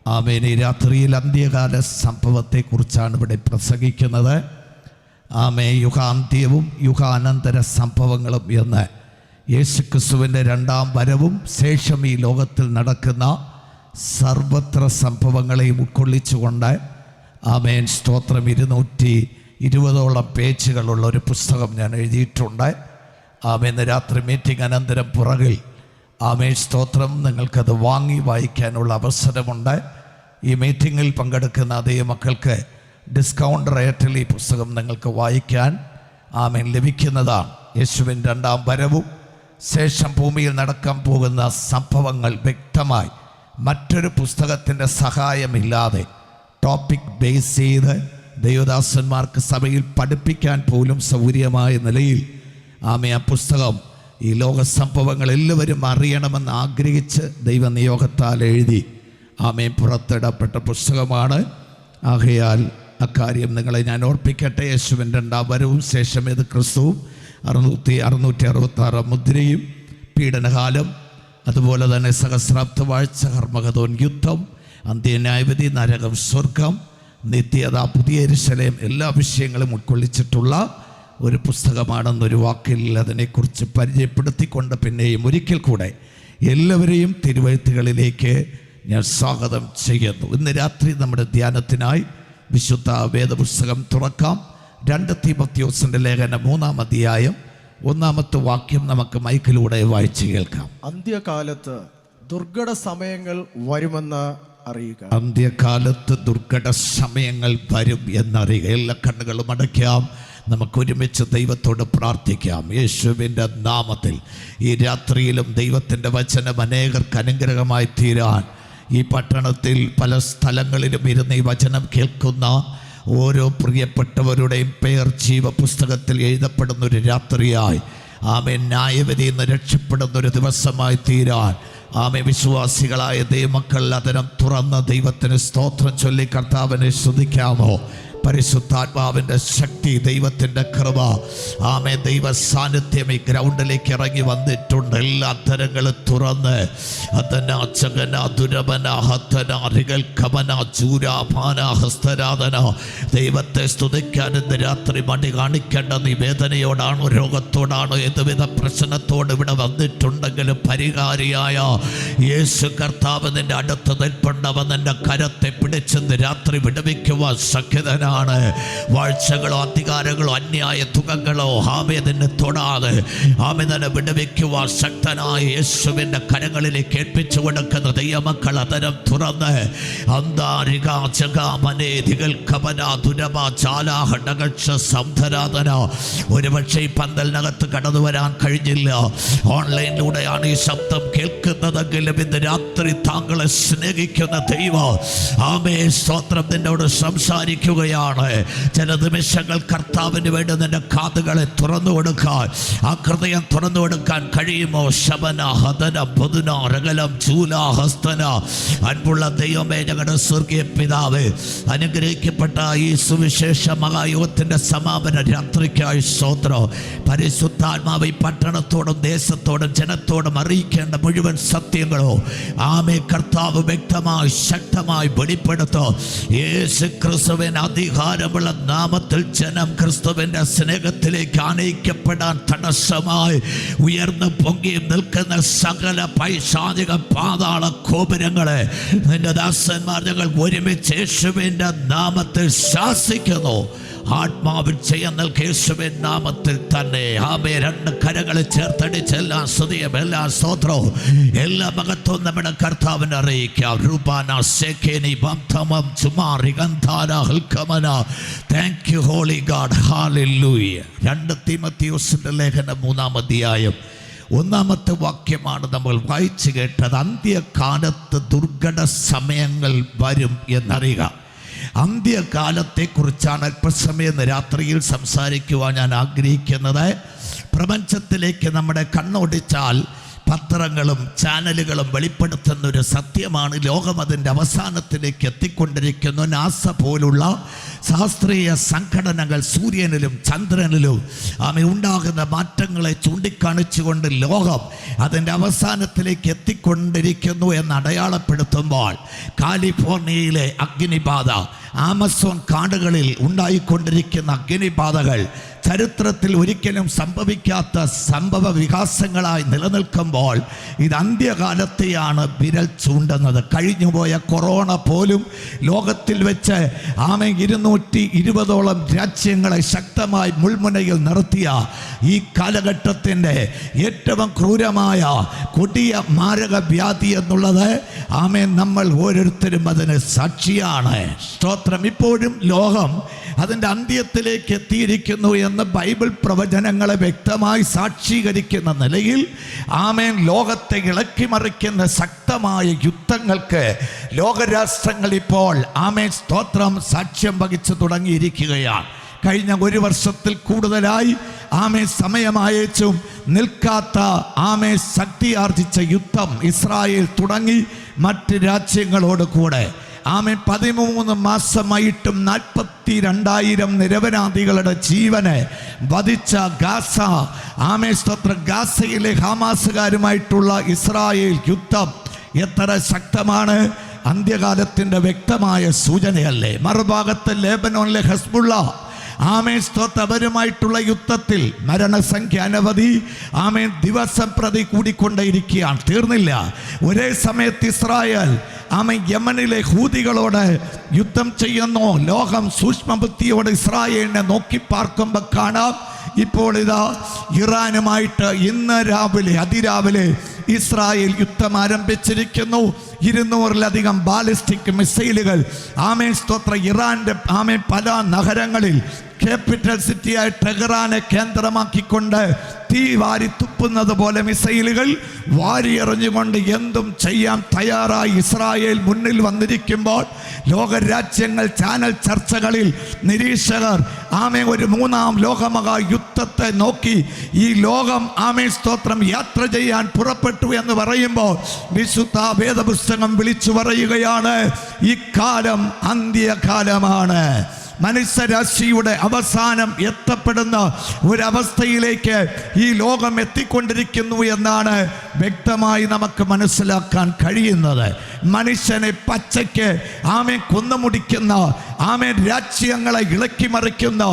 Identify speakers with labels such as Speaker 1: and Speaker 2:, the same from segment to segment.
Speaker 1: ആമേൻ. ഈ രാത്രിയിൽ അന്ത്യകാല സംഭവത്തെക്കുറിച്ചാണ് ഇവിടെ പ്രസംഗിക്കുന്നത്. ആമേ. യുഗാന്ത്യവും യുഗാനന്തര സംഭവങ്ങളും എന്ന് യേശുക്രിസ്തുവിൻ്റെ രണ്ടാം വരവും ശേഷം ഈ ലോകത്തിൽ നടക്കുന്ന സർവത്ര സംഭവങ്ങളെയും ഉൾക്കൊള്ളിച്ചുകൊണ്ട് ആമേൻ സ്തോത്രം 220ഓളം പേജുകളുള്ള ഒരു പുസ്തകം ഞാൻ എഴുതിയിട്ടുണ്ട്. ആമേൻ. രാത്രി മീറ്റിംഗ് അനന്തരം പുറകിൽ ആമേൻ സ്തോത്രം നിങ്ങൾക്കത് വാങ്ങി വായിക്കാനുള്ള അവസരമുണ്ട്. ഈ മീറ്റിങ്ങിൽ പങ്കെടുക്കുന്ന അതേ മക്കൾക്ക് ഡിസ്കൗണ്ട് റേറ്റിൽ ഈ പുസ്തകം നിങ്ങൾക്ക് വായിക്കാൻ ആമേൻ ലഭിക്കുന്നതാണ്. യേശുവിൻ്റെ രണ്ടാം വരവും ശേഷം ഭൂമിയിൽ നടക്കാൻ പോകുന്ന സംഭവങ്ങൾ വ്യക്തമായി മറ്റൊരു പുസ്തകത്തിൻ്റെ സഹായമില്ലാതെ ടോപ്പിക് ബേസ് ചെയ്ത് ദൈവദാസന്മാർക്ക് സഭയിൽ പഠിപ്പിക്കാൻ പോലും സൗകര്യമായ നിലയിൽ ആ പുസ്തകം ഈ ലോക സംഭവങ്ങൾ എല്ലാവരും അറിയണമെന്ന് ആഗ്രഹിച്ച് ദൈവനിയോഗത്താൽ എഴുതി പുറത്തിടപ്പെട്ട പുസ്തകമാണ്. ആകയാൽ അക്കാര്യം നിങ്ങളെ ഞാൻ ഓർപ്പിക്കട്ടെ. യേശുവിൻ്റെ രണ്ടാം വരവും ശേഷം ഏത് ക്രിസ്തുവും 666 മുദ്രയും പീഡനകാലം, അതുപോലെ തന്നെ സഹസ്രാബ്ദ വാഴ്ച, ഹർമഗദോൻ യുദ്ധം, അന്ത്യന്യായവിധി, നരകം, സ്വർഗം, നിത്യത, പുതിയ യെരൂശലേം, എല്ലാ വിഷയങ്ങളും ഉൾക്കൊള്ളിച്ചിട്ടുള്ള ഒരു പുസ്തകമാണെന്നൊരു വാക്കിൽ അതിനെക്കുറിച്ച് പരിചയപ്പെടുത്തിക്കൊണ്ട് പിന്നെയും ഒരിക്കൽ കൂടെ എല്ലാവരെയും തിരുവെഴുത്തുകളിലേക്ക് ഞാൻ സ്വാഗതം ചെയ്യുന്നു. ഇന്ന് രാത്രി നമ്മുടെ ധ്യാനത്തിനായി വിശുദ്ധ വേദപുസ്തകം തുറക്കാം. 2 തീമോഥെയോസിന്റെ ലേഖനം 3-ാം അധ്യായം 1-ാമത്തെ വാക്യം നമുക്ക് മൈക്കിലൂടെ വായിച്ചു കേൾക്കാം.
Speaker 2: അന്ത്യകാലത്ത് ദുർഘട സമയങ്ങൾ വരുമെന്ന് അറിയുക.
Speaker 1: അന്ത്യകാലത്ത് ദുർഘട സമയങ്ങൾ വരും എന്നറിയുക. എല്ലാ കണ്ണുകളും അടയ്ക്കാം. നമുക്ക് ഒരുമിച്ച് ദൈവത്തോട് പ്രാർത്ഥിക്കാം. യേശുവിൻ്റെ നാമത്തിൽ ഈ രാത്രിയിലും ദൈവത്തിൻ്റെ വചനം അനേകർക്ക് അനുഗ്രഹമായി തീരാൻ ഈ പട്ടണത്തിൽ പല സ്ഥലങ്ങളിലും ഇരുന്ന് ഈ വചനം കേൾക്കുന്ന ഓരോ പ്രിയപ്പെട്ടവരുടെയും പേർ ജീവപുസ്തകത്തിൽ എഴുതപ്പെടുന്നൊരു രാത്രിയായി ന്യായവിധിയിൽ നിന്ന് രക്ഷപ്പെടുന്നൊരു ദിവസമായി തീരാൻ വിശ്വാസികളായ ദൈവമക്കൾ അതിനം തുറന്ന ദൈവത്തിന് സ്തോത്രം ചൊല്ലി കർത്താവിനെ സ്തുതിക്കാമോ? പരിശുദ്ധാത്മാവിൻ്റെ ശക്തി, ദൈവത്തിൻ്റെ കൃപ, ദൈവ സാന്നിധ്യം ഈ ഗ്രൗണ്ടിലേക്ക് ഇറങ്ങി വന്നിട്ടുണ്ട്. എല്ലാ തരങ്ങളും തുറന്ന് ദൈവത്തെ സ്തുതിക്കാൻ ഇന്ന് രാത്രി മടി കാണിക്കേണ്ട നീ വേദനയോടാണോ, രോഗത്തോടാണോ, ഏതുവിധ പ്രശ്നത്തോട് ഇവിടെ വന്നിട്ടുണ്ടെങ്കിലും പരിഹാരിയായ യേശു കർത്താവ് നിന്റെ അടുത്ത് നിൽപ്പുണ്ടവൻ നിന്റെ കരത്തെ പിടിച്ചെന്ന് രാത്രി വിടുവിക്കുവാൻ ശക്തനാണ്. വാഴ്ചകളോ അധികാരങ്ങളോ അന്യായ തുകകളോ നിന്നെ തൊടാതെ തന്നെ വിടുവിക്കുവാൻ ശക്തനായ യേശുവിൻ്റെ കരങ്ങളിലേക്ക് ഏൽപ്പിച്ചു കൊടുക്കുന്ന ദൈവമക്കൾ അതരം തുറന്ന് ഒരുപക്ഷെ ഈ പന്തലിനകത്ത് കടന്നു വരാൻ കഴിഞ്ഞില്ല, ഓൺലൈനിലൂടെയാണ് ഈ ശബ്ദം കേൾക്കുന്നതെങ്കിലും ഇന്ന് രാത്രി താങ്കളെ സ്നേഹിക്കുന്ന ദൈവം സ്തോത്രം നിന്നോട് സംസാരിക്കുകയാണ്. ചില നിമിഷങ്ങൾ കർത്താവിന് വേണ്ടി നിന്റെ കാതുകളെ തുറന്നു കൊടുക്കാൻ, ആ ഹൃദയം തുറന്നു കൊടുക്കാൻ കഴിയുമോ? ശബന ഹദന ബുധന രഗലം ചൂല ഹസ്തന. അൻപുള്ള ദൈവമേ, ഞങ്ങളുടെ സ്വർഗീയ പിതാവേ, അനുഗ്രഹിക്കപ്പെട്ട ഈ സുവിശേഷ മഹായുഗത്തിന്റെ സമാപന രാത്രിക്കായി സ്തോത്രം. പരിശുദ്ധാത്മാവ് ഈ പട്ടണത്തോടും ദേശത്തോടും ജനത്തോടും അറിയിക്കേണ്ട മുഴുവൻ സത്യങ്ങളോ കർത്താവ് വ്യക്തമായി ശക്തമായി വെളിപ്പെടുത്തോ. യേശു ക്രിസ്തുവിൻ അധികാരമുള്ള നാമത്തിൽ ജനം ക്രിസ്തുവിന്റെ സ്നേഹത്തിലേക്ക് ആനയിക്കപ്പെടാൻ തടസ്സമായി ഉയർന്നു പൊങ്ങിയും നിൽക്കുന്ന സകല പൈശാചിക പാതാള ഗോപുരങ്ങളെ നിന്റെ ദാസന്മാർ ഞങ്ങൾ ഒരുമിച്ച് യേശുവിന്റെ നാമത്തിൽ ശാസിക്കുന്നു. ആത്മാവിൽ ചെയ്യുന്ന യേശുവിൻ നാമത്തിൽ തന്നെ രണ്ട് കരങ്ങളെ ചേർത്തടിച്ച് എല്ലാ സ്തുതിയും എല്ലാ സ്തോത്രവും എല്ലാ മഹത്വവും നമ്മുടെ കർത്താവിനെ അറിയിക്കാം. Thank you holy God. Hallelujah. 2 തീമോഥെയോസിന്റെ ലേഖനം 3-ാം അധ്യായം 1-ാമത്തെ വാക്യമാണ് നമ്മൾ വായിച്ചു കേട്ടത്. അന്ത്യകാലത്ത് ദുർഘട സമയങ്ങൾ വരും എന്നറിയുക. അന്ത്യകാലത്തെക്കുറിച്ചാണ് അല്പസമയം രാത്രിയിൽ സംസാരിക്കുവാൻ ഞാൻ ആഗ്രഹിക്കുന്നത്. പ്രപഞ്ചത്തിലേക്ക് നമ്മുടെ കണ്ണോടിച്ചാൽ പത്രങ്ങളും ചാനലുകളും വെളിപ്പെടുത്തുന്ന ഒരു സത്യമാണ്. ലോകം അതിൻ്റെ അവസാനത്തിലേക്ക് എത്തിക്കൊണ്ടിരിക്കുന്നു. നാസ പോലുള്ള ശാസ്ത്രീയ സംഘടനകൾ സൂര്യനിലും ചന്ദ്രനിലും ഉണ്ടാകുന്ന മാറ്റങ്ങളെ ചൂണ്ടിക്കാണിച്ചുകൊണ്ട് ലോകം അതിൻ്റെ അവസാനത്തിലേക്ക് എത്തിക്കൊണ്ടിരിക്കുന്നു എന്ന് അടയാളപ്പെടുത്തുമ്പോൾ കാലിഫോർണിയയിലെ അഗ്നിബാധ, ആമസോൺ കാടുകളിൽ ഉണ്ടായിക്കൊണ്ടിരിക്കുന്ന അഗ്നിബാധകൾ ചരിത്രത്തിൽ ഒരിക്കലും സംഭവിക്കാത്ത സംഭവ വികാസങ്ങളായി നിലനിൽക്കുമ്പോൾ ഇത് അന്ത്യകാലത്തെയാണ് വിരൽ ചൂണ്ടുന്നത്. കഴിഞ്ഞുപോയ കൊറോണ പോലും ലോകത്തിൽ വെച്ച് 220ഓളം രാജ്യങ്ങളെ ശക്തമായി മുൾമുനയിൽ നിർത്തിയ ഈ കാലഘട്ടത്തിൻ്റെ ഏറ്റവും ക്രൂരമായ കൊടിയ മാരക വ്യാധി എന്നുള്ളത് നമ്മൾ ഓരോരുത്തരും അതിന് സാക്ഷിയാണ്. സ്തോത്രം. ഇപ്പോഴും ലോകം അതിൻ്റെ അന്ത്യത്തിലേക്ക് എത്തിയിരിക്കുന്നു എന്ന് ബൈബിൾ പ്രവചനങ്ങളെ വ്യക്തമായി സാക്ഷീകരിക്കുന്ന നിലയിൽ ലോകത്തെ ഇളക്കിമറിക്കുന്ന ശക്തമായ യുദ്ധങ്ങൾക്ക് ലോകരാഷ്ട്രങ്ങൾ ഇപ്പോൾ സ്തോത്രം സാക്ഷ്യം വഹിച്ചു തുടങ്ങിയിരിക്കുകയാണ്. കഴിഞ്ഞ 1 വർഷത്തിൽ കൂടുതലായി സമയമയച്ചും നിൽക്കാത്ത ശക്തി ആർജിച്ച യുദ്ധം ഇസ്രായേൽ തുടങ്ങി മറ്റ് രാജ്യങ്ങളോട് കൂടെ 13 മാസമായിട്ടും 42,000 നിരപരാധികളുടെ ജീവനെ വധിച്ച ഗാസ ഗാസയിലെ ഹമാസുകാരുമായിട്ടുള്ള ഇസ്രായേൽ യുദ്ധം എത്ര ശക്തമാണ്! അന്ത്യകാലത്തിൻ്റെ വ്യക്തമായ സൂചനയല്ലേ? മറുഭാഗത്ത് ലെബനോനിലെ ഹെസ്ബുള്ള അവരുമായിട്ടുള്ള യുദ്ധത്തിൽ മരണസംഖ്യ അനവധി ദിവസം പ്രതി കൂടിക്കൊണ്ടേയിരിക്കുകയാണ്. തീർന്നില്ല. ഒരേ സമയത്ത് ഇസ്രായേൽ യമനിലെ ഹൂതികളോട് യുദ്ധം ചെയ്യുന്നു. ലോകം സൂക്ഷ്മബുദ്ധിയോട് ഇസ്രായേലിനെ നോക്കി പാർക്കുമ്പോൾ കാണാം, ഇപ്പോൾ ഇതാ ഇറാനുമായിട്ട് ഇന്ന് അതിരാവിലെ ഇസ്രായേൽ യുദ്ധം ആരംഭിച്ചിരിക്കുന്നു. 200-ലധികം ബാലിസ്റ്റിക് മിസൈലുകൾ സ്തോത്ര ഇറാന്റെ പല നഗരങ്ങളിൽ ക്യാപിറ്റൽ സിറ്റിയായ ടെഹ്റാനെ കേന്ദ്രമാക്കിക്കൊണ്ട് തീ വാരി തുപ്പുന്നത് പോലെ മിസൈലുകൾ വാരിയെറിഞ്ഞുകൊണ്ട് എന്തും ചെയ്യാൻ തയ്യാറായി ഇസ്രായേൽ മുന്നിൽ വന്നിരിക്കുമ്പോൾ ലോകരാജ്യങ്ങൾ ചാനൽ ചർച്ചകളിൽ നിരീക്ഷകർ ഒരു 3-ാം ലോകമഹാ യുദ്ധത്തെ നോക്കി ഈ ലോകം സ്തോത്രം യാത്ര ചെയ്യാൻ പുറപ്പെട്ടു എന്ന് പറയുമ്പോൾ വിശുദ്ധ വേദപുസ്തകം വിളിച്ചു പറയുകയാണ്, ഈ കാലം അന്ത്യകാലമാണ്. മനുഷ്യരാശിയുടെ അവസാനം എത്തപ്പെടുന്ന ഒരവസ്ഥയിലേക്ക് ഈ ലോകം എത്തിക്കൊണ്ടിരിക്കുന്നു എന്നാണ് വ്യക്തമായി നമുക്ക് മനസ്സിലാക്കാൻ കഴിയുന്നത്. മനുഷ്യനെ പച്ചയ്ക്ക് കൊന്നുമുടിക്കുന്ന രാജ്യങ്ങളെ ഇളക്കിമറിക്കുന്ന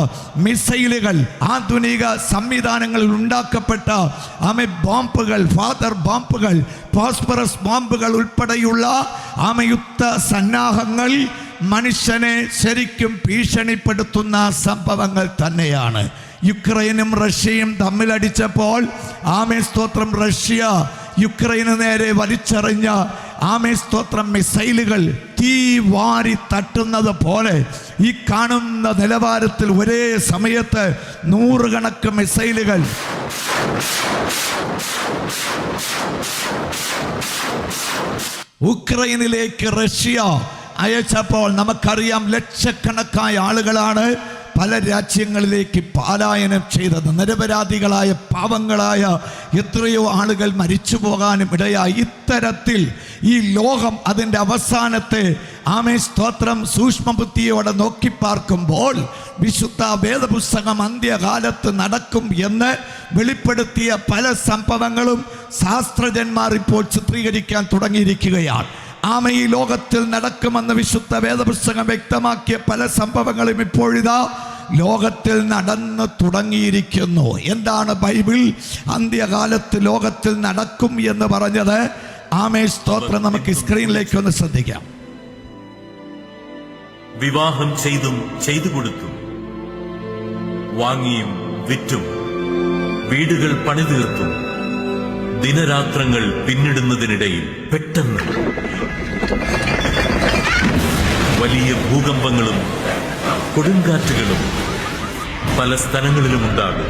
Speaker 1: മിസൈലുകൾ, ആധുനിക സംവിധാനങ്ങളിൽ ഉണ്ടാക്കപ്പെട്ട ബോംബുകൾ, ഫാദർ ബോംബുകൾ, ഫോസ്ഫറസ് ബോംബുകൾ ഉൾപ്പെടെയുള്ള യുദ്ധ സന്നാഹങ്ങൾ മനുഷ്യനെ ശരിക്കും ഭീഷണിപ്പെടുത്തുന്ന സംഭവങ്ങൾ തന്നെയാണ്. യുക്രൈനും റഷ്യയും തമ്മിലടിച്ചപ്പോൾ സ്തോത്രം റഷ്യ യുക്രൈന് നേരെ വലിച്ചെറിഞ്ഞ സ്തോത്രം മിസൈലുകൾ തീ വാരി തട്ടുന്നത് പോലെ ഈ കാണുന്ന നിലവാരത്തിൽ ഒരേ സമയത്ത് 100 കണക്ക് മിസൈലുകൾ ഉക്രൈനിലേക്ക് റഷ്യ അയച്ചപ്പോൾ നമുക്കറിയാം, ലക്ഷക്കണക്കായ ആളുകളാണ് പല രാജ്യങ്ങളിലേക്ക് പലായനം ചെയ്തത്. നിരപരാധികളായ പാവങ്ങളായ എത്രയോ ആളുകൾ മരിച്ചു പോകാനും ഇടയായി. ഇത്തരത്തിൽ ഈ ലോകം അതിൻ്റെ അവസാനത്തെ സ്തോത്രം സൂക്ഷ്മബുദ്ധിയോടെ നോക്കിപ്പാർക്കുമ്പോൾ വിശുദ്ധ വേദപുസ്തകം അന്ത്യകാലത്ത് നടക്കും എന്ന് വെളിപ്പെടുത്തിയ പല സംഭവങ്ങളും ശാസ്ത്രജ്ഞന്മാർ ഇപ്പോൾ ചിത്രീകരിക്കാൻ തുടങ്ങിയിരിക്കുകയാണ്. ഈ ലോകത്തിൽ നടക്കുമെന്ന് വിശുദ്ധ വേദപുസ്തകം വ്യക്തമാക്കിയ പല സംഭവങ്ങളും ഇപ്പോഴിതാ ലോകത്തിൽ നടന്നു തുടങ്ങിയിരിക്കുന്നു. എന്താണ് ബൈബിൾ അന്ത്യകാലത്ത് ലോകത്തിൽ നടക്കും എന്ന് പറഞ്ഞത്? സ്തോത്രം. നമുക്ക് സ്ക്രീനിലേക്ക് ഒന്ന് ശ്രദ്ധിക്കാം.
Speaker 3: വിവാഹം ചെയ്തും ചെയ്തു കൊടുത്തും വാങ്ങിയും വിറ്റും വീടുകൾ പണിതീർത്തും ദിനരാത്രങ്ങൾ പിന്നിടുന്നതിനിടയിൽ പെട്ടെന്ന് വലിയ ഭൂകമ്പങ്ങളും കൊടുങ്കാറ്റുകളും പല സ്ഥലങ്ങളിലും ഉണ്ടാകും.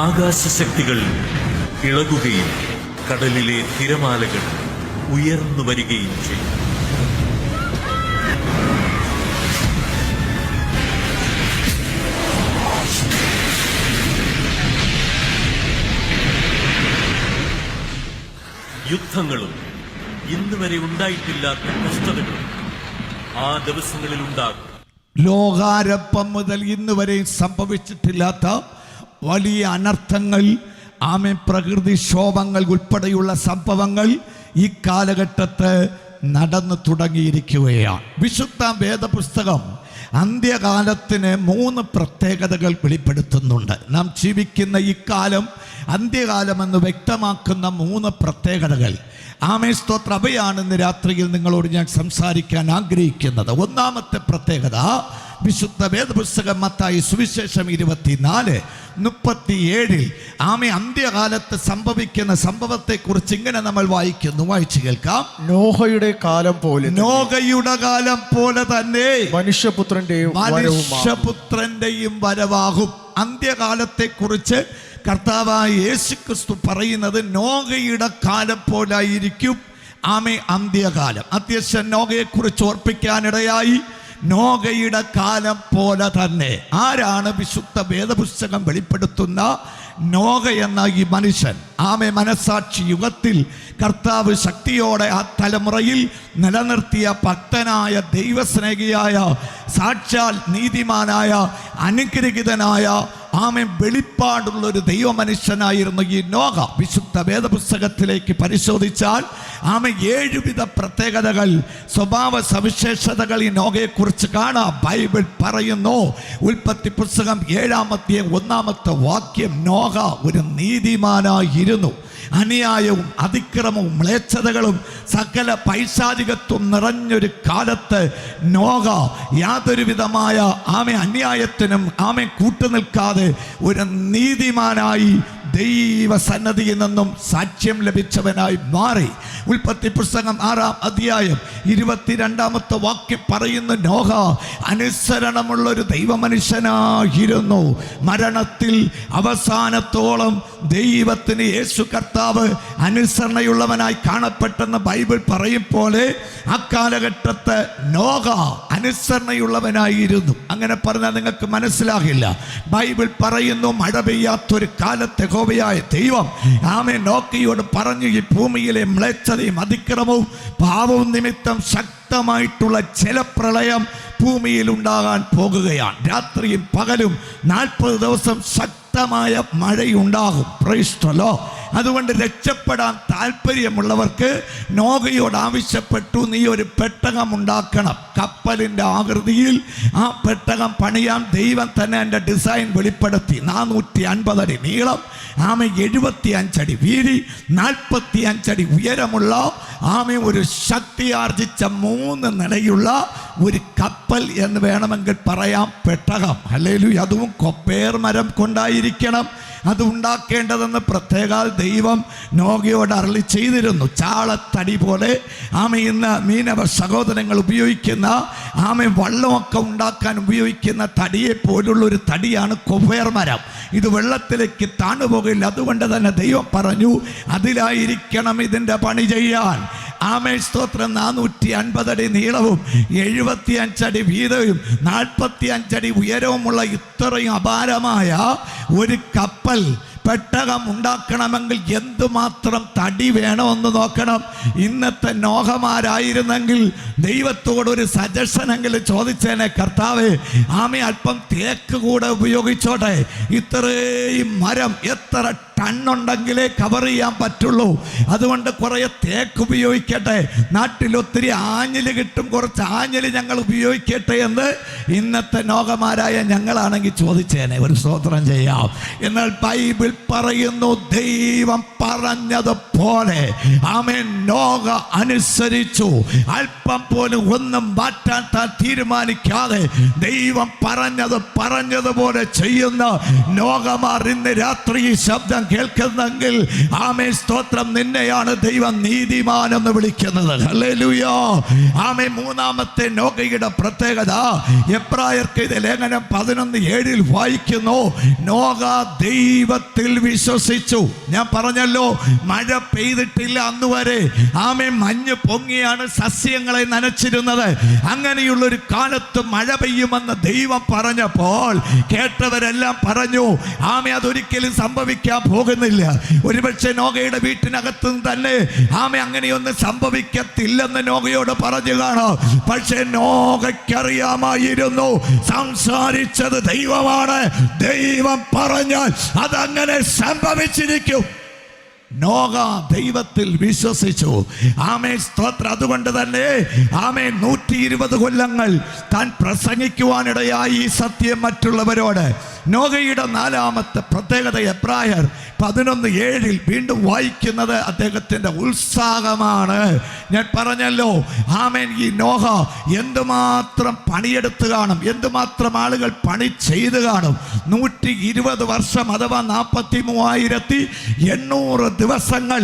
Speaker 3: ആകാശശക്തികൾ ഇളകുകയും കടലിലെ തിരമാലകൾ ഉയർന്നു വരികയും ചെയ്യും. ദുഃഖങ്ങളും ഇന്ന് വരെ ഉണ്ടായിട്ടില്ലാത്ത കഷ്ടതകളും ആ ദിവസങ്ങളിൽ ഉണ്ടാകും.
Speaker 1: ലോകാരംഭം മുതൽ ഇന്ന് വരെ സംഭവിച്ചിട്ടില്ലാത്ത വലിയ അനർത്ഥങ്ങൾ, പ്രകൃതിക്ഷോഭങ്ങൾ ഉൾപ്പെടെയുള്ള സംഭവങ്ങൾ ഈ കാലഘട്ടത്ത് നടന്നു തുടങ്ങിയിരിക്കുകയാണ്. വിശുദ്ധ വേദപുസ്തകം അന്ത്യകാലത്തിന് 3 പ്രത്യേകതകൾ വെളിപ്പെടുത്തുന്നുണ്ട്. നാം ജീവിക്കുന്ന ഈ കാലം അന്ത്യകാലമെന്ന് വ്യക്തമാക്കുന്ന 3 പ്രത്യേകതകൾ. സ്തോത്രം, അവയാണ് ഇന്ന് രാത്രിയിൽ നിങ്ങളോട് ഞാൻ സംസാരിക്കാൻ ആഗ്രഹിക്കുന്നത്. ഒന്നാമത്തെ പ്രത്യേകത, വിശുദ്ധ വേദപുസ്തകം മത്തായി സുവിശേഷം 24:37 അന്ത്യകാലത്ത് സംഭവിക്കുന്ന സംഭവത്തെക്കുറിച്ച് ഇങ്ങനെ നമ്മൾ വായിക്കുന്നു. വായിച്ചു കേൾക്കാം.
Speaker 2: നോഹയുടെ കാലം പോലെ
Speaker 1: തന്നെ
Speaker 2: മനുഷ്യപുത്രന്റെയും
Speaker 1: വരവാകും. അന്ത്യകാലത്തെക്കുറിച്ച് കർത്താവായ യേശുക്രിസ്തു പറയുന്നത് നോഹയുടെ കാലം പോലായിരിക്കും അന്ത്യകാലം. അത്യവശ്യം നോഹയെക്കുറിച്ച് ഓർപ്പിക്കാനിടയായി. നോഹയുടെ കാലം പോലെ തന്നെ. ആരാണ് വിശുദ്ധ വേദപുസ്തകം വെളിപ്പെടുത്തുന്ന നോഹ എന്ന ഈ മനുഷ്യൻ? മനസാക്ഷി യുഗത്തിൽ കർത്താവ് ശക്തിയോടെ ആ തലമുറയിൽ നിലനിർത്തിയ ഭക്തനായ ദൈവസ്നേഹിയായ സാക്ഷാൽ നീതിമാനായ അനുഗ്രഹീതനായ വെളിപ്പാടുള്ളൊരു ദൈവമനുഷ്യനായിരുന്നു ഈ നോഹ. വിശുദ്ധ വേദപുസ്തകത്തിലേക്ക് പരിശോധിച്ചാൽ 7 വിധ പ്രത്യേകതകൾ, സ്വഭാവ സവിശേഷതകൾ ഈ നോഹയെക്കുറിച്ച് കാണാം. ബൈബിൾ പറയുന്നു, ഉൽപ്പത്തി പുസ്തകം 7-1 വാക്യം, നോഹ ഒരു നീതിമാനായിരുന്നു. അന്യായവും അതിക്രമവും മ്ലേച്ഛതകളും സകല പൈശാചികത്വം നിറഞ്ഞൊരു കാലത്ത് നോഹ യാതൊരു വിധമായ അന്യായത്തിനും കൂട്ടുനിൽക്കാതെ ഒരു നീതിമാനായി ദൈവസന്നദ്ധിയിൽ നിന്നും സാക്ഷ്യം ലഭിച്ചവനായി മാറി. ഉൽപ്പത്തി പുസ്തകം 6-22 വാക്യം പറയുന്നു, നോഹ അനുസരണമുള്ളൊരു ദൈവമനുഷ്യനായിരുന്നു. മരണത്തിൽ അവസാനത്തോളം ദൈവത്തിന് യേശു കർത്താവ് അനുസരണയുള്ളവനായി കാണപ്പെട്ടെന്ന് ബൈബിൾ പറയും പോലെ അക്കാലഘട്ടത്ത് നോഹ അനുസരണയുള്ളവനായിരുന്നു. അങ്ങനെ പറഞ്ഞാൽ നിങ്ങൾക്ക് മനസ്സിലാകില്ല. ബൈബിൾ പറയുന്നു, മഴ പെയ്യാത്തൊരു കാലത്തെ യഹോവയായ ദൈവം നോഹയോട് പറഞ്ഞു, ഈ ഭൂമിയിലെ മ്ലേച്ഛതയും അതിക്രമവും പാപവും നിമിത്തം ശക്തമായിട്ടുള്ള ജലപ്രളയം ഭൂമിയിൽ ഉണ്ടാകാൻ പോകുകയാണ്. രാത്രിയും പകലും 40 ദിവസം ശക്തമായ മഴയുണ്ടാകും. Price the Lord. അതുകൊണ്ട് രക്ഷപ്പെടാൻ താല്പര്യമുള്ളവർക്ക് നോഹയോട് ആവശ്യപ്പെട്ടു, നീ ഒരു പെട്ടകം ഉണ്ടാക്കണം. കപ്പലിൻ്റെ ആകൃതിയിൽ ആ പെട്ടകം പണിയാൻ ദൈവം തന്നെ എൻ്റെ ഡിസൈൻ വെളിപ്പെടുത്തി. 450 അടി നീളം, 75 അടി വീതി, 45 അടി ഉയരമുള്ള ഒരു ശക്തിയാർജിച്ച 3 നിലയുള്ള ഒരു കപ്പൽ എന്ന് വേണമെങ്കിൽ പറയാം, പെട്ടകം. ഹല്ലേലൂയ. അതും കൊപ്പേർ മരം കൊണ്ടായിരിക്കണം അത് ഉണ്ടാക്കേണ്ടതെന്ന് പ്രത്യേക ദൈവം നോഹയോട് അരുളി ചെയ്തിരുന്നു. ചാളത്തടി പോലെ ഇന്ന് മീനവ സഹോദരങ്ങൾ ഉപയോഗിക്കുന്ന വള്ളമൊക്കെ ഉണ്ടാക്കാൻ ഉപയോഗിക്കുന്ന തടിയെ പോലുള്ള ഒരു തടിയാണ് കൊപ്പേർ മരം. ഇത് വെള്ളത്തിലേക്ക് താണുപോകില്ല. അതുകൊണ്ട് തന്നെ ദൈവം പറഞ്ഞു, അതിലായിരിക്കണം ഇതിൻ്റെ പണി ചെയ്യാൻ. സ്തോത്രം. 450 അടി നീളവും 75 അടി വീതവും 45 അടി ഉയരവുമുള്ള ഇത്രയും അപാരമായ ഒരു കപ്പൽ പെട്ടകം ഉണ്ടാക്കണമെങ്കിൽ എന്തുമാത്രം തടി വേണമെന്ന് നോക്കണം. ഇന്നത്തെ നോഹമാരായിരുന്നെങ്കിൽ ദൈവത്തോടൊരു സജഷനെങ്കിലും ചോദിച്ചേനെ, കർത്താവേ അല്പം തേക്ക് കൂടെ ഉപയോഗിച്ചോട്ടെ, ഇത്രയും മരം എത്ര ടണ്ണുണ്ടെങ്കിലേ കവർ ചെയ്യാൻ പറ്റുള്ളൂ, അതുകൊണ്ട് കുറേ തേക്ക് ഉപയോഗിക്കട്ടെ, നാട്ടിൽ ഒത്തിരി ആഞ്ഞില് കിട്ടും, കുറച്ച് ആഞ്ഞില് ഞങ്ങൾ ഉപയോഗിക്കട്ടെ എന്ന് ഇന്നത്തെ നോഹമാരായ ഞങ്ങളാണെങ്കിൽ ചോദിച്ചേനെ. ഒരു സ്തോത്രം ചെയ്യാം. എന്നാൽ ബൈബിൾ പറയുന്നു, ദൈവം പറഞ്ഞതുപോലെ നോഹ അനുസരിച്ചു. അല്പം പോലും ഒന്നും മാറ്റാൻ താൻ തീരുമാനിക്കാതെ ദൈവം പറഞ്ഞതുപോലെ ചെയ്യുന്ന നോഹമാർ ഇന്ന് രാത്രി ഈ ശബ്ദം കേൾക്കുന്നെങ്കിൽ സ്തോത്രം, നിന്നെയാണ് ദൈവം നീതിമാൻ എന്ന് വിളിക്കുന്നത്. ഹല്ലേലൂയ. മൂന്നാമത്തെ നോഹയുടെ പ്രത്യേകത, എബ്രായർക്ക് ലേഖനം 11:7 വായിക്കുന്നു, നോഹ ദൈവത്തിൽ വിശ്വസിച്ചു. ഞാൻ പറഞ്ഞല്ലോ, മഴ പെയ്തിട്ടില്ല അന്ന് വരെ. മഞ്ഞ് പൊങ്ങിയാണ് സസ്യങ്ങളെ നനച്ചിരുന്നത്. അങ്ങനെയുള്ളൊരു കാലത്ത് മഴ പെയ്യുമെന്ന് ദൈവം പറഞ്ഞപ്പോൾ കേട്ടവരെല്ലാം പറഞ്ഞു, അതൊരിക്കലും സംഭവിക്കാൻ പോകുന്നില്ല. ഒരുപക്ഷെ നോഗയുടെ വീട്ടിനകത്ത് തന്നെ അങ്ങനെയൊന്നും സംഭവിക്കത്തില്ലെന്ന് നോഗയോട് പറഞ്ഞു കാണാം. പക്ഷെ നോഗയ്ക്കറിയാമായിരുന്നു സംസാരിച്ചത് ദൈവമാണ്. ദൈവം പറഞ്ഞാൽ അതങ്ങനെ സംഭവിച്ചിരിക്കും. നോഗ ദൈവത്തിൽ വിശ്വസിച്ചു. ആമേൻ, സ്തോത്രം. അതുകൊണ്ട് തന്നെ 120 കൊല്ലങ്ങൾ താൻ പ്രസംഗിക്കുവാനിടയായി ഈ സത്യം മറ്റുള്ളവരോട്. നോഗയുടെ 4ാമത്തെ പ്രത്യേകത എബ്രായർ 11:7 വീണ്ടും വായിക്കുന്നത് അദ്ദേഹത്തിൻ്റെ ഉത്സാഹമാണ്. ഞാൻ പറഞ്ഞല്ലോ, ആമേൻ, ഈ നോഹ എന്തുമാത്രം പണിയെടുത്ത് കാണും, എന്തുമാത്രം ആളുകൾ പണി ചെയ്ത് കാണും. 120 വർഷം അഥവാ 43,800 ദിവസങ്ങൾ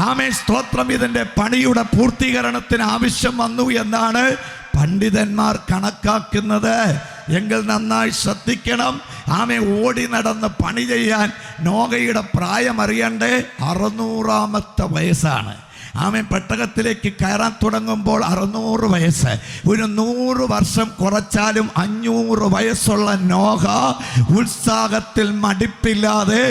Speaker 1: ആമേൻ, സ്തോത്രം, ഇതിൻ്റെ പണിയുടെ പൂർത്തീകരണത്തിന് ആവശ്യം വന്നു എന്നാണ് പണ്ഡിതന്മാർ കണക്കാക്കുന്നത്. എങ്കിൽ നന്നായി ശ്രദ്ധിക്കണം. ഓടി നടന്ന് പണി ചെയ്യാൻ നോഗയുടെ പ്രായം അറിയണ്ടേ? 600ാമത്തെ വയസ്സാണ്. പെട്ടകത്തിലേക്ക് കയറാൻ തുടങ്ങുമ്പോൾ 600 വയസ്സ്. ഒരു 100 വർഷം കുറച്ചാലും 500 വയസ്സുള്ള നോഹ ഉത്സാഹത്തിൽ മടിപ്പില്ലാതെ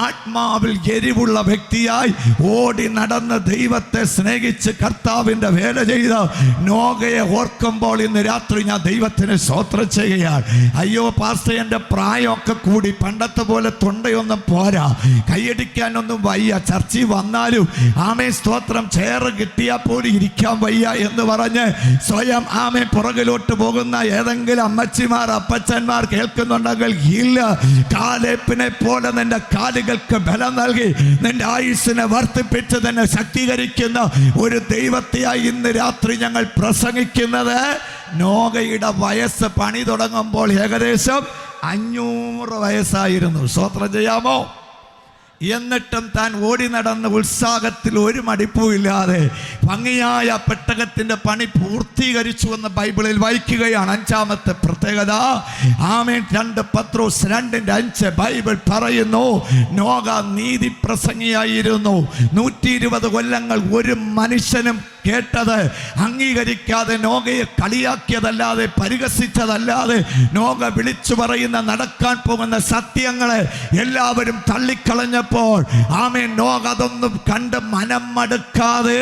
Speaker 1: ആത്മാവിൽ എരിവുള്ള വ്യക്തിയായി ഓടി നടന്ന് ദൈവത്തെ സ്നേഹിച്ച് കർത്താവിൻ്റെ വേല ചെയ്ത നോഗയെ ഓർക്കുമ്പോൾ ഇന്ന് രാത്രി ഞാൻ ദൈവത്തിന് സ്തോത്രം ചെയ്യുകയാണ്. അയ്യോ പാസ്റ്റർ, എൻ്റെ പ്രായമൊക്കെ കൂടി, പണ്ടത്തെ പോലെ തൊണ്ടയൊന്നും പോരാ, കൈയടിക്കാനൊന്നും വയ്യ, ചർച്ചിൽ വന്നാലും സ്തോത്രം ചെയർ കിട്ടിയാൽ പോലും ഇരിക്കാൻ വയ്യ എന്ന് പറഞ്ഞ് സ്വയം പുറകിലോട്ട് പോകുന്ന ഏതെങ്കിലും അമ്മച്ചിമാർ അപ്പച്ചന്മാർ കേൾക്കുന്നുണ്ടെങ്കിൽ ഇല്ല. കാലേപ്പിനെ പോലെ നിന്റെ കാലുകൾക്ക് ബലം നൽകി നിന്റെ ആയുസ്സിനെ വർദ്ധിപ്പിച്ച് തന്നെ ശക്തീകരിക്കുന്ന ഒരു ദൈവത്തെയായി ഇന്ന് രാത്രി ഞങ്ങൾ പ്രസംഗിക്കുന്നത്. നോഗയുടെ വയസ്സ് പണി തുടങ്ങുമ്പോൾ ഏകദേശം 500 വയസ്സായിരുന്നു. സ്തോത്രം ചെയ്യാമോ? എന്നിട്ടും താൻ ഓടി നടന്ന ഉത്സാഹത്തിൽ ഒരു മടിപ്പുമില്ലാതെ ഭംഗിയായ പെട്ടകത്തിൻ്റെ പണി പൂർത്തീകരിച്ചു എന്ന് ബൈബിളിൽ വായിക്കുകയാണ്. 5ാമത്തെ പ്രത്യേകത 2 പത്രോസ് 2:5 ബൈബിൾ പറയുന്നു, നോഗ നീതി പ്രസംഗിയായിരുന്നു. 120 കൊല്ലങ്ങൾ ഒരു മനുഷ്യനും കേട്ടത് അംഗീകരിക്കാതെ, നോഗയെ കളിയാക്കിയതല്ലാതെ, പരിഹസിച്ചതല്ലാതെ, നോഗ വിളിച്ചു പറയുന്ന നടക്കാൻ പോകുന്ന സത്യങ്ങളെ എല്ലാവരും തള്ളിക്കളഞ്ഞപ്പോൾ നോഗ അതൊന്നും കണ്ട് മനം മടുക്കാതെ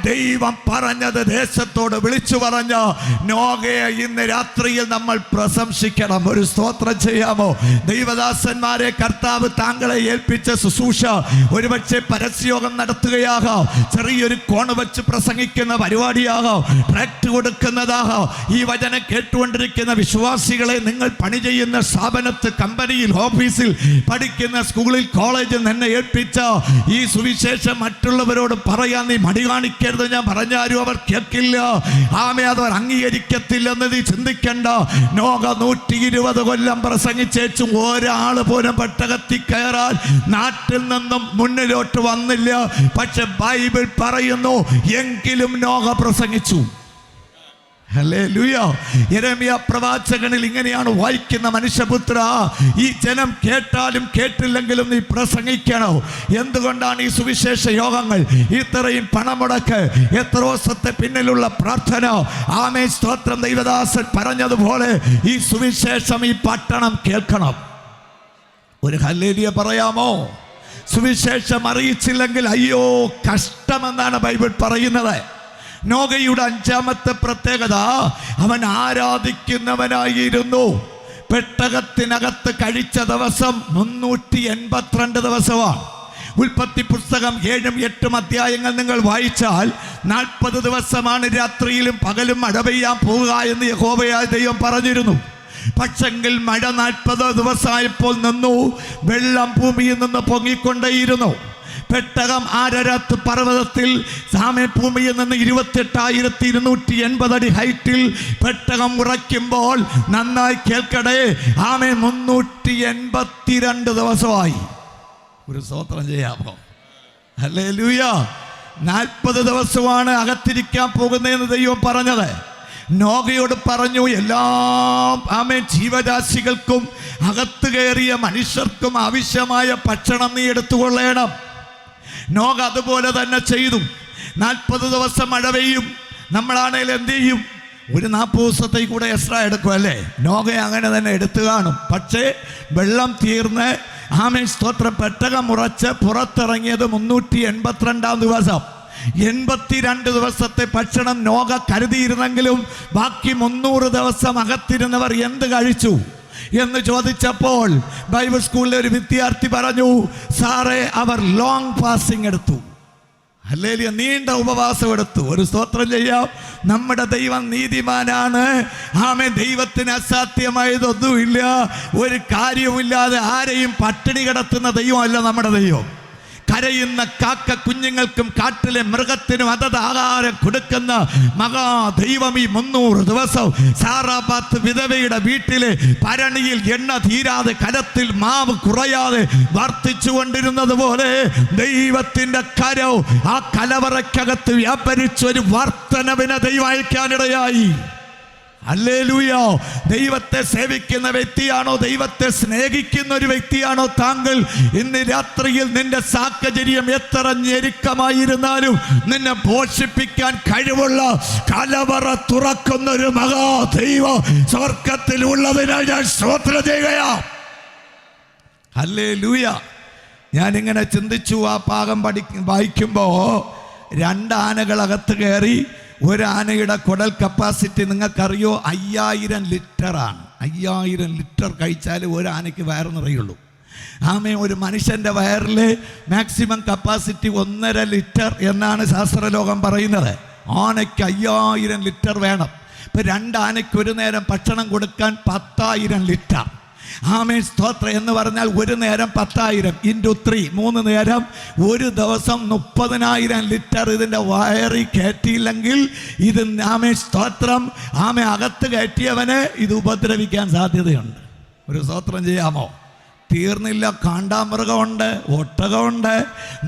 Speaker 1: ദൈവം പറഞ്ഞത് ദേശത്തോട് വിളിച്ചു പറഞ്ഞ നോഗയെ ഇന്ന് രാത്രിയിൽ നമ്മൾ പ്രശംസിക്കണം. ഒരു സ്തോത്രം ചെയ്യാമോ? ദൈവദാസന്മാരെ, കർത്താവ് താങ്കളെ ഏൽപ്പിച്ച ശുശ്രൂഷ ഒരുപക്ഷെ പരസ്യയോഗം നടത്തുകയാകാം, ചെറിയൊരു കോണ് വെച്ച് പ്രസംഗിക്കുന്ന പരിപാടിയാകാം, ട്രാക്ട് കൊടുക്കുന്നതാകാം. ഈ വചനം കേട്ടുകൊണ്ടിരിക്കുന്ന വിശ്വാസികളെ, നിങ്ങൾ പണി ചെയ്യുന്ന സ്ഥാപനത്ത്, കമ്പനിയിൽ, ഓഫീസിൽ, പഠിക്കുന്ന സ്കൂളിൽ, കോളേജിൽ നിന്നെ ഏൽപ്പിച്ച ഈ സുവിശേഷം മറ്റുള്ളവരോട് പറയാൻ നീ മടി കാണിക്കരുത്. ഞാൻ പറഞ്ഞാലും അവർ കേൾക്കില്ല, അതവർ അംഗീകരിക്കത്തില്ലെന്ന് നീ ചിന്തിക്കണ്ട. നോഗ 120 കൊല്ലം പ്രസംഗിച്ചേച്ചും ഒരാൾ പോലും പെട്ടകത്തിൽ കയറാൻ നാട്ടിൽ നിന്നും മുന്നിലോട്ട് വന്നില്ല. പക്ഷെ ബൈബിൾ പറയുന്നു, എങ്കിലും നോഗ പ്രസംഗിച്ചു. ഹല്ലേലൂയ. യെരമ്യ പ്രവാചകനിൽ ഇങ്ങനെയാണ് വായിക്കുന്ന, മനുഷ്യപുത്ര, ഈ ജനം കേട്ടാലും കേട്ടില്ലെങ്കിലും നീ പ്രസംഗിക്കണം. എന്തുകൊണ്ടാണ് ഈ സുവിശേഷ യോഗങ്ങൾ? ഇത്രയും പണമുടക്ക്, എത്ര ദിവസത്തെ പിന്നിലുള്ള പ്രാർത്ഥന. സ്തോത്രം. ദൈവദാസൻ പറഞ്ഞതുപോലെ ഈ സുവിശേഷം ഈ പട്ടണം കേൾക്കണം. ഒരു ഹല്ലേലൂയ പറയാമോ? സുവിശേഷം അറിയിച്ചില്ലെങ്കിൽ അയ്യോ കഷ്ടമെന്നാണ് ബൈബിൾ പറയുന്നത്. നോഗയുടെ 5ാമത്തെ പ്രത്യേകത, അവൻ ആരാധിക്കുന്നവനായിരുന്നു. പെട്ടകത്തിനകത്ത് കഴിച്ച ദിവസം 382 ദിവസമാണ്. ഉൽപ്പത്തി പുസ്തകം 7ഉം 8ഉം അധ്യായങ്ങൾ നിങ്ങൾ വായിച്ചാൽ 40 ദിവസമാണ് രാത്രിയിലും പകലും മഴ പെയ്യാൻ പോവുക എന്ന് യഹോവയായ ദൈവം പറഞ്ഞിരുന്നു. പക്ഷെങ്കിൽ മഴ 40 ദിവസമായപ്പോൾ നിന്നു, വെള്ളം ഭൂമിയിൽ നിന്ന് പൊങ്ങിക്കൊണ്ടേയിരുന്നു. പെട്ടകം ആരരാത്ത് പർവ്വതത്തിൽ ഭൂമിയിൽ നിന്ന് 28,280 അടി ഹൈറ്റിൽ പെട്ടകം ഉറയ്ക്കുമ്പോൾ, നന്നായി കേൾക്കടേ, 382 ദിവസമായി. ഒരു സ്തോത്രം ചെയ്യാമോ? ഹല്ലേലൂയ. 40 ദിവസമാണ് അകത്തിരിക്കാൻ പോകുന്നതെന്ന് ദൈവം പറഞ്ഞത്. നോഗയോട് പറഞ്ഞു, എല്ലാ ജീവരാശികൾക്കും അകത്ത് കയറിയ മനുഷ്യർക്കും ആവശ്യമായ ഭക്ഷണം നീ എടുത്തുകൊള്ളണം. നോഗ അതുപോലെ തന്നെ ചെയ്തു. 40 ദിവസം മഴ പെയ്യും. നമ്മളാണെങ്കിൽ എന്ത് ചെയ്യും? ഒരു 40 ദിവസത്തേക്ക് കൂടെ എക്സ്ട്രാ എടുക്കും അല്ലേ? നോഗ അങ്ങനെ തന്നെ എടുത്തു കാണും. പക്ഷേ വെള്ളം തീർന്ന് ആമേൻ സ്തോത്രം. പെട്ടകം ഉറച്ച് പുറത്തിറങ്ങിയത് 382 ദിവസം. 82 ദിവസത്തെ ഭക്ഷണം നോഹ കരുതിയിരുന്നെങ്കിലും ബാക്കി 300 ദിവസം അകത്തിരുന്നവർ എന്ത് കഴിച്ചു എന്ന് ചോദിച്ചപ്പോൾ ബൈബിൾ സ്കൂളിലെ ഒരു വിദ്യാർത്ഥി പറഞ്ഞു, സാറേ അവർ ലോങ് ഫാസ്റ്റിംഗ് എടുത്തു. ഹല്ലേലൂയ, നീണ്ട ഉപവാസം എടുത്തു. ഒരു സ്തോത്രം ചെയ്യാം. നമ്മുടെ ദൈവം നീതിമാനാണ്. ആമേൻ. ദൈവത്തിന് അസാധ്യമായതൊന്നുമില്ല. ഒരു കാര്യവുമില്ലാതെ ആരെയും പട്ടിണി കിടത്തുന്ന ദൈവമല്ല നമ്മുടെ ദൈവം. കരയുന്ന കാക്ക കുഞ്ഞുങ്ങൾക്കും കാട്ടിലെ മൃഗത്തിനും അതത് ആഹാരം കൊടുക്കുന്ന മഹാദൈവം ഈ 300 ദിവസം സാറാപാത്ത് വിധവയുടെ വീട്ടിലെ ഭരണിയിൽ എണ്ണ തീരാതെ കലത്തിൽ മാവ് കുറയാതെ വർദ്ധിച്ചു കൊണ്ടിരുന്നത് പോലെ ദൈവത്തിന്റെ കരം ആ കലവറയ്ക്കകത്ത് വ്യാപരിച്ചൊരു വർധനവിനെ ദൈവം അയക്കാനിടയായി. ഹല്ലേലൂയ. ദൈവത്തെ സേവിക്കുന്ന വ്യക്തിയാണോ, ദൈവത്തെ സ്നേഹിക്കുന്ന ഒരു വ്യക്തിയാണോ താങ്കൾ? ഇന്ന് രാത്രിയിൽ നിന്റെ സാഹചര്യം എത്ര ഞെരുക്കമായിരുന്നാലും നിന്നെ പോഷിപ്പിക്കാൻ കഴിവുള്ള കലവറ തുറക്കുന്ന ഒരു മഹാദൈവം സ്വർഗത്തിൽ ഉള്ളതിനാൽ ഞാൻ സ്തോത്രം ചെയ്യുകയാ. ഹല്ലേലൂയ. ഞാനിങ്ങനെ ചിന്തിച്ചു. ആ ഭാഗം വായിക്കുമ്പോൾ 2 ആനകൾ അകത്ത് കയറി. ഒരു ആനയുടെ കുടൽ കപ്പാസിറ്റി നിങ്ങൾക്കറിയോ? 5000 ലിറ്ററാണ്. 5000 ലിറ്റർ കഴിച്ചാൽ ഒരു ആനയ്ക്ക് വയറ് നിറയുള്ളൂ. ആമേ. ഒരു മനുഷ്യൻ്റെ വയറിൽ മാക്സിമം കപ്പാസിറ്റി 1.5 ലിറ്റർ എന്നാണ് ശാസ്ത്രലോകം പറയുന്നത്. ആനയ്ക്ക് 5000 ലിറ്റർ വേണം. ഇപ്പം 2 ആനയ്ക്ക് ഒരു നേരം ഭക്ഷണം കൊടുക്കാൻ 10,000 ലിറ്റർ. ആമേൻ സ്തോത്രം. എന്ന് പറഞ്ഞാൽ ഒരു നേരം 10,000 × 3 3 നേരം, ഒരു ദിവസം 30,000 ലിറ്റർ ഇതിൻ്റെ വയറിൽ കയറ്റിയില്ലെങ്കിൽ ഇത് ആമേൻ സ്തോത്രം ആമേ അകത്ത് കയറ്റിയവനെ ഇത് ഉപദ്രവിക്കാൻ സാധ്യതയുണ്ട്. ഒരു സ്തോത്രം ചെയ്യാമോ? തീർന്നില്ല. കാണ്ടാമൃഗമുണ്ട്, ഒട്ടകമുണ്ട്.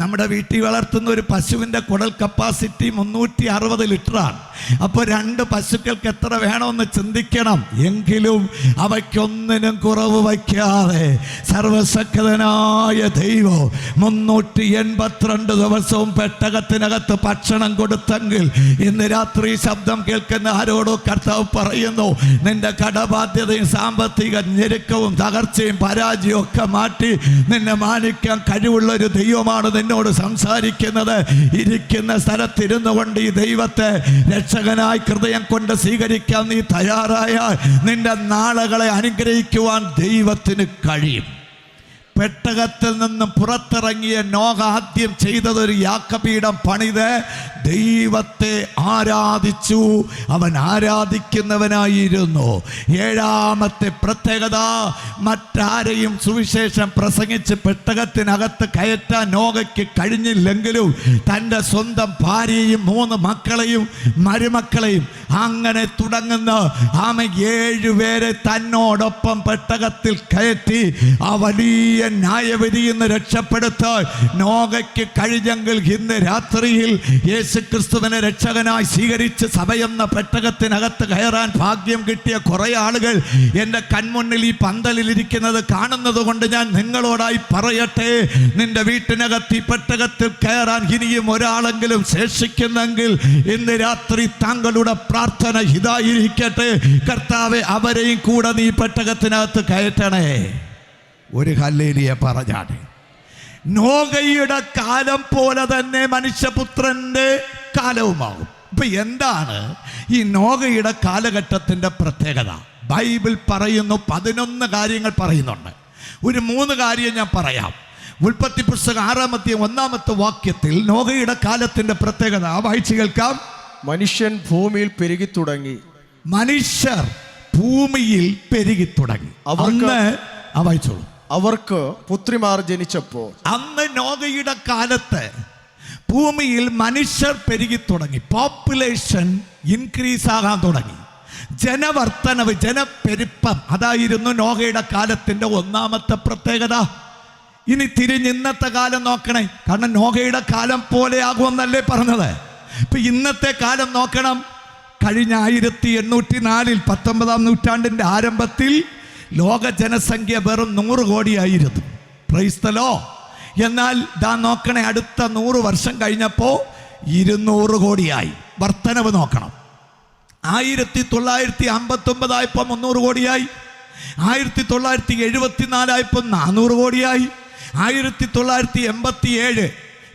Speaker 1: നമ്മുടെ വീട്ടിൽ വളർത്തുന്ന ഒരു പശുവിൻ്റെ കുടൽ കപ്പാസിറ്റി 360 ലിറ്ററാണ്. അപ്പോൾ 2 പശുക്കൾക്ക് എത്ര വേണമെന്ന് ചിന്തിക്കണം. എങ്കിലും അവയ്ക്കൊന്നിനും കുറവ് വയ്ക്കാതെ സർവശക്തനായ ദൈവം 382 ദിവസവും പെട്ടകത്തിനകത്ത് ഭക്ഷണം കൊടുത്തെങ്കിൽ ഇന്ന് രാത്രി ശബ്ദം കേൾക്കുന്ന ആരോടോ കർത്താവ് പറയുന്നു, നിന്റെ കടബാധ്യതയും സാമ്പത്തിക ഞെരുക്കവും തകർച്ചയും പരാജയവും ഒക്കെ മാറ്റി നിന്നെ മാനിക്കാൻ കഴിവുള്ള ഒരു ദൈവമാണ് നിന്നോട് സംസാരിക്കുന്നത്. ഇരിക്കുന്ന സ്ഥലത്തിരുന്നു കൊണ്ട് ഈ ദൈവത്തെ രക്ഷകനായി ഹൃദയം കൊണ്ട് സ്വീകരിക്കാൻ നീ തയ്യാറായാൽ നിന്റെ നാളുകളെ അനുഗ്രഹിക്കുവാൻ ദൈവത്തിന് കഴിയും. പെട്ടകത്തിൽ നിന്നും പുറത്തിറങ്ങിയ നോഹ ആദ്യം ചെയ്തതൊരു യാക്കപീഠം പണിത് ദൈവത്തെ ആരാധിച്ചു. അവൻ ആരാധിക്കുന്നവനായിരുന്നു. 7ാമത്തെ പ്രത്യേകത, മറ്റാരെയും സുവിശേഷം പ്രസംഗിച്ച് പെട്ടകത്തിനകത്ത് കയറ്റാൻ നോഹയ്ക്ക് കഴിഞ്ഞില്ലെങ്കിലും തൻ്റെ സ്വന്തം ഭാര്യയും 3 മക്കളെയും മരുമക്കളെയും അങ്ങനെ തുടങ്ങുന്ന 7 പേരെ തന്നോടൊപ്പം പെട്ടകത്തിൽ കയറ്റി ആ വലിയ ന്യായവിധിയിൽ നിന്ന് രക്ഷപ്പെടുത്താൻ നോഹയ്ക്ക് കഴിഞ്ഞെങ്കിൽ ഇന്ന് രാത്രിയിൽ യേശുക്രിസ്തുവിനെ രക്ഷകനായി സ്വീകരിച്ച് സഭയെന്ന പെട്ടകത്തിനകത്ത് കയറാൻ ഭാഗ്യം കിട്ടിയ കുറെ ആളുകൾ എൻ്റെ കൺമുന്നിൽ ഈ പന്തലിൽ ഇരിക്കുന്നത് കാണുന്നത് കൊണ്ട് ഞാൻ നിങ്ങളോടായി പറയട്ടെ, നിന്റെ വീട്ടിനകത്ത് ഈ പെട്ടകത്തിൽ കയറാൻ ഇനിയും ഒരാളെങ്കിലും ശേഷിക്കുന്നെങ്കിൽ ഇന്ന് രാത്രി താങ്കളുടെ പ്രാർത്ഥന ഇതായിരിക്കട്ടെ, കർത്താവേ അവരെയും കൂടെ നീ പെട്ടകത്തിനകത്ത് കയറ്റണേ. ഒരു ഹല്ലേലൂയ പറഞ്ഞാണ്. നോഹയുടെ കാലം പോലെ തന്നെ മനുഷ്യപുത്രന്റെ കാലവുമാകും. ഇപ്പൊ എന്താണ് ഈ നോഹയുടെ കാലഘട്ടത്തിന്റെ പ്രത്യേകത? ബൈബിൾ പറയുന്നു 11 കാര്യങ്ങൾ പറയുന്നുണ്ട്. ഒരു 3 കാര്യം ഞാൻ പറയാം. ഉൽപ്പത്തി പുസ്തകം 6-ാമത്തെ വാക്യത്തിൽ നോഹയുടെ കാലത്തിന്റെ പ്രത്യേകത വായിച്ചു കേൾക്കാം.
Speaker 2: മനുഷ്യൻ ഭൂമിയിൽ പെരുകി തുടങ്ങി.
Speaker 1: മനുഷ്യർ ഭൂമിയിൽ പെരുകി തുടങ്ങി. വായിച്ചോളൂ.
Speaker 2: അവർക്ക് പുത്രിമാർ ജനിച്ചപ്പോൾ,
Speaker 1: അന്ന് നോഹയുടെ കാലത്ത് ഭൂമിയിൽ മനുഷ്യർ പെരുകി തുടങ്ങി. പോപ്പുലേഷൻ ഇൻക്രീസ് ആകാൻ തുടങ്ങി. ജനവർദ്ധനവ്, ജനപ്പെരുപ്പം, അതായിരുന്നു നോഹയുടെ കാലത്തിന്റെ 1ാമത്തെ പ്രത്യേകത. ഇനി തിരിഞ്ഞ് ഇന്നത്തെ കാലം നോക്കണേ. കാരണം നോഹയുടെ കാലം പോലെ ആകുമെന്നല്ലേ പറഞ്ഞത്. ഇപ്പൊ ഇന്നത്തെ കാലം നോക്കണം. കഴിഞ്ഞ 1804 19ാം നൂറ്റാണ്ടിന്റെ ആരംഭത്തിൽ ലോക ജനസംഖ്യ വെറും 100 കോടിയായിരുന്നു. Price the Lord. എന്നാൽ ദാ നോക്കണേ, അടുത്ത 100 വർഷം കഴിഞ്ഞപ്പോൾ 200 കോടിയായി. വർധനവ് നോക്കണം. 1959 ആയപ്പോൾ 300 കോടിയായി. 1974 400 കോടിയായി. 1987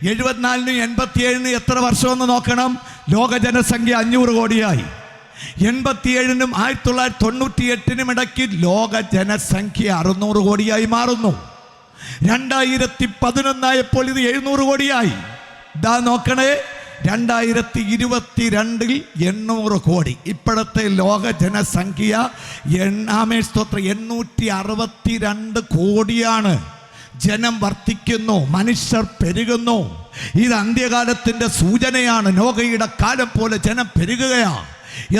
Speaker 1: 74 87 എത്ര വർഷമെന്ന് നോക്കണം. ലോക ജനസംഖ്യ 500 കോടിയായി. 87 1998 ഇടയ്ക്ക് ലോക ജനസംഖ്യ 600 കോടിയായി മാറുന്നു. 2011 ഇത് 700 കോടിയായി. ഇതാ നോക്കണേ, 2022 800 കോടി. ഇപ്പോഴത്തെ ലോക ജനസംഖ്യ 862 കോടിയാണ്. ജനം വർദ്ധിക്കുന്നു, മനുഷ്യർ പെരുകുന്നു. ഇത് അന്ത്യകാലത്തിൻ്റെ സൂചനയാണ്. നോഹയുടെ കാലം പോലെ ജനം പെരുകുകയാണ്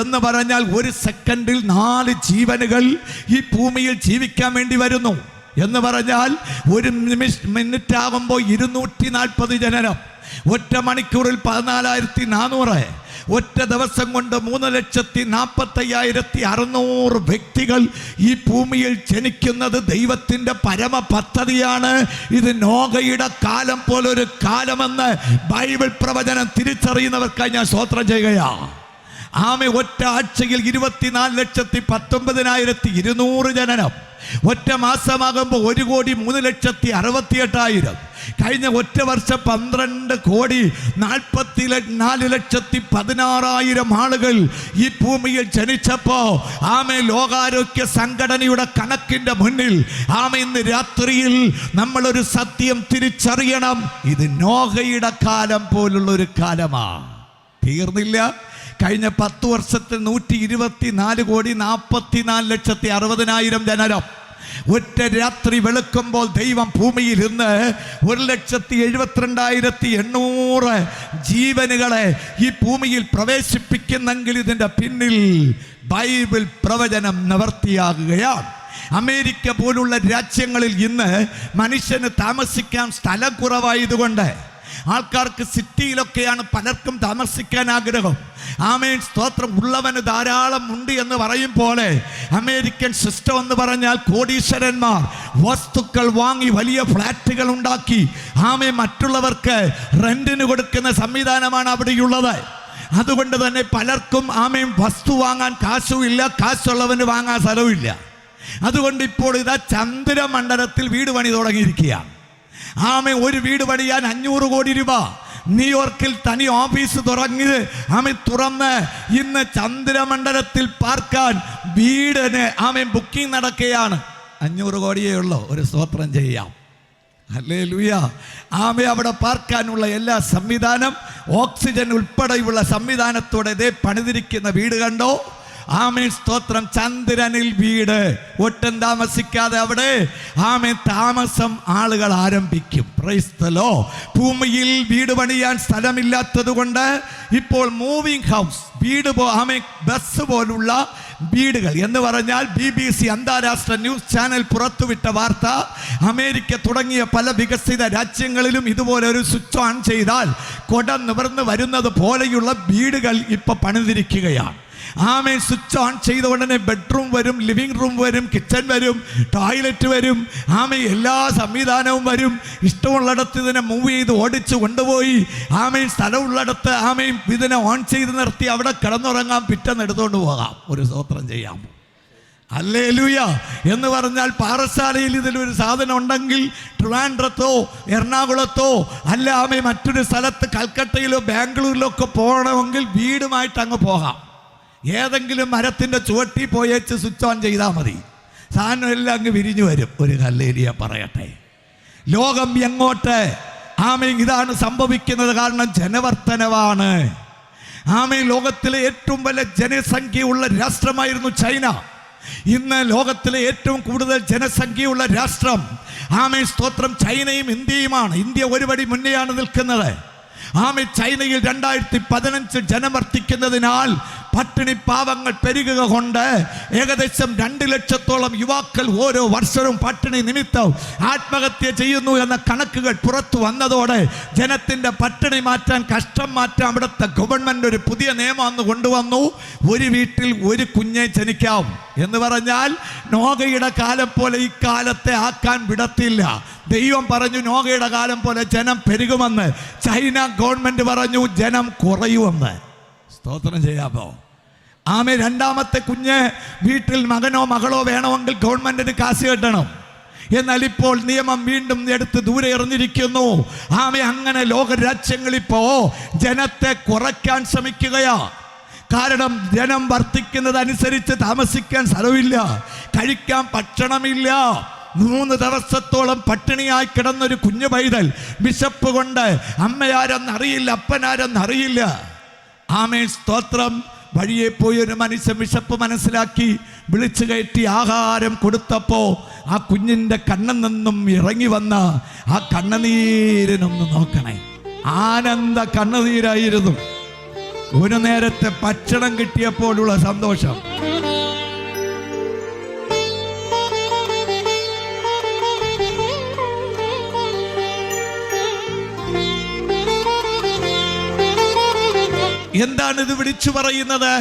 Speaker 1: എന്ന് പറഞ്ഞാൽ 1 സെക്കൻഡിൽ 4 ജീവനുകൾ ഈ ഭൂമിയിൽ ജീവിക്കാൻ വേണ്ടി വരുന്നു എന്ന് പറഞ്ഞാൽ 1 മിനിറ്റ് ആകുമ്പോൾ 240 ജനനം. ഒറ്റ മണിക്കൂറിൽ 14,400. ഒറ്റ ദിവസം കൊണ്ട് 3,45,600 വ്യക്തികൾ ഈ ഭൂമിയിൽ ജനിക്കുന്നത് ദൈവത്തിൻ്റെ പരമ പദ്ധതിയാണ്. ഇത് നോഹയുടെ കാലം പോലൊരു കാലമെന്ന് ബൈബിൾ പ്രവചനം തിരിച്ചറിയുന്നവർക്കായി ഞാൻ സ്തോത്രം ചെയ്യുകയാണ്. ആമേ, ഒറ്റ ആഴ്ചയിൽ 24,19,200 ജനനം. ഒറ്റ മാസമാകുമ്പോൾ 1,03,68,000. കഴിഞ്ഞ ഒറ്റ വർഷം 12,44,16,000 ആളുകൾ ഈ ഭൂമിയിൽ ജനിച്ചപ്പോൾ ആമേ, ലോകാരോഗ്യ സംഘടനയുടെ കണക്കിൻ്റെ മുന്നിൽ ആമേ, ഇന്ന് രാത്രിയിൽ നമ്മളൊരു സത്യം തിരിച്ചറിയണം. ഇത് നോഹയുടെ കാലം പോലുള്ളൊരു കാലമാണ്. തീർന്നില്ല. കഴിഞ്ഞ 10 വർഷത്തിൽ 124,44,60,000 ജനനം. ഒറ്റ രാത്രി വെളുക്കുമ്പോൾ ദൈവം ഭൂമിയിൽ ഇന്ന് 1,72,800 ജീവനുകളെ ഈ ഭൂമിയിൽ പ്രവേശിപ്പിക്കുന്നെങ്കിൽ ഇതിൻ്റെ പിന്നിൽ ബൈബിൾ പ്രവചനം നിവർത്തിയാകുകയാണ്. അമേരിക്ക പോലുള്ള രാജ്യങ്ങളിൽ ഇന്ന് മനുഷ്യന് താമസിക്കാൻ സ്ഥലം കുറവായതുകൊണ്ട് ആൾക്കാർക്ക് സിറ്റിയിലൊക്കെയാണ് പലർക്കും താമസിക്കാൻ ആഗ്രഹം. ആമേൻ, സ്തോത്രം. ഉള്ളവന് ധാരാളം ഉണ്ട് എന്ന് പറയും പോലെ അമേരിക്കൻ സിസ്റ്റം എന്ന് പറഞ്ഞാൽ കോടീശ്വരന്മാർ വസ്തുക്കൾ വാങ്ങി വലിയ ഫ്ലാറ്റുകൾ ഉണ്ടാക്കി ആമേ മറ്റുള്ളവർക്ക് റെന്റിന് കൊടുക്കുന്ന സംവിധാനമാണ് അവിടെയുള്ളത്. അതുകൊണ്ട് തന്നെ പലർക്കും ആമേൻ വസ്തു വാങ്ങാൻ കാശുമില്ല, കാശുള്ളവന് വാങ്ങാൻ സ്ഥലവുമില്ല. അതുകൊണ്ട് ഇപ്പോൾ ഇതാ ചന്ദ്രമണ്ഡലത്തിൽ വീട് പണി തുടങ്ങിയിരിക്കുകയാണ്. ആമേ, ഒരു വീട് പണിയാൻ 500 കോടി രൂപ. ന്യൂയോർക്കിൽ തനി ഓഫീസ് തുറന്ന് ഇന്ന് ചന്ദ്രമണ്ഡലത്തിൽ പാർക്കാൻ വീടിന് ആമേ ബുക്കിംഗ് നടക്കുകയാണ്. 500 കോടിയേ ഉള്ളൂ. ഒരു സ്തോത്രം ചെയ്യാം. ഹല്ലേലൂയ. ആമേ, അവിടെ പാർക്കാനുള്ള എല്ലാ സംവിധാനം, ഓക്സിജൻ ഉൾപ്പെടെയുള്ള സംവിധാനത്തോടെ ഇതേ പണിതിരിക്കുന്ന വീട് കണ്ടോ? ആമേൻ, സ്തോത്രം. ചന്ദ്രനിൽ വീട്. ഒട്ടും താമസിക്കാതെ അവിടെ ആമേൻ താമസം ആളുകൾ ആരംഭിക്കും. Price the Lord. ഭൂമിയിൽ വീട് പണിയാൻ സ്ഥലമില്ലാത്തത് കൊണ്ട് ഇപ്പോൾ മൂവിംഗ് ഹൗസ് വീട് ആമേൻ ബസ് പോലുള്ള വീടുകൾ എന്ന് പറഞ്ഞാൽ BBC അന്താരാഷ്ട്ര ന്യൂസ് ചാനൽ പുറത്തുവിട്ട വാർത്ത, അമേരിക്ക തുടങ്ങിയ പല വികസിത രാജ്യങ്ങളിലും ഇതുപോലെ ഒരു സ്വിച്ച് ഓൺ ചെയ്താൽ കൊട നിവർന്ന് വരുന്നത് പോലെയുള്ള വീടുകൾ ഇപ്പൊ പണിതിരിക്കുകയാണ്. ആമേ, സ്വിച്ച് ഓൺ ചെയ്ത ഉടനെ ബെഡ്റൂം വരും, ലിവിംഗ് റൂം വരും, കിച്ചൺ വരും, ടോയ്ലറ്റ് വരും. ആമേ, എല്ലാ സംവിധാനവും വരും. ഇഷ്ടമുള്ളിടത്ത് ഇതിനെ മൂവ് ചെയ്ത് ഓടിച്ച് കൊണ്ടുപോയി ആമേ സ്ഥലമുള്ളിടത്ത് ആമേ ഇതിനെ ഓൺ ചെയ്ത് നിർത്തി അവിടെ കിടന്നുറങ്ങാം, പിറ്റേന്ന് എടുത്തുകൊണ്ട് പോകാം. ഒരു സ്തോത്രം ചെയ്യാം. ഹല്ലേലൂയ. എന്ന് പറഞ്ഞാൽ പാറശാലയിൽ ഇതിലൊരു സാധനം ഉണ്ടെങ്കിൽ ട്രിവാൻഡ്രത്തോ എറണാകുളത്തോ അല്ല ആമേ മറ്റൊരു സ്ഥലത്ത് കൽക്കട്ടയിലോ ബാംഗ്ലൂരിലോ ഒക്കെ പോകണമെങ്കിൽ വീടുമായിട്ട് അങ്ങ് പോകാം. ഏതെങ്കിലും മരത്തിൻ്റെ ചുവട്ടി പോയേച്ച് സ്വിച്ച് ഓൺ ചെയ്താൽ മതി, സാധനം എല്ലാം അങ്ങ് വിരിഞ്ഞു വരും. ഒരു ഹല്ലേലൂയ പറയട്ടെ. ലോകം എങ്ങോട്ട്? ആമേൻ, ഇതാണ് സംഭവിക്കുന്നത്. കാരണം ജനവർദ്ധനവാണ്. ആമേൻ, ലോകത്തിലെ ഏറ്റവും വലിയ ജനസംഖ്യയുള്ള രാഷ്ട്രമായിരുന്നു ചൈന. ഇന്ന് ലോകത്തിലെ ഏറ്റവും കൂടുതൽ ജനസംഖ്യയുള്ള രാഷ്ട്രം ആമേൻ സ്തോത്രം ചൈനയും ഇന്ത്യയുമാണ്. ഇന്ത്യ ഒരുപടി മുന്നെയാണ് നിൽക്കുന്നത്. ആമേൻ, ചൈനയിൽ 2015 ജനം വർദ്ധിക്കുന്നതിനാൽ പട്ടിണി പാവങ്ങൾ പെരുകുക കൊണ്ട് ഏകദേശം 2 ലക്ഷത്തോളം യുവാക്കൾ ഓരോ വർഷവും പട്ടിണി നിമിത്തം ആത്മഹത്യ ചെയ്യുന്നു എന്ന കണക്കുകൾ പുറത്തു വന്നതോടെ ജനത്തിൻ്റെ പട്ടിണി മാറ്റാൻ, കഷ്ടം മാറ്റാൻ അവിടുത്തെ ഗവൺമെൻറ് ഒരു പുതിയ നിയമം അന്ന് കൊണ്ടുവന്നു. ഒരു വീട്ടിൽ ഒരു കുഞ്ഞെ ജനിക്കാം എന്ന് പറഞ്ഞാൽ നോഹയുടെ കാലം പോലെ ഈ കാലത്തെ ആക്കാൻ വിടത്തില്ല. ദൈവം പറഞ്ഞു നോഹയുടെ കാലം പോലെ ജനം പെരുകുമെന്ന്. ചൈന ഗവൺമെൻറ് പറഞ്ഞു ജനം കുറയുമെന്ന്. സ്തോത്രം ചെയ്യാമോ? ആമേ. രണ്ടാമത്തെ കുഞ്ഞ് വീട്ടിൽ മകനോ മകളോ വേണമെങ്കിൽ ഗവൺമെന്റിന് കാശ് കെട്ടണം. എന്നാൽ ഇപ്പോൾ നിയമം വീണ്ടും എടുത്ത് ദൂരെ എറിഞ്ഞിരിക്കുന്നു. ആമേ. അങ്ങനെ ലോകരാജ്യങ്ങളിപ്പോ ജനത്തെ കുറയ്ക്കാൻ ശ്രമിക്കുകയാ. കാരണം ജനം വർദ്ധിക്കുന്നതനുസരിച്ച് താമസിക്കാൻ സ്ഥലമില്ല, കഴിക്കാൻ ഭക്ഷണമില്ല. 3 ദിവസത്തോളം പട്ടിണിയായി കിടന്നൊരു കുഞ്ഞു പൈതൽ വിശപ്പ് കൊണ്ട് അമ്മയാരെന്നറിയില്ല, അപ്പനാരെന്നറിയില്ല. ആമേ. സ്തോത്രം. വഴിയെ പോയി ഒരു മനുഷ്യൻ വിശപ്പ് മനസ്സിലാക്കി വിളിച്ചു കയറ്റി ആഹാരം കൊടുത്തപ്പോ ആ കുഞ്ഞിന്റെ കണ്ണിൽ നിന്നും ഇറങ്ങി വന്ന ആ കണ്ണുനീരിനൊന്ന് നോക്കണേ. ആനന്ദ കണ്ണുനീരായിരുന്നു. ഒരു നേരത്തെ ഭക്ഷണം കിട്ടിയപ്പോഴുള്ള സന്തോഷം. എന്താണ് ഇത് വിളിച്ചു പറയുന്നത്?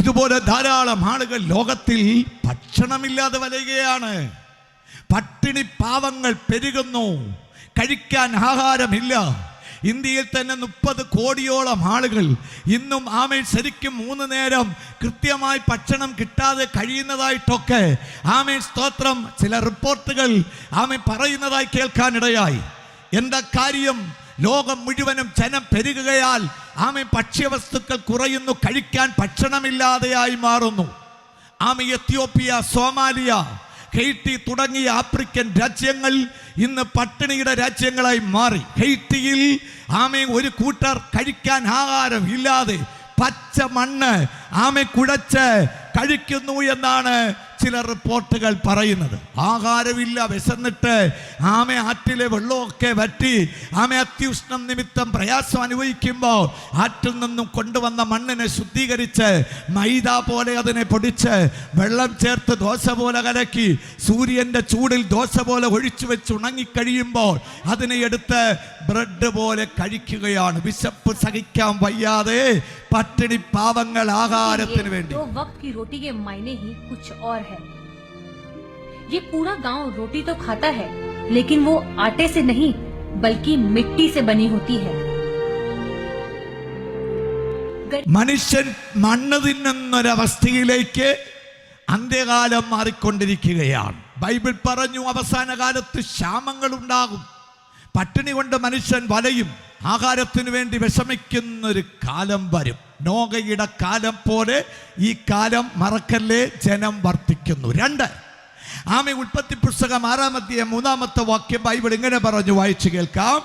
Speaker 1: ഇതുപോലെ ധാരാളം ആളുകൾ ലോകത്തിൽ ഭക്ഷണമില്ലാതെ വലയുകയാണ്. പട്ടിണി പാവങ്ങൾ പെരുകുന്നു. കഴിക്കാൻ ആഹാരമില്ല. ഇന്ത്യയിൽ തന്നെ 30 കോടിയോളം ആളുകൾ ഇന്നും ആമേ ശരിക്കും 3 നേരം കൃത്യമായി ഭക്ഷണം കിട്ടാതെ കഴിയുന്നതായിട്ടൊക്കെ ആമേ സ്തോത്രം ചില റിപ്പോർട്ടുകൾ ആമേ പറയുന്നതായി കേൾക്കാനിടയായി. എന്താ കാര്യം? ലോകം മുഴുവനും ജനം പെരുകുകയാൽ ആമേ ഭക്ഷ്യവസ്തുക്കൾ കുറയുന്നു, കഴിക്കാൻ ഭക്ഷണമില്ലാതെയായി മാറുന്നു. ആമേ എത്യോപ്യ, സോമാലിയ, ഹെയ്റ്റി തുടങ്ങിയ ആഫ്രിക്കൻ രാജ്യങ്ങൾ ഇന്ന് പട്ടിണിയുടെ രാജ്യങ്ങളായി മാറി. ഹെയ്റ്റിയിൽ ആമേ ഒരു കൂട്ടർ കഴിക്കാൻ ആഹാരം ഇല്ലാതെ പച്ച മണ്ണ് ആമേ കുഴച്ച് കഴിക്കുന്നു എന്നാണ് ചില റിപ്പോർട്ടുകൾ പറയുന്നത്. ആഹാരമില്ല, വിശന്നിട്ട് ആമേ ആറ്റിലെ വെള്ളമൊക്കെ വറ്റി ആമേ അത്യുഷ്ണം നിമിത്തം പ്രയാസം അനുഭവിക്കുമ്പോൾ ആറ്റിൽ നിന്നും കൊണ്ടുവന്ന മണ്ണിനെ ശുദ്ധീകരിച്ച് മൈദ പോലെ അതിനെ പൊടിച്ച് വെള്ളം ചേർത്ത് ദോശ പോലെ കലക്കി സൂര്യൻ്റെ ചൂടിൽ ദോശ പോലെ ഒഴിച്ചു വെച്ച് ഉണങ്ങിക്കഴിയുമ്പോൾ അതിനെ എടുത്ത് ബ്രെഡ് പോലെ കഴിക്കുകയാണ്. വിശപ്പ് സഹിക്കാൻ വയ്യാതെ പട്ടിണി പാവങ്ങൾ ആഹാരത്തിന് വേണ്ടി.
Speaker 4: दो वक्त की रोटी के मायने ही कुछ और है। ये पूरा गांव रोटी तो खाता है, लेकिन वो आटे से नहीं बल्कि मिट्टी से बनी होती है।
Speaker 1: മനുഷ്യൻ മണ്ണ് തിന്നുന്നൊരവസ്ഥയിലേക്ക് അന്ത്യകാലം മാറിക്കൊണ്ടിരിക്കുകയാണ്. ബൈബിൾ പറഞ്ഞു അവസാന കാലത്ത് ക്ഷാമങ്ങൾ ഉണ്ടാകും. പട്ടിണി കൊണ്ട് മനുഷ്യൻ വലയും, ആഹാരത്തിന് വേണ്ടി വിഷമിക്കുന്നൊരു കാലം വരും. നോഗയുടെ കാലം പോലെ ഈ കാലം മറക്കല്ലേ, ജനം വർദ്ധിക്കുന്നു. 2 ആമേ ഉൽപ്പത്തി പുസ്തകം 6-ാം അധ്യായം 3-ാമത്തെ വാക്യം ബൈബിൾ ഇങ്ങനെ പറഞ്ഞു, വായിച്ചു കേൾക്കാം.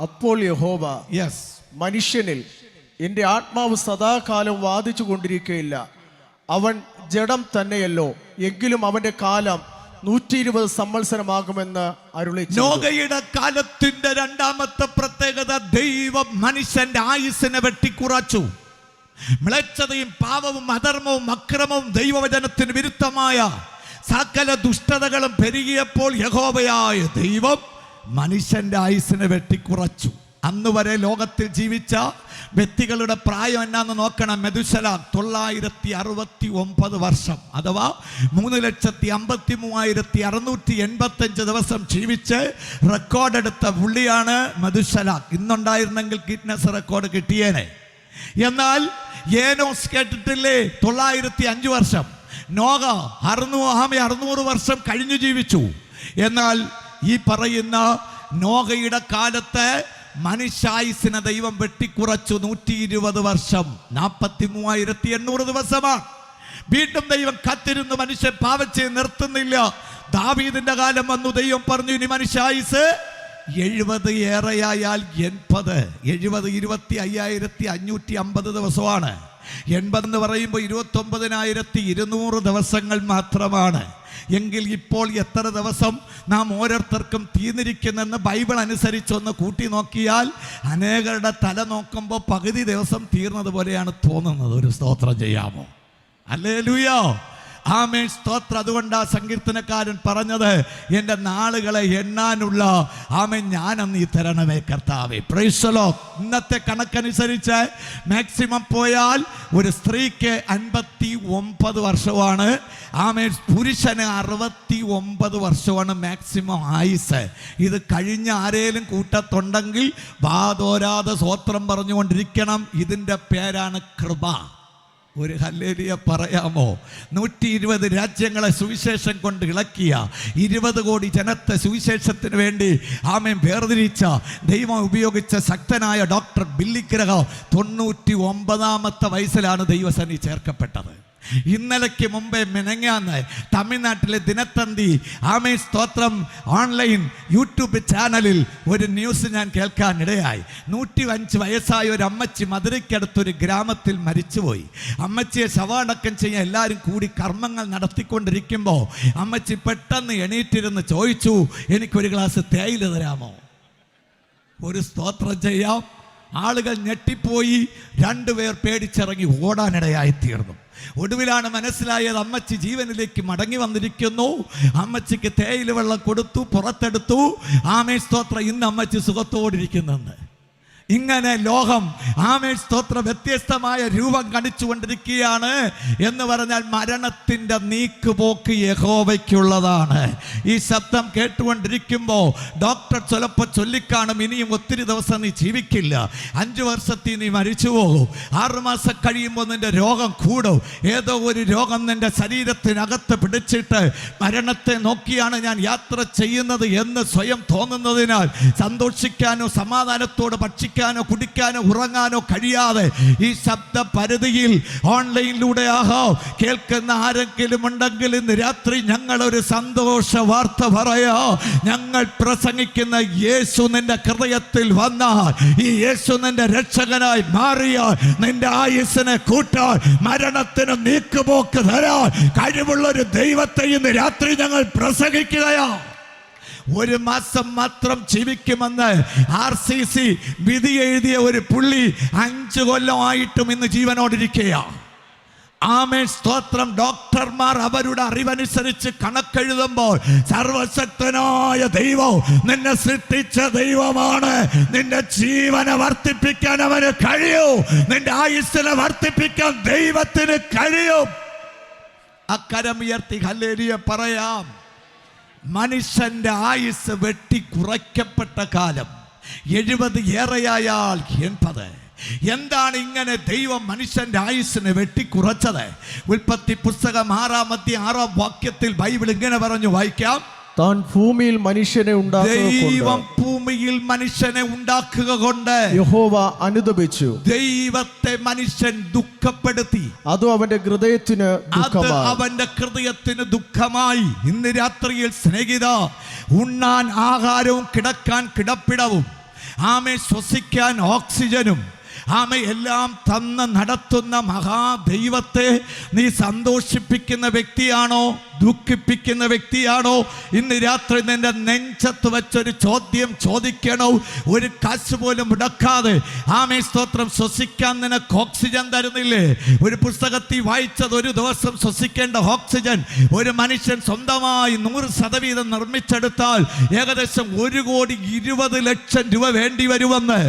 Speaker 2: അപ്പോൾ യഹോവ മനുഷ്യനിൽ എൻ്റെ ആത്മാവ് സദാകാലം വാദിച്ചു കൊണ്ടിരിക്കുകയില്ല. അവൻ ജഡം തന്നെയല്ലോ, എങ്കിലും അവന്റെ കാലം 120 സംവത്സരമാകുമെന്ന് അരുളി.
Speaker 1: നോഗയുടെ കാലത്തിന്റെ 2ാമത്തെ പ്രത്യേകത, ദൈവം മനുഷ്യന്റെ ആയുസ്സിനെ വെട്ടിക്കുറച്ചു. മ്ലേച്ഛതയും പാവവും അധർമ്മവും അക്രമവും ദൈവവചനത്തിന് വിരുദ്ധമായ സകല ദുഷ്ടതകളും പെരുകിയപ്പോൾ യഹോവയായ ദൈവം മനുഷ്യന്റെ ആയുസ്സിനെ വെട്ടിക്കുറച്ചു. അന്ന് വരെ ലോകത്തിൽ ജീവിച്ച വ്യക്തികളുടെ പ്രായം എന്നാന്ന് നോക്കണം. മെതുശല 969 വർഷം, അഥവാ 3,53,685 ദിവസം ജീവിച്ച് റെക്കോർഡെടുത്ത പുള്ളിയാണ് മെതുശല. ഇന്നുണ്ടായിരുന്നെങ്കിൽ ഗിന്നസ് റെക്കോർഡ് കിട്ടിയേനെ. എന്നാൽ ഏനോസ് കേട്ടിട്ടില്ലേ? 905 വർഷം. നോഗ 600 വർഷം കഴിഞ്ഞു ജീവിച്ചു. എന്നാൽ ഈ പറയുന്ന നോഗയുടെ കാലത്ത് മനുഷ്യായുസിനെ ദൈവം വെട്ടിക്കുറച്ചു. 120 വർഷം, 43,800 ദിവസമാണ്. വീണ്ടും ദൈവം കാത്തിരുന്ന് മനുഷ്യൻ പാപം ചെയ്ത് നിർത്തുന്നില്ല. ദാവീദിന്റെ കാലം വന്നു. ദൈവം പറഞ്ഞു, ഇനി മനുഷ്യായുസ് 70 ഏറെയായാൽ 80. 70 25,550 ദിവസമാണ്. 80 എന്ന് പറയുമ്പോൾ 29,200 ദിവസങ്ങൾ മാത്രമാണ്. എങ്കിൽ ഇപ്പോൾ എത്ര ദിവസം നാം ഓരോരുത്തർക്കും തീർന്നിരിക്കുന്നെന്ന് ബൈബിൾ അനുസരിച്ചൊന്ന് കൂട്ടി നോക്കിയാൽ അനേകരുടെ തല നോക്കുമ്പോൾ പകുതി ദിവസം തീർന്നതുപോലെയാണ് തോന്നുന്നത്. ഒരു സ്തോത്രം ചെയ്യാമോ? ഹല്ലേലൂയ, ആമേൻ, സ്തോത്രം. അതുകൊണ്ട് ആ സങ്കീർത്തനക്കാരൻ പറഞ്ഞത്, എൻ്റെ നാളുകളെ എണ്ണാനുള്ള ആമേൻ ജ്ഞാനം നീ തരണമേ കർത്താവേ. Price the Lord. ഇന്നത്തെ കണക്കനുസരിച്ച് മാക്സിമം പോയാൽ ഒരു സ്ത്രീക്ക് 59 വർഷമാണ്. ആമേൻ, പുരുഷന് 69 വർഷമാണ് മാക്സിമം ആയുസ്. ഇത് കഴിഞ്ഞ ആരേലും കൂട്ടത്തുണ്ടെങ്കിൽ വാതോരാതെ സ്തോത്രം പറഞ്ഞുകൊണ്ടിരിക്കണം. ഇതിൻ്റെ പേരാണ് കൃപ. ഒരു ഹല്ലേലൂയ പറയാമോ? 120 രാജ്യങ്ങളെ സുവിശേഷം കൊണ്ട് ഇളക്കിയ 20 കോടി ജനത്തെ സുവിശേഷത്തിന് വേണ്ടി ആമേൻ വേർതിരിച്ച ദൈവം ഉപയോഗിച്ച ശക്തനായ ഡോക്ടർ ബില്ലി ഗ്രഹാം 99-ാമത്തെ വയസ്സിലാണ് ദൈവസന്നിധി ചേർക്കപ്പെട്ടത്. ഇന്നലയ്ക്ക് മുമ്പേ മിനങ്ങാന്ന് തമിഴ്നാട്ടിലെ ദിനത്തന്തി ആമേൻ സ്തോത്രം ഓൺലൈൻ യൂട്യൂബ് ചാനലിൽ ഒരു ന്യൂസ് ഞാൻ കേൾക്കാനിടയായി. 105 വയസ്സായ ഒരു അമ്മച്ചി മധുരയ്ക്കടുത്തൊരു ഗ്രാമത്തിൽ മരിച്ചുപോയി. അമ്മച്ചിയെ ശവാടക്കം ചെയ്യാൻ എല്ലാവരും കൂടി കർമ്മങ്ങൾ നടത്തിക്കൊണ്ടിരിക്കുമ്പോൾ അമ്മച്ചി പെട്ടെന്ന് എണീറ്റിരുന്ന് ചോദിച്ചു, എനിക്കൊരു ഗ്ലാസ് തേയില തരാമോ? ഒരു സ്തോത്രം ചെയ്യാം. ആളുകൾ ഞെട്ടിപ്പോയി. 2 പേർ പേടിച്ചിറങ്ങി ഓടാനിടയായിത്തീർന്നു. ഒടുവിലാണ് മനസ്സിലായത് അമ്മച്ചി ജീവനിലേക്ക് മടങ്ങി വന്നിരിക്കുന്നു. അമ്മച്ചിക്ക് തേയില വെള്ളം കൊടുത്തു, പുറത്തെടുത്തു. ആമേൻ സ്തോത്രം, ഇന്ന് അമ്മച്ചി സുഖത്തോടിരിക്കുന്നുണ്ട്. ഇങ്ങനെ ലോകം ആമേൻ സ്തോത്രം വ്യത്യസ്തമായ രൂപം കാണിച്ചുകൊണ്ടിരിക്കുകയാണ്. എന്ന് പറഞ്ഞാൽ മരണത്തിൻ്റെ നീക്കുപോക്ക് യഹോവയ്ക്കുള്ളതാണ്. ഈ ശബ്ദം കേട്ടുകൊണ്ടിരിക്കുമ്പോൾ ഡോക്ടർ ചിലപ്പോൾ ചൊല്ലിക്കാണും, ഇനിയും ഒത്തിരി ദിവസം നീ ജീവിക്കില്ല, 5 വർഷത്തിൽ നീ മരിച്ചു പോകും, 6 മാസം കഴിയുമ്പോൾ നിന്റെ രോഗം കൂടും. ഏതോ ഒരു രോഗം നിന്റെ ശരീരത്തിനകത്ത് പിടിച്ചിട്ട് മരണത്തെ നോക്കിയാണ് ഞാൻ യാത്ര ചെയ്യുന്നത് എന്ന് സ്വയം തോന്നുന്നതിനാൽ സന്തോഷിക്കാനോ സമാധാനത്തോട് ഭക്ഷിക്കാനോ കുടിക്കാനോ ഉറങ്ങാനോ കഴിയാതെ ഈ ശബ്ദ പരിധിയിൽ ഓൺലൈനിലൂടെ കേൾക്കുന്ന ആരെങ്കിലും ഉണ്ടെങ്കിൽ ഇന്ന് രാത്രി ഞങ്ങൾ ഒരു സന്തോഷ വാർത്ത പറയാ. ഞങ്ങൾ പ്രസംഗിക്കുന്ന യേശു നിന്റെ ഹൃദയത്തിൽ വന്നാൽ, ഈ യേശു നിന്റെ രക്ഷകനായി മാറിയാൽ, നിന്റെ ആയുസ്സിനെ കൂട്ടാൻ, മരണത്തിന് നീക്കുപോക്ക് തരാൻ കഴിവുള്ള ഒരു ദൈവത്തെ ഇന്ന് രാത്രി ഞങ്ങൾ പ്രസംഗിക്കുകയാ. 1 മാസം മാത്രം ജീവിക്കുമെന്ന് RCC വിധി എഴുതിയ ഒരു പുള്ളി 5 കൊല്ലമായിട്ടും ഇന്ന് ജീവനോടിരിക്കുക. ആമേൻ സ്തോത്രം. ഡോക്ടർമാർ അവരുടെ അറിവനുസരിച്ച് കണക്കെഴുതുമ്പോൾ സർവശക്തനായ ദൈവം നിന്നെ സൃഷ്ടിച്ച ദൈവമാണ്. നിന്റെ ജീവനെ വർദ്ധിപ്പിക്കാൻ അവന് കഴിയൂ, നിന്റെ ആയുസ്സിനെ വർദ്ധിപ്പിക്കാൻ ദൈവത്തിന് കഴിയും. അക്കരം ഉയർത്തി ഹല്ലേലൂയ പറയാം. മനുഷ്യന്റെ ആയുസ് വെട്ടി കുറയ്ക്കപ്പെട്ട കാലം 70 ഏറെയായാൽ 80. എന്താണ് ഇങ്ങനെ ദൈവം മനുഷ്യന്റെ ആയുസ്സിനെ വെട്ടിക്കുറച്ചത്? ഉൽപ്പത്തി പുസ്തകം 6-ാം അധ്യായം 6-ാം വാക്യത്തിൽ ബൈബിൾ ഇങ്ങനെ പറഞ്ഞു, വായിക്കാം.
Speaker 2: താൻ ഭൂമിയിൽ മനുഷ്യനെ
Speaker 1: ദൈവം ഭൂമിയിൽ മനുഷ്യനെ ഉണ്ടാക്കുക കൊണ്ട്
Speaker 2: യഹോവ അനുതപിച്ചു.
Speaker 1: ദൈവത്തെ മനുഷ്യൻ ദുഃഖപ്പെടുത്തി.
Speaker 2: അത് അവന്റെ ഹൃദയത്തിന്
Speaker 1: ദുഃഖമായി. ഇന്ന് രാത്രിയിൽ സ്നേഹിത, ഉണ്ണാൻ ആഹാരവും കിടക്കാൻ കിടപ്പിടവും, ആമേ ശ്വസിക്കാൻ ഓക്സിജനും, ആമ എല്ലാം തന്ന് നടത്തുന്ന മഹാദൈവത്തെ നീ സന്തോഷിപ്പിക്കുന്ന വ്യക്തിയാണോ, ദുഃഖിപ്പിക്കുന്ന വ്യക്തിയാണോ? ഇന്ന് രാത്രി നിന്റെ നെഞ്ചത്ത് വെച്ചൊരു ചോദ്യം ചോദിക്കണോ. ഒരു കാശ് പോലും മുടക്കാതെ ആമേ സ്തോത്രം ശ്വസിക്കാൻ നിനക്ക് ഓക്സിജൻ തരുന്നില്ലേ? ഒരു പുസ്തകത്തിൽ വായിച്ചത്, ഒരു ദിവസം ശ്വസിക്കേണ്ട ഓക്സിജൻ ഒരു മനുഷ്യൻ സ്വന്തമായി 100% നിർമ്മിച്ചെടുത്താൽ ഏകദേശം 1,20,00,000 രൂപ വേണ്ടി വരുമെന്ന്.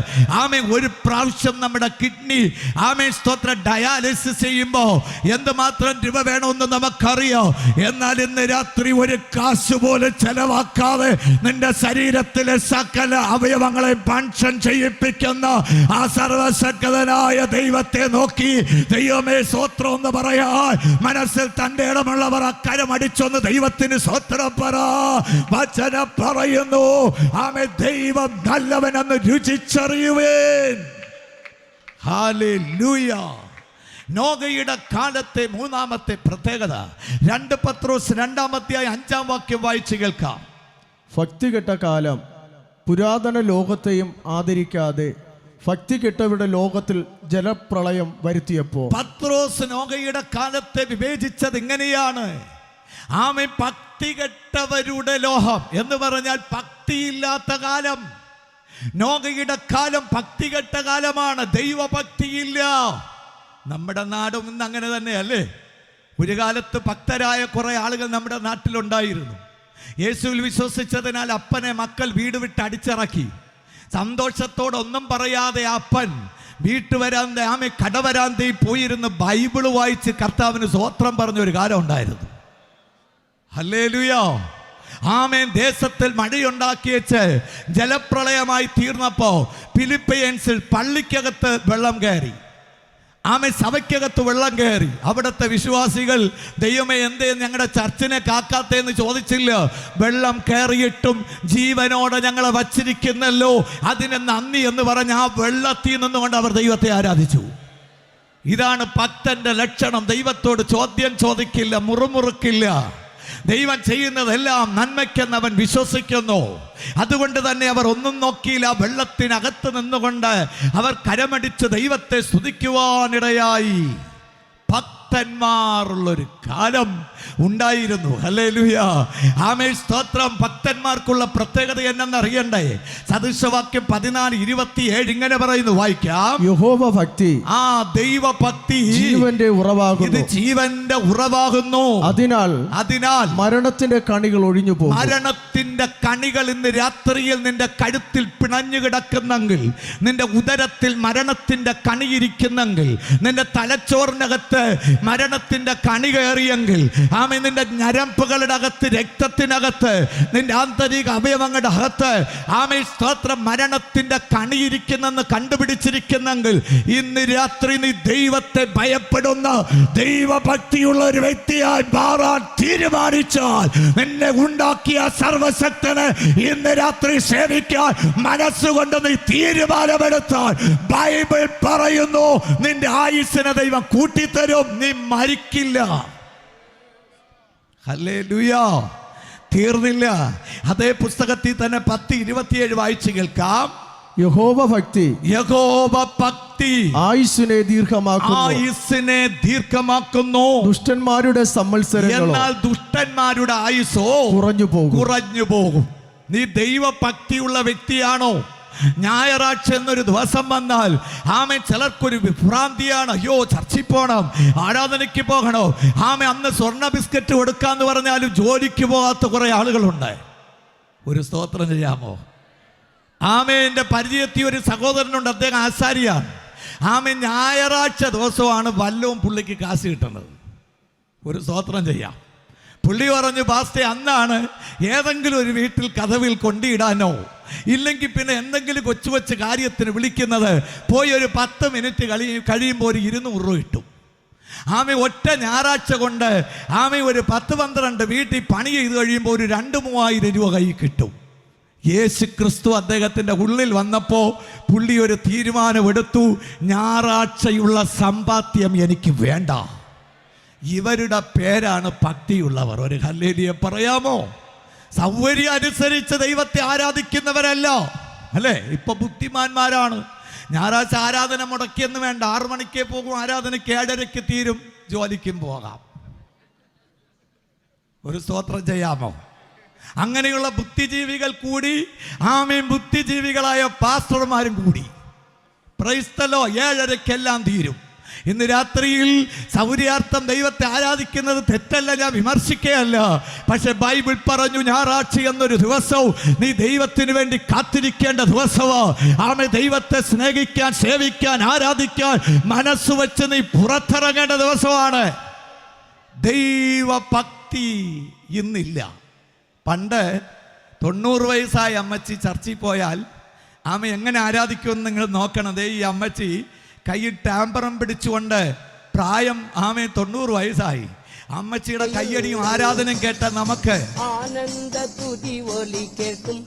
Speaker 1: ആമേ ഒരു പ്രാവശ്യം നമ്മുടെ കിഡ്നി ആമേ സ്തോത്രം ഡയാലിസിസ് ചെയ്യുമ്പോൾ എന്തുമാത്രം രൂപ വേണമെന്ന് നമുക്കറിയാം. എന്നാൽ ഇന്ന് രാത്രി ഒരു കാശ് പോലും ചെലവാക്കാതെ നിന്റെ ശരീരത്തിലെ സകല അവയവങ്ങളെ ഫങ്ഷൻ ചെയ്യിപ്പിക്കുന്ന ആ സർവശക്തനായ ദൈവത്തെ നോക്കി ദൈവമേ സ്തോത്രം എന്ന് പറയാൻ മനസ്സിൽ തന്റെ ഇടമുള്ളവർ അക്കരം അടിച്ചൊന്ന് ദൈവത്തിന് സ്തോത്രം പറ. വചനം പറയുന്നു, ആമേ ദൈവം നല്ലവനെന്ന് രുചിച്ചറിയുവേൻ. ഹല്ലേലൂയ. നോഗയുടെ കാലത്തെ 3-ാമത്തെ പ്രത്യേകത 2 പത്രോസ് 2-ാം അധ്യായം 5-ാം വാക്യം വായിച്ചു കേൾക്കാം.
Speaker 2: ഭക്തികെട്ട കാലം പുരാതന ലോകത്തെയും ആദരിക്കാതെ ഭക്തികെട്ടവരുടെ ലോകത്തിൽ ജലപ്രളയം വരുത്തിയപ്പോൾ
Speaker 1: പത്രോസ് നോഗയുടെ കാലത്തെ വിവേചിച്ചത് ഇങ്ങനെയാണ്. ആമേ ഭക്തികെട്ടവരുടെ ലോകം എന്ന് പറഞ്ഞാൽ ഭക്തിയില്ലാത്ത കാലം. നോഗയുടെ കാലം ഭക്തികെട്ട കാലമാണ്, ദൈവഭക്തിയില്ല. നമ്മുടെ നാടും ഇന്ന് അങ്ങനെ തന്നെയല്ലേ? ഒരു കാലത്ത് ഭക്തരായ കുറെ ആളുകൾ നമ്മുടെ നാട്ടിലുണ്ടായിരുന്നു. യേശുവിൽ വിശ്വസിച്ചതിനാൽ അപ്പനെ മക്കൾ വീട് വിട്ട് അടിച്ചിറക്കി. സന്തോഷത്തോടൊന്നും പറയാതെ അപ്പൻ വീട്ടുവരാന്ത ആമെ കടവരാന്തയിൽ പോയിരുന്ന് ബൈബിള് വായിച്ച് കർത്താവിന് സ്തോത്രം പറഞ്ഞൊരു കാലം ഉണ്ടായിരുന്നു. ഹല്ലേലൂയ. ആമേൻ. ദേശത്തിൽ മഴയുണ്ടാക്കിയേച്ച് ജലപ്രളയമായി തീർന്നപ്പോൾ ഫിലിപ്പൈൻസിൽ പള്ളിക്കകത്ത് വെള്ളം കയറി. സഭയ്ക്കകത്ത് വെള്ളം കയറി. അവിടുത്തെ വിശ്വാസികൾ ദൈവമേ എന്തേ ഞങ്ങളുടെ ചർച്ചിനെ കാക്കാത്തേന്ന് ചോദിച്ചില്ല. വെള്ളം കയറിയിട്ടും ജീവനോടെ ഞങ്ങളെ വച്ചിരിക്കുന്നല്ലോ, അതിന് നന്ദി എന്ന് പറഞ്ഞ് ആ വെള്ളത്തിൽ നിന്നുകൊണ്ട് അവർ ദൈവത്തെ ആരാധിച്ചു. ഇതാണ് ഭക്തന്റെ ലക്ഷണം. ദൈവത്തോട് ചോദ്യം ചോദിക്കില്ല, മുറുമുറുക്കില്ല. ദൈവം ചെയ്യുന്നതെല്ലാം നന്മയ്ക്കെന്നവൻ വിശ്വസിക്കുന്നു. അതുകൊണ്ട് തന്നെ അവർ ഒന്നും നോക്കിയില്ല. വെള്ളത്തിനകത്ത് നിന്നുകൊണ്ട് അവർ കരമടിച്ച് ദൈവത്തെ സ്തുതിക്കുവാനിടയായി. ഭക്തന്മാരുള്ളൊരു കാലം ഉണ്ടായിരുന്നു. ഹല്ലേലൂയ, ആമേൻ, സ്തോത്രം. ഭക്തന്മാർക്കുള്ള പ്രത്യേകത എന്നെന്നറിയണ്ടേ? സദൃശവാക്യം 14:27 ഇങ്ങനെ പറയുന്നു, വായിക്കാം.
Speaker 2: യഹോവ ഭക്തി,
Speaker 1: ആ ദൈവഭക്തി
Speaker 2: ജീവന്റെ ഉറവാകുന്നു.
Speaker 1: ഇത് ജീവന്റെ ഉറവാകുന്നു. അതിനാൽ
Speaker 2: മരണത്തിന്റെ കണികൾ ഒഴിഞ്ഞു പോകും.
Speaker 1: മരണത്തിന്റെ കണികൾ ഇന്ന് രാത്രിയിൽ നിന്റെ കഴുത്തിൽ പിണഞ്ഞു കിടക്കുന്നെങ്കിൽ, നിന്റെ ഉദരത്തിൽ മരണത്തിന്റെ കണിയിരിക്കുന്നെങ്കിൽ, നിന്റെ തലച്ചോറിനകത്ത് മരണത്തിന്റെ കണി കയറിയെങ്കിൽ, ആമേൻ, നിന്റെ ഞരമ്പുകളുടെ അകത്ത്, രക്തത്തിനകത്ത്, നിന്റെ ആന്തരിക അവയവങ്ങളുടെ അകത്ത്, ആമേൻ, സ്തോത്രം, മരണത്തിന്റെ കണിയിരിക്കുന്നെന്ന് കണ്ടുപിടിച്ചിരിക്കുന്നെങ്കിൽ, ഇന്ന് രാത്രി നീ ദൈവത്തെ ഭയപ്പെടുന്ന ദൈവഭക്തിയുള്ള ഒരു വ്യക്തിയായി മാറാൻ തീരുമാനിച്ചാൽ, നിന്നെ ഉണ്ടാക്കിയ സർവശക്തനെ ഇന്ന് രാത്രി സേവിക്കാൻ മനസ്സുകൊണ്ട് നീ തീരുമാനമെടുത്താൽ, ബൈബിൾ പറയുന്നു നിന്റെ ആയുസ്സിനെ ദൈവം കൂട്ടിത്തരും, നീ മരിക്കില്ല. ഹല്ലേലൂയ, തീർന്നില്ല. അതേ പുസ്തകത്തിൽ തന്നെ 10:27 വായിച്ചു കേൾക്കാം.
Speaker 2: യഹോവ ഭക്തി ആയുസ്സിനെ ദീർഘമാക്കുന്നു. ദുഷ്ടന്മാരുടെ സംവത്സരങ്ങളോ, എന്നാൽ
Speaker 1: ദുഷ്ടന്മാരുടെ ആയുസ്സോ കുറഞ്ഞു പോകും. നീ ദൈവഭക്തിയുള്ള വ്യക്തിയാണോ? ഞായറാഴ്ച എന്നൊരു ദിവസം വന്നാൽ ആമേൻ ചിലർക്കൊരു വിഭ്രാന്തിയാണ്. അയ്യോ, ചർച്ചിൽ പോകണം, ആരാധനയ്ക്ക് പോകണോ, ആമേ അന്ന് സ്വർണ്ണ ബിസ്ക്കറ്റ് കൊടുക്കാന്ന് പറഞ്ഞാലും ജോലിക്ക് പോകാത്ത കുറെ ആളുകളുണ്ട്. ഒരു സ്തോത്രം ചെയ്യാമോ? ആമേ, എൻ്റെ പരിചയത്തിൽ ഒരു സഹോദരനുണ്ട്, അദ്ദേഹം ആശാരിയാണ്. ആമേ, ഞായറാഴ്ച ദിവസമാണ് വല്ലവും പുള്ളിക്ക് കാശ് കിട്ടുന്നത്. ഒരു സ്തോത്രം ചെയ്യാം. പുള്ളി പറഞ്ഞു, പാസ്റ്റേ, അന്നാണ് ഏതെങ്കിലും ഒരു വീട്ടിൽ കതവിൽ കൊണ്ടിടാനോ ഇല്ലെങ്കിൽ പിന്നെ എന്തെങ്കിലും കൊച്ചു കൊച്ചു കാര്യത്തിന് വിളിക്കുന്നത്, പോയി ഒരു 10 മിനിറ്റ് കഴിയുമ്പോൾ ഒരു 200 രൂപ കിട്ടും. ആമേ, ഒറ്റ ഞായറാഴ്ച കൊണ്ട് ആമേ ഒരു 10-12 വീട്ടിൽ പണി ചെയ്ത് കഴിയുമ്പോൾ ഒരു 2-3000 രൂപ കൈ കിട്ടും. യേശു ക്രിസ്തു അദ്ദേഹത്തിൻ്റെ ഉള്ളിൽ വന്നപ്പോൾ പുള്ളി ഒരു തീരുമാനമെടുത്തു, ഞായറാഴ്ചയുള്ള സമ്പാദ്യം എനിക്ക് വേണ്ട. ഇവരുടെ പേരാണ് ഭക്തിയുള്ളവർ. ഒരു ഹല്ലേലൂയ പറയാമോ? സൗകര്യം അനുസരിച്ച് ദൈവത്തെ ആരാധിക്കുന്നവരല്ല, അല്ലേ? ഇപ്പൊ ബുദ്ധിമാന്മാരാണ്. ഞായറാഴ്ച ആരാധന മുടക്കിയെന്ന് വേണ്ട, 6 മണിക്കേ പോകും ആരാധനയ്ക്ക്, 7:30 തീരും, ജോലിക്കും പോകാം. ഒരു സ്തോത്രം ചെയ്യാമോ? അങ്ങനെയുള്ള ബുദ്ധിജീവികൾ കൂടി, ആമേൻ, ബുദ്ധിജീവികളായ പാസ്റ്റർമാരും കൂടി. പ്രൈസ് ദി ലോർഡ്, 7:30 എല്ലാം തീരും. ഇന്ന് രാത്രിയിൽ സൗകര്യാർത്ഥം ദൈവത്തെ ആരാധിക്കുന്നത് തെറ്റല്ല, ഞാൻ വിമർശിക്കുകയല്ല. പക്ഷെ ബൈബിൾ പറഞ്ഞു, ഞായറാഴ്ച എന്നൊരു ദിവസവും നീ ദൈവത്തിന് വേണ്ടി കാത്തിരിക്കേണ്ട ദിവസമോ. ആമേ, ദൈവത്തെ സ്നേഹിക്കാൻ, സേവിക്കാൻ, ആരാധിക്കാൻ മനസ്സ് വെച്ച് നീ പുറത്തിറങ്ങേണ്ട ദിവസമാണ്. ദൈവഭക്തി ഇന്നില്ല. പണ്ട് 90 വയസ്സായ അമ്മച്ചി ചർച്ചിൽ പോയാൽ ആമ എങ്ങനെ ആരാധിക്കുമെന്ന് നിങ്ങൾ നോക്കണം. ദേ ഈ അമ്മച്ചി കയ്യിൽ ടാമ്പറം പിടിച്ചുകൊണ്ട്, പ്രായം ആമേ 90 വയസ്സായി. അമ്മച്ചിയുടെ കയ്യടിയും ആരാധനയും കേട്ട നമുക്ക്
Speaker 5: ആനന്ദ തുതി ഒലി കേൾക്കും,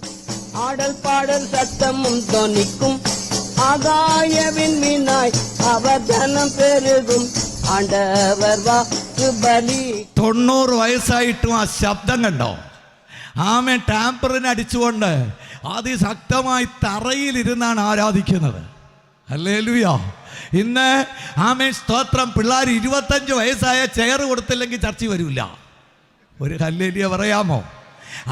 Speaker 5: ആടൽ പാടൽ സത്തമും ധ്വനിക്കും, ആകായവിൻ മീനായി അവധനം പെരുകും, ആണ്ടവർ വാക്കുബലി.
Speaker 1: 90 വയസ്സായിട്ടും ആ ശബ്ദം കണ്ടോ? ആമേ ടാമ്പറിന് അടിച്ചുകൊണ്ട് അതിശക്തമായി തറയിലിരുന്നാണ് ആരാധിക്കുന്നത്. ഹല്ലേലൂയ. ഇന്ന് ആമേ സ്തോത്രം, പിള്ളേർ 25 വയസ്സായ ചെയർ കൊടുത്തില്ലെങ്കിൽ ചർച്ച വരില്ല. ഒരു ഹല്ലേലൂയ പറയാമോ?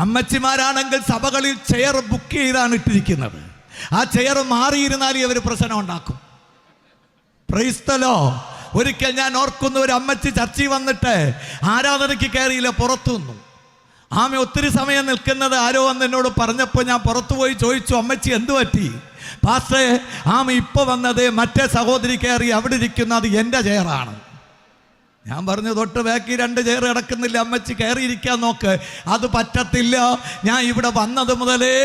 Speaker 1: അമ്മച്ചിമാരാണെങ്കിൽ സഭകളിൽ ചെയർ ബുക്ക് ചെയ്താണ് ഇട്ടിരിക്കുന്നത്. ആ ചെയർ മാറിയിരുന്നാൽ ഇവർ പ്രശ്നം ഉണ്ടാക്കും. Price the Lord. ഒരിക്കൽ ഞാൻ ഓർക്കുന്ന, ഒരു അമ്മച്ചി ചർച്ചയിൽ വന്നിട്ട് ആരാധനയ്ക്ക് കയറിയില്ല, പുറത്തു നിന്നു. ആമ ഒത്തിരി സമയം നിൽക്കുന്നത് ആരോ വന്ന് എന്നോട് പറഞ്ഞപ്പോൾ ഞാൻ പുറത്തു പോയി ചോദിച്ചു, അമ്മച്ചി എന്തു പറ്റി? പാസ്റ്റേ, ആമ ഇപ്പോൾ വന്നത് മറ്റേ സഹോദരി കയറി അവിടെ ഇരിക്കുന്നത് എൻ്റെ ചെയറാണ്. ഞാൻ പറഞ്ഞു, തൊട്ട് ബാക്കി 2 ചെയർ കിടക്കുന്നില്ല, അമ്മച്ചി കയറിയിരിക്കാൻ നോക്ക്. അത് പറ്റത്തില്ല, ഞാൻ ഇവിടെ വന്നത് മുതലേ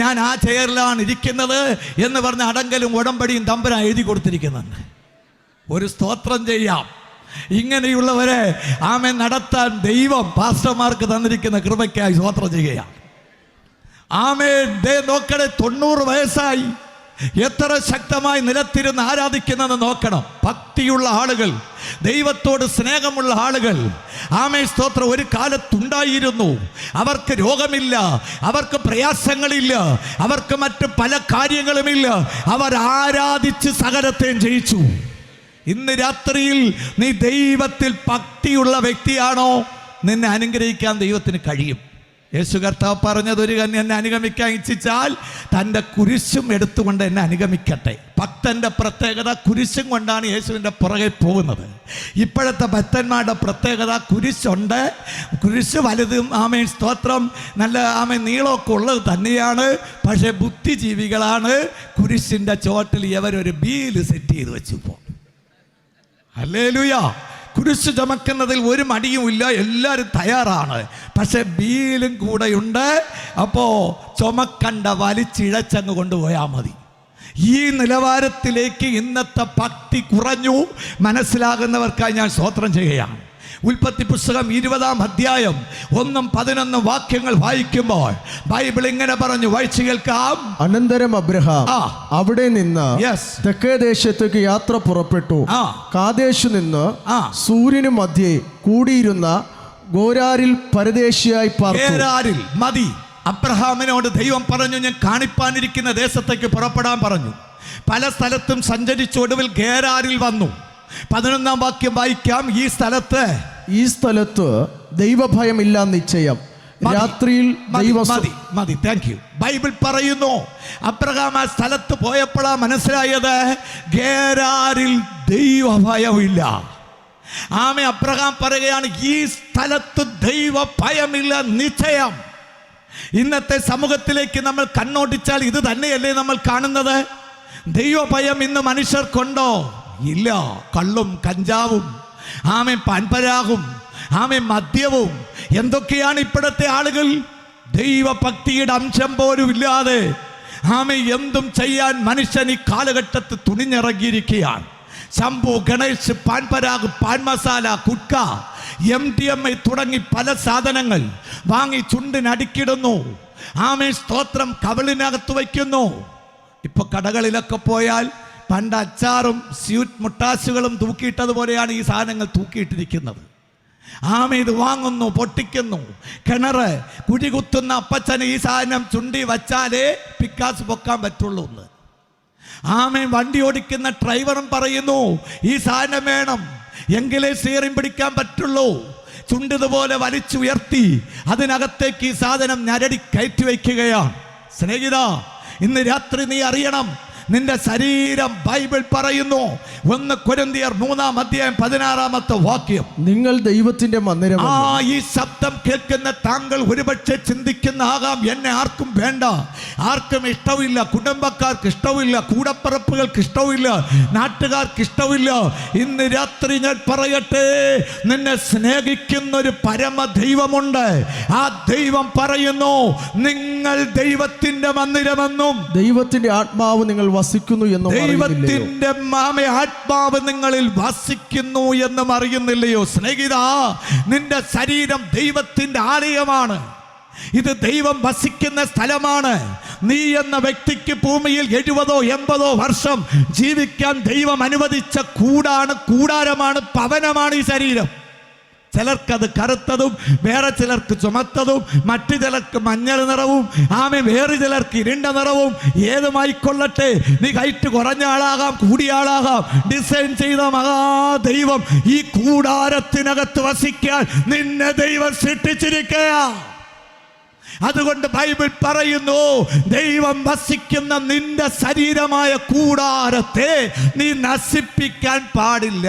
Speaker 1: ഞാൻ ആ ചെയറിലാണ് ഇരിക്കുന്നത് എന്ന് പറഞ്ഞ് അടങ്കലും ഉടമ്പടിയും തമ്പുരാൻ എഴുതി കൊടുത്തിരിക്കുന്നുണ്ട്. ഒരു സ്തോത്രം ചെയ്യാം. ഇങ്ങനെയുള്ളവരെ ആമേൻ നടത്താൻ ദൈവം പാസ്റ്റർമാർക്ക് തന്നിരിക്കുന്ന കൃപയ്ക്കായി സ്തോത്രം ചെയ്യുക. ആമേൻ. നോക്കണേ, 90 വയസ്സായി എത്ര ശക്തമായി നിലത്തിരുന്ന് ആരാധിക്കുന്നെന്ന് നോക്കണം. ഭക്തിയുള്ള ആളുകൾ, ദൈവത്തോട് സ്നേഹമുള്ള ആളുകൾ. ആമേൻ സ്തോത്രം. ഒരു കാലത്തുണ്ടായിരുന്നു. അവർക്ക് രോഗമില്ല, അവർക്ക് പ്രയാസങ്ങളില്ല, അവർക്ക് മറ്റ് പല കാര്യങ്ങളുമില്ല. അവർ ആരാധിച്ച് സകലത്തെയും ജയിച്ചു. ഇന്ന് രാത്രിയിൽ നീ ദൈവത്തിൽ ഭക്തിയുള്ള വ്യക്തിയാണോ? നിന്നെ അനുഗ്രഹിക്കാൻ ദൈവത്തിന് കഴിയും. യേശു കർത്താവ് പറഞ്ഞത്, ഒരു കന്യ എന്നെ അനുഗമിക്കാൻ ഇച്ഛിച്ചാൽ തൻ്റെ കുരിശും എടുത്തുകൊണ്ട് എന്നെ അനുഗമിക്കട്ടെ. ഭക്തൻ്റെ പ്രത്യേകത കുരിശും കൊണ്ടാണ് യേശുവിൻ്റെ പുറകെ പോകുന്നത്. ഇപ്പോഴത്തെ ഭക്തന്മാരുടെ പ്രത്യേകത കുരിശുണ്ട്, കുരിശ് വലുതും ആമേൻ സ്തോത്രം നല്ല ആമേൻ നീളമൊക്കെ ഉള്ളത് തന്നെയാണ്. പക്ഷേ ബുദ്ധിജീവികളാണ്. കുരിശിൻ്റെ ചോട്ടിൽ ഇവരൊരു ബീല് സെറ്റ് ചെയ്ത് വെച്ചു പോകും. ഹല്ലേലൂയ. കുരിശ് ചുമക്കുന്നതിൽ ഒരു മടിയുമില്ല, എല്ലാവരും തയ്യാറാണ്. പക്ഷെ ബീലും കൂടെയുണ്ട്. അപ്പോൾ ചുമക്കണ്ട, വലിച്ചിഴച്ചങ്ങ് കൊണ്ടുപോയാൽ മതി. ഈ നിലവാരത്തിലേക്ക് ഇന്നത്തെ ഭക്തി കുറഞ്ഞു. മനസ്സിലാകുന്നവർക്കായി ഞാൻ സ്തോത്രം ചെയ്യുകയാണ്. ഉൽപ്പത്തി പുസ്തകം 20-ാം അധ്യായം 1-11 വാക്യങ്ങൾ വായിക്കുമ്പോൾ ബൈബിൾ ഇങ്ങനെ പറഞ്ഞു, വായിച്ചു കേൾക്കാം.
Speaker 2: അനന്തരം അബ്രഹാം അവിടെ നിന്ന് തെക്കേ ദേശത്തേക്ക് യാത്ര പുറപ്പെട്ടു. കാദേശു നിന്ന് സൂര്യന് മധ്യേ കൂടിയിരുന്ന ഗോരാരിൽ പരദേശിയായി പാർത്തു.
Speaker 1: മതി. അബ്രഹാമിനോട് ദൈവം പറഞ്ഞു, ഞാൻ കാണിപ്പാനിരിക്കുന്ന ദേശത്തേക്ക് പുറപ്പെടാൻ പറഞ്ഞു. പല സ്ഥലത്തും സഞ്ചരിച്ചു. ഒടുവിൽ ഗേരാരിൽ വന്നു. 11-ാം വാക്യം വായിക്കാം. ഈ സ്ഥലത്ത് ദൈവഭയമില്ല നിശ്ചയം. രാത്രിയിൽ മതി. Thank you. ബൈബിൾ പറയുന്നു, അബ്രഹാം ആ സ്ഥലത്ത് പോയപ്പോഴാ മനസ്സിലായത് ഗേരാരിൽ ദൈവഭയമില്ല. ആമേ. അബ്രഹാം പറയുകയാണ്, ഈ സ്ഥലത്ത് ദൈവഭയമില്ല നിശ്ചയം. ഇന്നത്തെ സമൂഹത്തിലേക്ക് നമ്മൾ കണ്ണോടിച്ചാൽ ഇത് തന്നെയല്ലേ നമ്മൾ കാണുന്നത്? ദൈവഭയം ഇന്ന് മനുഷ്യർക്കുണ്ടോ? ഇല്ല. കള്ളും കഞ്ചാവും ആമേ പാൻപരാഗും ആമേ മദ്യവും എന്തൊക്കെയാണ് ഇപ്പോഴത്തെ ആളുകൾ. ദൈവഭക്തിയുടെ അംശം പോലും ഇല്ലാതെ ആമേ എന്തും ചെയ്യാൻ മനുഷ്യൻ ഈ കാലഘട്ടത്തിൽ തുണിഞ്ഞിറങ്ങിയിരിക്കുകയാണ്. ശംഭു, ഗണേശ്, പാൻപരാഗ്, പാൻ മസാല, കുട്ക, MDMA തുടങ്ങി പല സാധനങ്ങൾ വാങ്ങി ചുണ്ടിനടിക്കിടുന്നു. ആമേ സ്തോത്രം. കവിളിനകത്ത് വയ്ക്കുന്നു. ഇപ്പൊ കടകളിലൊക്കെ പോയാൽ പണ്ട് അച്ചാറും സ്വീറ്റ് മുട്ടാസുകളും തൂക്കിയിട്ടതുപോലെയാണ് ഈ സാധനങ്ങൾ തൂക്കിയിട്ടിരിക്കുന്നത്. ആമേ. ഇത് വാങ്ങുന്നു, പൊട്ടിക്കുന്നു. കിണറ് കുഴികുത്തുന്ന അപ്പച്ചന് ഈ സാധനം ചുണ്ടി വച്ചാലേ പിക്കാസ് പൊക്കാൻ പറ്റുള്ളൂ എന്ന്. ആമേ. വണ്ടി ഓടിക്കുന്ന ഡ്രൈവറും പറയുന്നു, ഈ സാധനം വേണം എങ്കിലേ സ്റ്റിയറിംഗ് പിടിക്കാൻ പറ്റുള്ളൂ. ചുണ്ടിതുപോലെ വലിച്ചുയർത്തി അതിനകത്തേക്ക് ഈ സാധനം ഞരടി കയറ്റി വയ്ക്കുകയാണ്. സ്നേഹിത, ഇന്ന് രാത്രി നീ അറിയണം, നിന്റെ ശരീരം ബൈബിൾ പറയുന്നു. 1 കൊരിന്ത്യർ 3-ാം അധ്യായം 16-ാമത്തെ വാക്യം, നിങ്ങൾ ദൈവത്തിന്റെ മന്ദിരം. ഈ ശബ്ദം കേൾക്കുന്ന താങ്കൾ ഒരുപക്ഷെ ചിന്തിക്കുന്ന ആകാം, എന്നെ ആർക്കും വേണ്ട, ആർക്കും ഇഷ്ടമില്ല, കുടുംബക്കാർക്ക് ഇഷ്ടമില്ല, കൂടപ്പറപ്പുകൾക്ക് ഇഷ്ടമില്ല, നാട്ടുകാർക്ക് ഇഷ്ടമില്ല. ഇന്ന് രാത്രി ഞാൻ പറയട്ടെ, നിന്നെ സ്നേഹിക്കുന്ന ഒരു പരമ ദൈവമുണ്ട്. ആ ദൈവം പറയുന്നു, നിങ്ങൾ ദൈവത്തിന്റെ മന്ദിരമെന്നും ദൈവത്തിന്റെ ആത്മാവ് നിങ്ങൾ വസിക്കുന്നു എന്നും ദൈവത്തിന്റെ ആത്മാവ് നിങ്ങളിൽ വസിക്കുന്നു എന്നും അറിയുന്നില്ലയോ? സ്നേഹിത, നിന്റെ ശരീരം ദൈവത്തിന്റെ ആലയമാണ്. ഇത് ദൈവം വസിക്കുന്ന സ്ഥലമാണ്. നീ എന്ന വ്യക്തിക്ക് ഭൂമിയിൽ 70 80 വർഷം ജീവിക്കാൻ ദൈവം അനുവദിച്ച കൂടാരമാണ്, ഭവനമാണ് ഈ ശരീരം. ചിലർക്കത് കറുത്തതും, വേറെ ചിലർക്ക് ചുമത്തതും, മറ്റു ചിലർക്ക് മഞ്ഞൾ നിറവും, ആമേ വേറെ ചിലർക്ക് ഇരുണ്ട നിറവും. ഏതുമായിക്കൊള്ളട്ടെ, നീ ഹൈറ്റ് കുറഞ്ഞ ആളാകാം, കൂടിയ ആളാകാം, ഡിസൈൻ ചെയ്ത മഹാദൈവം ഈ കൂടാരത്തിനകത്ത് വസിക്കാൻ നിന്നെ ദൈവം സൃഷ്ടിച്ചിരിക്കുക. അതുകൊണ്ട് ബൈബിൾ പറയുന്നു, ദൈവം വസിക്കുന്ന നിന്റെ ശരീരമായ കൂടാരത്തെ നീ നശിപ്പിക്കാൻ പാടില്ല.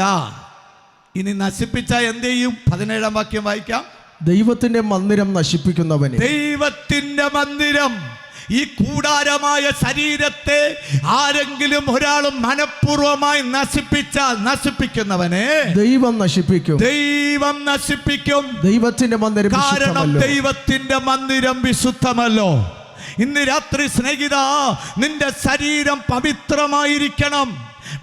Speaker 1: ഇനി നശിപ്പിച്ചാൽ എന്ത് ചെയ്യും? 17-ാം വാക്യം വായിക്കാം. ദൈവത്തിന്റെ മന്ദിരം നശിപ്പിക്കുന്നവനെ, ദൈവത്തിന്റെ മന്ദിരം, ഈ കൂടാരമായ ശരീരത്തെ ആരെങ്കിലും ഒരാൾ മനഃപൂർവമായി നശിപ്പിച്ചാൽ നശിപ്പിക്കുന്നവനെ ദൈവം നശിപ്പിക്കും. ദൈവം നശിപ്പിക്കും ദൈവത്തിന്റെ മന്ദിരം. കാരണം ദൈവത്തിന്റെ മന്ദിരം വിശുദ്ധമല്ലോ. ഇന്ന് രാത്രി സ്നേഹിത, നിന്റെ ശരീരം പവിത്രമായിരിക്കണം.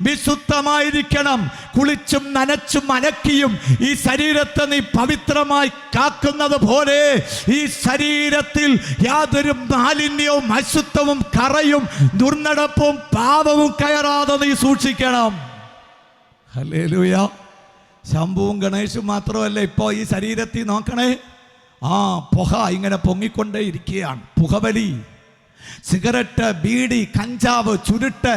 Speaker 1: വിശുദ്ധമായിരിക്കണം. കുളിച്ചും നനച്ചും അലക്കിയും ഈ ശരീരത്തെ നീ പവിത്രമായി കാക്കുന്നത് പോലെ ഈ ശരീരത്തിൽ യാതൊരു മാലിന്യവും അശുദ്ധവും കറയും ദുർനടപ്പും പാപവും കയറാതെ നീ സൂക്ഷിക്കണം. ഹല്ലേലൂയ. ശംഭുവും ഗണേശും മാത്രമല്ല, ഇപ്പോൾ ഈ ശരീരത്തിൽ നോക്കണേ, പുക ഇങ്ങനെ പൊങ്ങിക്കൊണ്ടേ ഇരിക്കുകയാണ്. പുകവലി, സിഗരറ്റ്, ബീഡി, കഞ്ചാവ്, ചുരുട്ട്.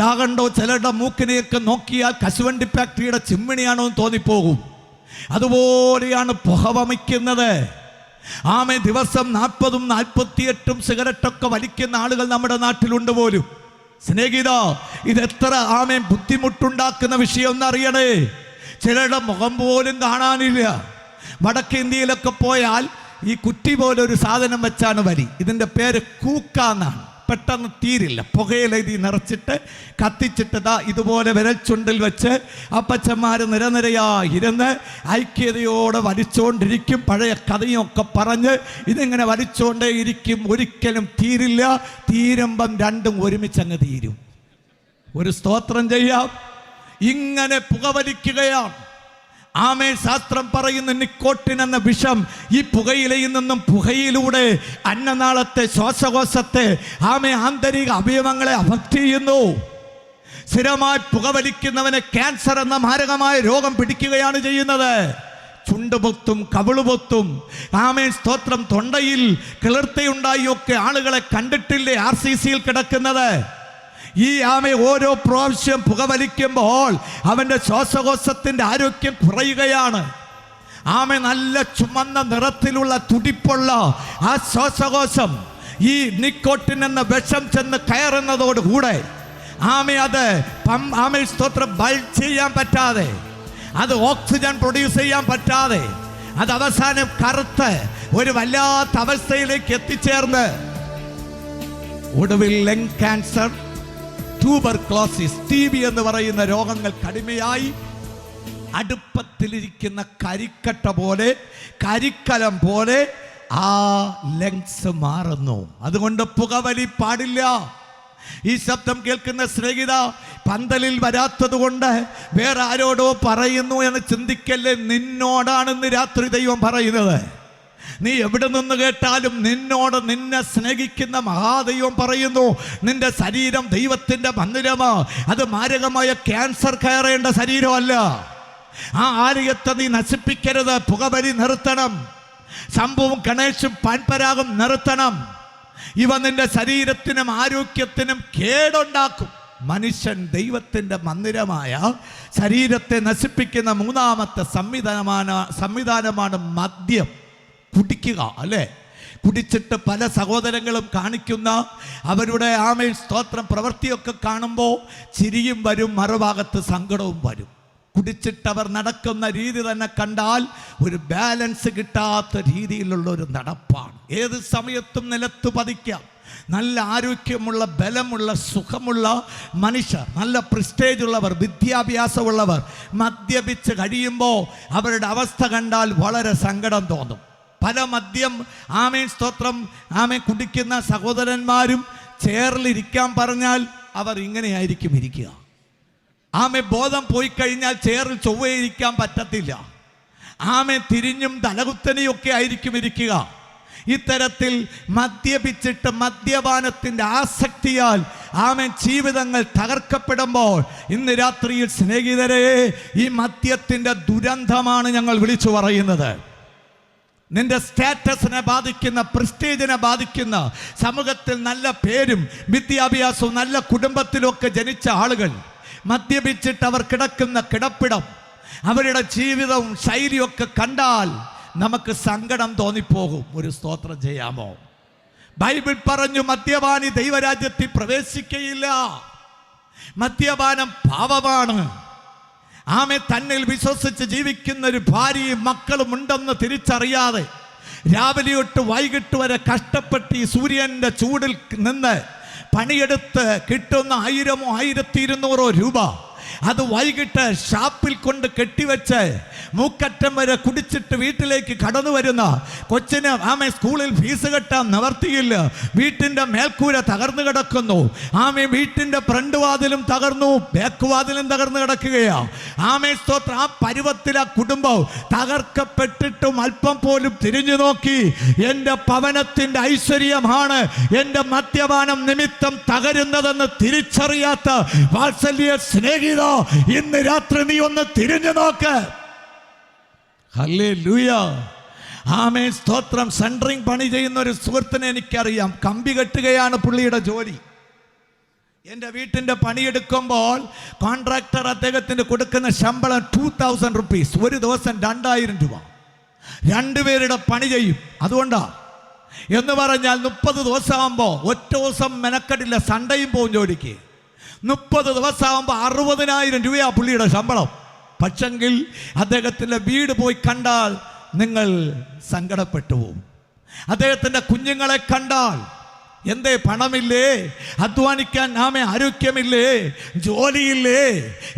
Speaker 1: ദാഹണ്ടോ ചിലരുടെ മൂക്കിനെയൊക്കെ നോക്കിയാൽ കശുവണ്ടി ഫാക്ടറിയുടെ ചിമ്മിണിയാണോ എന്ന് തോന്നിപ്പോകും. അതുപോലെയാണ് പുക വമിക്കുന്നത്. ദിവസം 40ഉം 48ഉം സിഗരറ്റൊക്കെ വലിക്കുന്ന ആളുകൾ നമ്മുടെ നാട്ടിലുണ്ട് പോലും. സ്നേഹിത, ഇതെത്ര ബുദ്ധിമുട്ടുണ്ടാക്കുന്ന വിഷയം എന്നറിയണേ. ചിലരുടെ മുഖം പോലും കാണാനില്ല. വടക്കേ ഇന്ത്യയിലൊക്കെ പോയാൽ ഈ കുറ്റി പോലെ ഒരു സാധനം വെച്ചാണ് വരി. ഇതിൻ്റെ പേര് കൂക്കാന്നാണ്. പെട്ടെന്ന് തീരില്ല. പുകയില ഇത് നിറച്ചിട്ട് കത്തിച്ചിട്ട് ഇതുപോലെ വിരൽച്ചുണ്ടിൽ വെച്ച് അപ്പച്ചന്മാർ നിരനിരയായിരുന്ന് ഐക്യതയോടെ വലിച്ചുകൊണ്ടിരിക്കും. പഴയ കഥയൊക്കെ പറഞ്ഞ് ഇതിങ്ങനെ വലിച്ചുകൊണ്ടേ ഇരിക്കും. ഒരിക്കലും തീരില്ല. തീരുമ്പം രണ്ടും ഒരുമിച്ചങ്ങ് തീരും. ഒരു സ്തോത്രം ചെയ്യാം. ഇങ്ങനെ പുകവലിക്കുകയാണ്. ശാസ്ത്രം പറയുന്ന നിക്കോട്ടിൻ എന്ന വിഷം ഈ പുകയിലയിൽ നിന്നും പുകയിലൂടെ അന്നനാളത്തെ, ശ്വാസകോശത്തെ, ആന്തരിക അവയവങ്ങളെ അഫക്റ്റ് ചെയ്യുന്നു. സ്ഥിരമായി പുകവലിക്കുന്നവനെ ക്യാൻസർ എന്ന മാരകമായ രോഗം പിടിക്കുകയാണ് ചെയ്യുന്നത്. ചുണ്ടുപൊത്തും കവിളുപൊത്തും സ്തോത്രം, തൊണ്ടയിൽ കിളിർത്തയുണ്ടായൊക്കെ ആളുകളെ കണ്ടിട്ടില്ലേ RCCയിൽ കിടക്കുന്നത്? ഈ ഓരോ പ്രാവശ്യം പുകവലിക്കുമ്പോൾ അവൻ്റെ ശ്വാസകോശത്തിൻ്റെ ആരോഗ്യം കുറയുകയാണ്. നല്ല ചുമന്ന നിറത്തിലുള്ള തുടിപ്പുള്ള ആ ശ്വാസകോശം ഈ നിക്കോട്ടിൻ എന്ന വിഷം ചെന്ന് കയറുന്നതോടുകൂടെ അത് സ്തോത്രം ബൾജ് ചെയ്യാൻ പറ്റാതെ, അത് ഓക്സിജൻ പ്രൊഡ്യൂസ് ചെയ്യാൻ പറ്റാതെ, അത് അവസാനം കറുത്ത് ഒരു വല്ലാത്ത അവസ്ഥയിലേക്ക് എത്തിച്ചേർന്ന് ഒടുവിൽ ലങ് ക്യാൻസർ, ട്യൂബർക്ലോസിസ്, TB എന്ന് പറയുന്ന രോഗങ്ങൾ കടുമയായി അടുപ്പത്തിലിരിക്കുന്ന കരിക്കട്ട പോലെ, കരിക്കലം പോലെ ലങ്സ് മാറുന്നു. അതുകൊണ്ട് പുകവലി പാടില്ല. ഈ ശബ്ദം കേൾക്കുന്ന സ്നേഹിത, പന്തലിൽ വരാത്തത് കൊണ്ട് വേറെ ആരോടോ പറയുന്നു എന്ന് ചിന്തിക്കല്ലേ. നിന്നോടാണെന്ന് രാത്രി ദൈവം പറയുന്നത്. നീ എവിടെ നിന്ന് കേട്ടാലും നിന്നോട്, നിന്നെ സ്നേഹിക്കുന്ന മഹാദൈവം പറയുന്നു, നിന്റെ ശരീരം ദൈവത്തിന്റെ മന്ദിരമാ. അത് മാരകമായ ക്യാൻസർ കയറേണ്ട ശരീരമല്ല. ആലയത്തെ നീ നശിപ്പിക്കരുത്. പുകവലി നിർത്തണം. ശംഭുവും ഗണേശും പാൻപരാഗം നിർത്തണം. ഇവ നിന്റെ ശരീരത്തിനും ആരോഗ്യത്തിനും കേടുണ്ടാക്കും. മനുഷ്യൻ ദൈവത്തിന്റെ മന്ദിരമായ ശരീരത്തെ നശിപ്പിക്കുന്ന മൂന്നാമത്തെ സംവിധാനമാണ് മദ്യം. കുടിക്കുക, അല്ലേ? കുടിച്ചിട്ട് പല സഹോദരങ്ങളും കാണിക്കുന്ന അവരുടെ സ്തോത്രം പ്രവൃത്തിയൊക്കെ കാണുമ്പോൾ ചിരിയും വരും, മറുഭാഗത്ത് സങ്കടവും വരും. കുടിച്ചിട്ടവർ നടക്കുന്ന രീതി തന്നെ കണ്ടാൽ ഒരു ബാലൻസ് കിട്ടാത്ത രീതിയിലുള്ള ഒരു നടപ്പാണ്. ഏത് സമയത്തും നിലത്ത് പതിക്കാം. നല്ല ആരോഗ്യമുള്ള, ബലമുള്ള, സുഖമുള്ള മനുഷ്യർ, നല്ല പ്രിസ്റ്റേജ് ഉള്ളവർ, വിദ്യാഭ്യാസമുള്ളവർ മദ്യപിച്ച് കഴിയുമ്പോൾ അവരുടെ അവസ്ഥ കണ്ടാൽ വളരെ സങ്കടം തോന്നും. പല മദ്യം സ്തോത്രം കുടിക്കുന്ന സഹോദരന്മാരും ചേറിലിരിക്കാൻ പറഞ്ഞാൽ അവർ ഇങ്ങനെയായിരിക്കും ഇരിക്കുക. ബോധം പോയി കഴിഞ്ഞാൽ ചേറിൽ ചൊവ്വയിരിക്കാൻ പറ്റത്തില്ല. തിരിഞ്ഞും തലകുത്തനെയൊക്കെ ആയിരിക്കും ഇരിക്കുക. ഇത്തരത്തിൽ മദ്യപിച്ചിട്ട് മദ്യപാനത്തിൻ്റെ ആസക്തിയാൽ ജീവിതങ്ങൾ തകർക്കപ്പെടുമ്പോൾ ഇന്ന് രാത്രിയിൽ സ്നേഹിതരെ, ഈ മദ്യത്തിൻ്റെ ദുരന്തമാണ് ഞങ്ങൾ വിളിച്ചു പറയുന്നത്. നിന്റെ സ്റ്റാറ്റസിനെ ബാധിക്കുന്ന, പ്രസ്റ്റീജിനെ ബാധിക്കുന്ന, സമൂഹത്തിൽ നല്ല പേരും വിദ്യാഭ്യാസവും നല്ല കുടുംബത്തിലൊക്കെ ജനിച്ച ആളുകൾ മദ്യപിച്ചിട്ട് അവർ കിടക്കുന്ന കിടപ്പിടം, അവരുടെ ജീവിതവും ശൈലിയൊക്കെ കണ്ടാൽ നമുക്ക് സങ്കടം തോന്നിപ്പോകും. ഒരു സ്തോത്രം ചെയ്യാമോ? ബൈബിൾ പറഞ്ഞു, മദ്യപാനി ദൈവരാജ്യത്തിൽ പ്രവേശിക്കയില്ല. മദ്യപാനം പാപമാണ്. തന്നിൽ വിശ്വസിച്ച് ജീവിക്കുന്ന ഒരു ഭാര്യയും മക്കളും ഉണ്ടെന്ന് തിരിച്ചറിയാതെ രാവിലെ തൊട്ട് വൈകിട്ട് വരെ കഷ്ടപ്പെട്ട് ഈ സൂര്യൻ്റെ ചൂടിൽ നിന്ന് പണിയെടുത്ത് കിട്ടുന്ന 1000-1200 രൂപ അത് വൈകിട്ട് ഷാപ്പിൽ കൊണ്ട് കെട്ടിവെച്ച് മൂക്കറ്റം വരെ കുടിച്ചിട്ട് വീട്ടിലേക്ക് കടന്നു വരുന്ന കൊച്ചിന് ആമേ സ്കൂളിൽ ഫീസ് കെട്ടാൻ നിവർത്തിയില്ല, വീട്ടിൻ്റെ മേൽക്കൂര തകർന്നു കിടക്കുന്നു, ആമേ വീട്ടിൻ്റെ ഫ്രണ്ട് വാതിലും തകർന്നു, ബാക്ക് വാതിലും തകർന്നു കിടക്കുകയാ. ആമേ സ്തോത്രം. ആ പരുവത്തിൽ ആ കുടുംബം തകർക്കപ്പെട്ടിട്ടും അല്പം പോലും തിരിഞ്ഞു നോക്കി എൻ്റെ ഭവനത്തിൻ്റെ ഐശ്വര്യമാണ് എൻ്റെ മദ്യപാനം നിമിത്തം തകരുന്നതെന്ന് തിരിച്ചറിയാത്ത വാത്സല്യ സ്നേഹിത, ഇന്ന് രാത്രി നീ ഒന്ന് തിരിഞ്ഞു നോക്ക്. ഹല്ലേലൂയ. ആമേൻ സ്തോത്രം. സെൻട്രിങ് പണി ചെയ്യുന്ന ഒരു സുഹൃത്തിനെ എനിക്കറിയാം. കമ്പി കെട്ടുകയാണ് പുള്ളിയുടെ ജോലി. എൻ്റെ വീട്ടിൻ്റെ പണിയെടുക്കുമ്പോൾ കോൺട്രാക്ടർ അദ്ദേഹത്തിന് കൊടുക്കുന്ന ശമ്പളം 2000 റുപ്പീസ്, ഒരു ദിവസം 2000 രൂപ. രണ്ടുപേരുടെ പണി ചെയ്യും. അതുകൊണ്ടാ എന്ന് പറഞ്ഞാൽ 30 ദിവസമാകുമ്പോൾ ഒറ്റ ദിവസം മെനക്കെട്ടില്ല, സൺഡേയും പോകും ജോലിക്ക്. 30 ദിവസമാകുമ്പോൾ 60,000 രൂപയാ പുള്ളിയുടെ ശമ്പളം. പക്ഷെങ്കിൽ അദ്ദേഹത്തിൻ്റെ വീട് പോയി കണ്ടാൽ നിങ്ങൾ സങ്കടപ്പെട്ടു പോകും. അദ്ദേഹത്തിൻ്റെ കുഞ്ഞുങ്ങളെ കണ്ടാൽ എന്തേ പണമില്ലേ, അധ്വാനിക്കാൻ നാമേ ആരോഗ്യമില്ലേ, ജോലിയില്ലേ,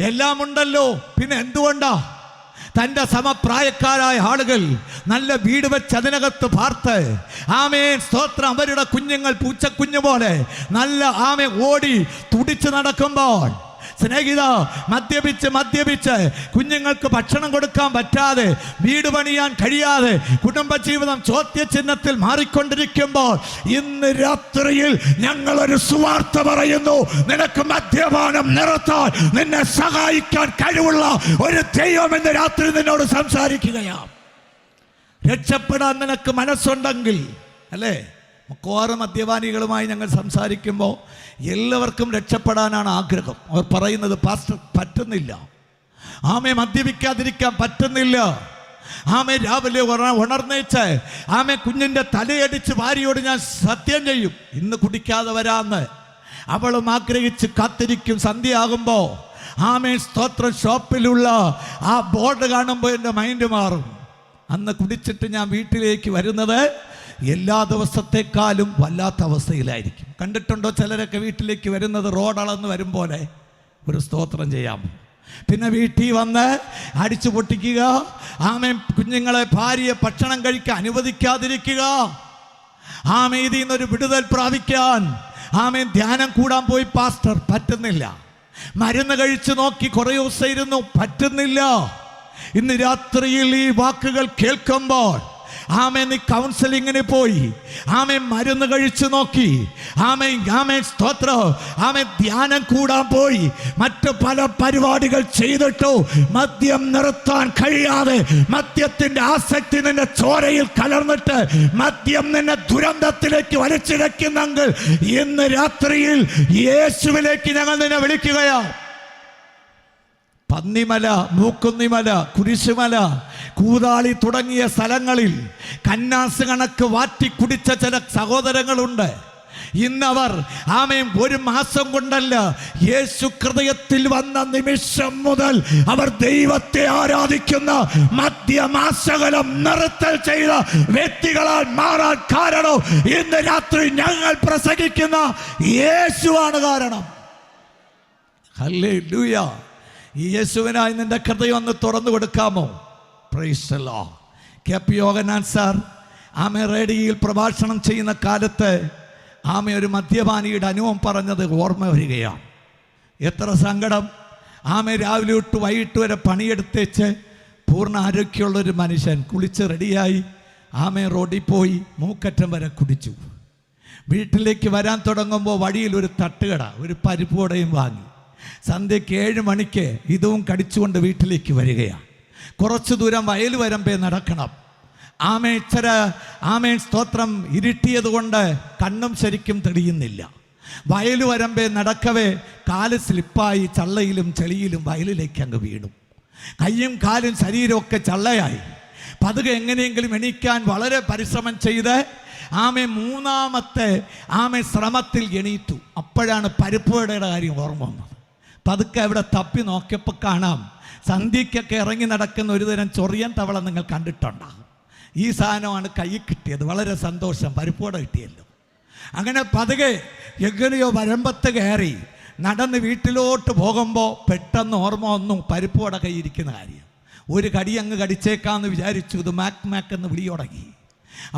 Speaker 1: എല്ലാം ഉണ്ടല്ലോ, പിന്നെ എന്തുകൊണ്ടാ തൻ്റെ സമപ്രായക്കാരായ ആളുകൾ നല്ല വീട് വെച്ച് അതിനകത്ത് പാർത്ത് ആമേൻ സ്തോത്രം അവരുടെ കുഞ്ഞുങ്ങൾ പൂച്ചക്കുഞ്ഞു പോലെ നല്ല ആമേ ഓടി തുടിച്ച് നടക്കുമ്പോൾ സ്നേഹിത മദ്യപിച്ച് കുഞ്ഞുങ്ങൾക്ക് ഭക്ഷണം കൊടുക്കാൻ പറ്റാതെ, വീട് പണിയാൻ കഴിയാതെ, കുടുംബജീവിതം ചോദ്യചിഹ്നത്തിൽ മാറിക്കൊണ്ടിരിക്കുമ്പോൾ ഇന്ന് രാത്രിയിൽ ഞങ്ങളൊരു സുവാർത്ത പറയുന്നു. നിനക്ക് മദ്യപാനം നിർത്താൻ നിന്നെ സഹായിക്കാൻ കഴിവുള്ള ഒരു ദൈവം ഇന്ന് രാത്രി നിന്നോട് സംസാരിക്കുകയാണ്. രക്ഷപ്പെടാൻ നിനക്ക് മനസ്സുണ്ടെങ്കിൽ, അല്ലേ? മിക്കവാറും മദ്യപാനികളുമായി ഞങ്ങൾ സംസാരിക്കുമ്പോൾ എല്ലാവർക്കും രക്ഷപ്പെടാനാണ് ആഗ്രഹം. അവർ പറയുന്നത് പാസ്റ്റർ പറ്റുന്നില്ല, ആമേ മദ്യപിക്കാതിരിക്കാൻ പറ്റുന്നില്ല, ആമേ രാവിലെ ഉണർന്നേച്ച് ആമേ കുഞ്ഞിൻ്റെ തലയടിച്ച് ഭാര്യയോട് ഞാൻ സത്യം ചെയ്യും ഇന്ന് കുടിക്കാതെ വരാമെന്ന്. അവളും ആഗ്രഹിച്ച് കാത്തിരിക്കും. സന്ധ്യയാകുമ്പോൾ ആമേ സ്തോത്ര ഷോപ്പിലുള്ള ആ ബോർഡ് കാണുമ്പോൾ എൻ്റെ മൈൻഡ് മാറും. അന്ന് കുടിച്ചിട്ട് ഞാൻ വീട്ടിലേക്ക് വരുന്നത് എല്ലാ ദിവസത്തെക്കാളും വല്ലാത്ത അവസ്ഥയിലായിരിക്കും. കണ്ടിട്ടുണ്ടോ ചിലരൊക്കെ വീട്ടിലേക്ക് വരുന്നത് റോഡ് അളന്ന് വരും പോലെ? ഒരു സ്തോത്രം ചെയ്യാം. പിന്നെ വീട്ടിൽ വന്ന് അടിച്ചു പൊട്ടിക്കുക, ആമേ കുഞ്ഞുങ്ങളെ ഭാര്യയെ ഭക്ഷണം കഴിക്കാൻ അനുവദിക്കാതിരിക്കുക, ആമേ ഇതിൽ നിന്നൊരു വിടുതൽ പ്രാപിക്കാൻ ആമേ ധ്യാനം കൂടാൻ പോയി പാസ്റ്റർ പറ്റുന്നില്ല, മരുന്ന് കഴിച്ചു നോക്കി കുറേ ദിവസം ഇരുന്നു പറ്റുന്നില്ല. ഇന്ന് രാത്രിയിൽ ഈ വാക്കുകൾ കേൾക്കുമ്പോൾ ആമേ നീ കൗൺസിലിങ്ങിന് പോയി, ആമേ മരുന്ന് കഴിച്ചു നോക്കി, ആമേ സ്തോത്രം, ആമേ ധ്യാനം കൂടാൻ പോയി, മറ്റു പല പരിപാടികൾ ചെയ്തിട്ടോ മദ്യം നിർത്താൻ കഴിയാതെ മദ്യത്തിന്റെ ആസക്തി നിന്റെ ചോരയിൽ കലർന്നിട്ട് മദ്യം നിന്നെ ദുരന്തത്തിലേക്ക് വലിച്ചിഴക്കുന്നെങ്കിൽ ഇന്ന് രാത്രിയിൽ യേശുവിലേക്ക് ഞങ്ങൾ നിന്നെ വിളിക്കുകയാണ്. പന്നിമല, മൂക്കുന്നിമല, കുരിശുമല, കൂതാളി തുടങ്ങിയ സ്ഥലങ്ങളിൽ കന്നാസ് കണക്ക് വാറ്റി കുടിച്ച ചില സഹോദരങ്ങളുണ്ട്. ഇന്നവർ ആമേൻ ഒരു മാസം കൊണ്ടല്ല, യേശു ഹൃദയത്തിൽ വന്ന നിമിഷം മുതൽ അവർ ദൈവത്തെ ആരാധിക്കുന്ന മദ്യമാസകലം നിർത്തൽ ചെയ്ത വ്യക്തികളാൽ മാറാൻ കാരണം ഇന്ന് രാത്രി ഞങ്ങൾ പ്രസംഗിക്കുന്ന യേശുവാണ് കാരണം. ഹല്ലേലൂയ. ഈ യേശുവിനായി നിന്റെ ഹൃദയം ഒന്ന് തുറന്നു കൊടുക്കാമോ? Praise the lord. K P. Yohannan sir ആമേ റേഡിയോയിൽ പ്രഭാഷണം ചെയ്യുന്ന കാലത്ത് ആമേ ഒരു മദ്യപാനിയുടെ അനുഭവം പറഞ്ഞത് ഓർമ്മ വരികയാണ്. എത്ര സങ്കടം! ആമേ രാവിലെ തൊട്ട് വൈകിട്ട് വരെ പണിയെടുത്തേച്ച് പൂർണ്ണ ആരോഗ്യമുള്ളൊരു മനുഷ്യൻ കുളിച്ച് റെഡിയായി ആമേ റോഡിൽ പോയി മൂക്കറ്റം വരെ കുടിച്ചു. വീട്ടിലേക്ക് വരാൻ തുടങ്ങുമ്പോൾ വഴിയിൽ ഒരു തട്ടുകട, ഒരു പരിപ്പോടയും വാങ്ങി. സന്ധ്യയ്ക്ക് 7 മണിക്ക് ഇതും കടിച്ചുകൊണ്ട് വീട്ടിലേക്ക് വരികയാണ്. കുറച്ചു ദൂരം വയൽ വരമ്പേ നടക്കണം. ആമേ സ്തോത്രം ഇരുട്ടിയത് കൊണ്ട് കണ്ണും ശരിക്കും തെളിയുന്നില്ല. വയൽ വരമ്പേ നടക്കവേ കാല് സ്ലിപ്പായി ചള്ളയിലും ചെളിയിലും വയലിലേക്ക് അങ്ങ് വീണു. കയ്യും കാലും ശരീരമൊക്കെ ചള്ളയായി. പതുക്കെ എങ്ങനെയെങ്കിലും എണീക്കാൻ വളരെ പരിശ്രമം ചെയ്ത് മൂന്നാമത്തെ ശ്രമത്തിൽ എണീറ്റു. അപ്പോഴാണ് പരിപ്പുവടയുടെ കാര്യം ഓർമ്മ വന്നത്. പതുക്കെ അവിടെ തപ്പി നോക്കിയപ്പോൾ കാണാം സന്ധ്യയ്ക്കൊക്കെ ഇറങ്ങി നടക്കുന്ന ഒരു തരം ചൊറിയൻ തവള നിങ്ങൾ കണ്ടിട്ടുണ്ടാകും. ഈ സാധനമാണ് കയ്യിൽ കിട്ടിയത്. വളരെ സന്തോഷം, പരിപ്പുവട കിട്ടിയല്ലോ. അങ്ങനെ പതുക്കെ എങ്ങനെയോ വരമ്പത്ത് കയറി
Speaker 6: നടന്ന് വീട്ടിലോട്ട് പോകുമ്പോൾ പെട്ടെന്ന് ഓർമ്മ വന്നു പരിപ്പ് വട കയ്യിരിക്കുന്ന കാര്യം. ഒരു കടി അങ്ങ് കടിച്ചേക്കാന്ന് വിചാരിച്ചു. ഇത് മാക്ക് എന്ന് വിളി തുടങ്ങി.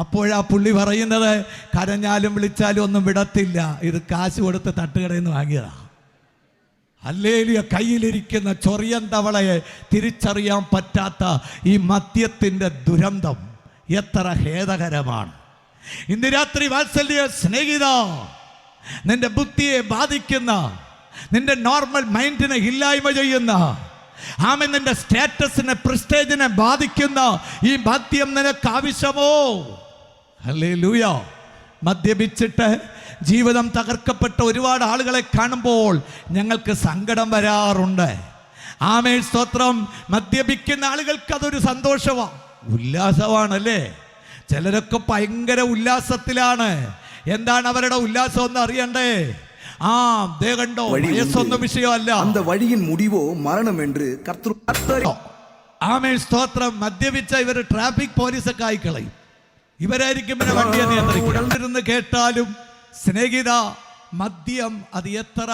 Speaker 6: അപ്പോഴാ പുള്ളി പറയുന്നത്, കരഞ്ഞാലും വിളിച്ചാലും ഒന്നും വിടത്തില്ല, ഇത് കാശ് കൊടുത്ത് തട്ടുകടയിൽ നിന്ന് വാങ്ങിയതാ. ഹല്ലേലൂയ. കയ്യിലിരിക്കുന്ന ചൊറിയൻ തവളയെ തിരിച്ചറിയാൻ പറ്റാത്ത ഈ മദ്യത്തിൻ്റെ ദുരന്തം എത്ര ഖേദകരമാണ്. ഇന്ന് രാത്രി വാത്സല്യ സ്നേഹിത, നിന്റെ ബുദ്ധിയെ ബാധിക്കുന്ന, നിന്റെ നോർമൽ മൈൻഡിനെ ഇല്ലായ്മ ചെയ്യുന്ന, ആമേൻ, നിന്റെ സ്റ്റാറ്റസിനെ പ്രിസ്റ്റേജിനെ ബാധിക്കുന്ന ഈ മദ്യം നിനക്ക് ആവശ്യമോ? ഹല്ലേലൂയ. മദ്യപിച്ചിട്ട് ജീവിതം തകർക്കപ്പെട്ട ഒരുപാട് ആളുകളെ കാണുമ്പോൾ ഞങ്ങൾക്ക് സങ്കടം വരാറുണ്ട്. ആമേൻ, സ്തോത്രം. മദ്യപിക്കുന്ന ആളുകൾക്ക് അതൊരു സന്തോഷമാണ്, ഉല്ലാസമാണല്ലേ. ചിലരൊക്കെ ഭയങ്കര ഉല്ലാസത്തിലാണ്. എന്താണ് അവരുടെ ഉല്ലാസം എന്ന് അറിയണ്ടേ? ദേ കണ്ടോ, വയസ്സൊന്നും വിഷയമല്ല.
Speaker 7: அந்த വഴിயின் முடிவோ மரணம் என்று கர்த்தர்.
Speaker 6: ആമേൻ, സ്തോത്രം. മദ്യപിച്ച ഇവർ ട്രാഫിക് പോലീസൊക്കെ ആയിക്കളയും. ഇവരായിരിക്കും പിന്നെ വണ്ടിയെ നിയന്ത്രിക്കുന്നത്. കേട്ടാലും സ്നേഹിത, മദ്യം അത് എത്ര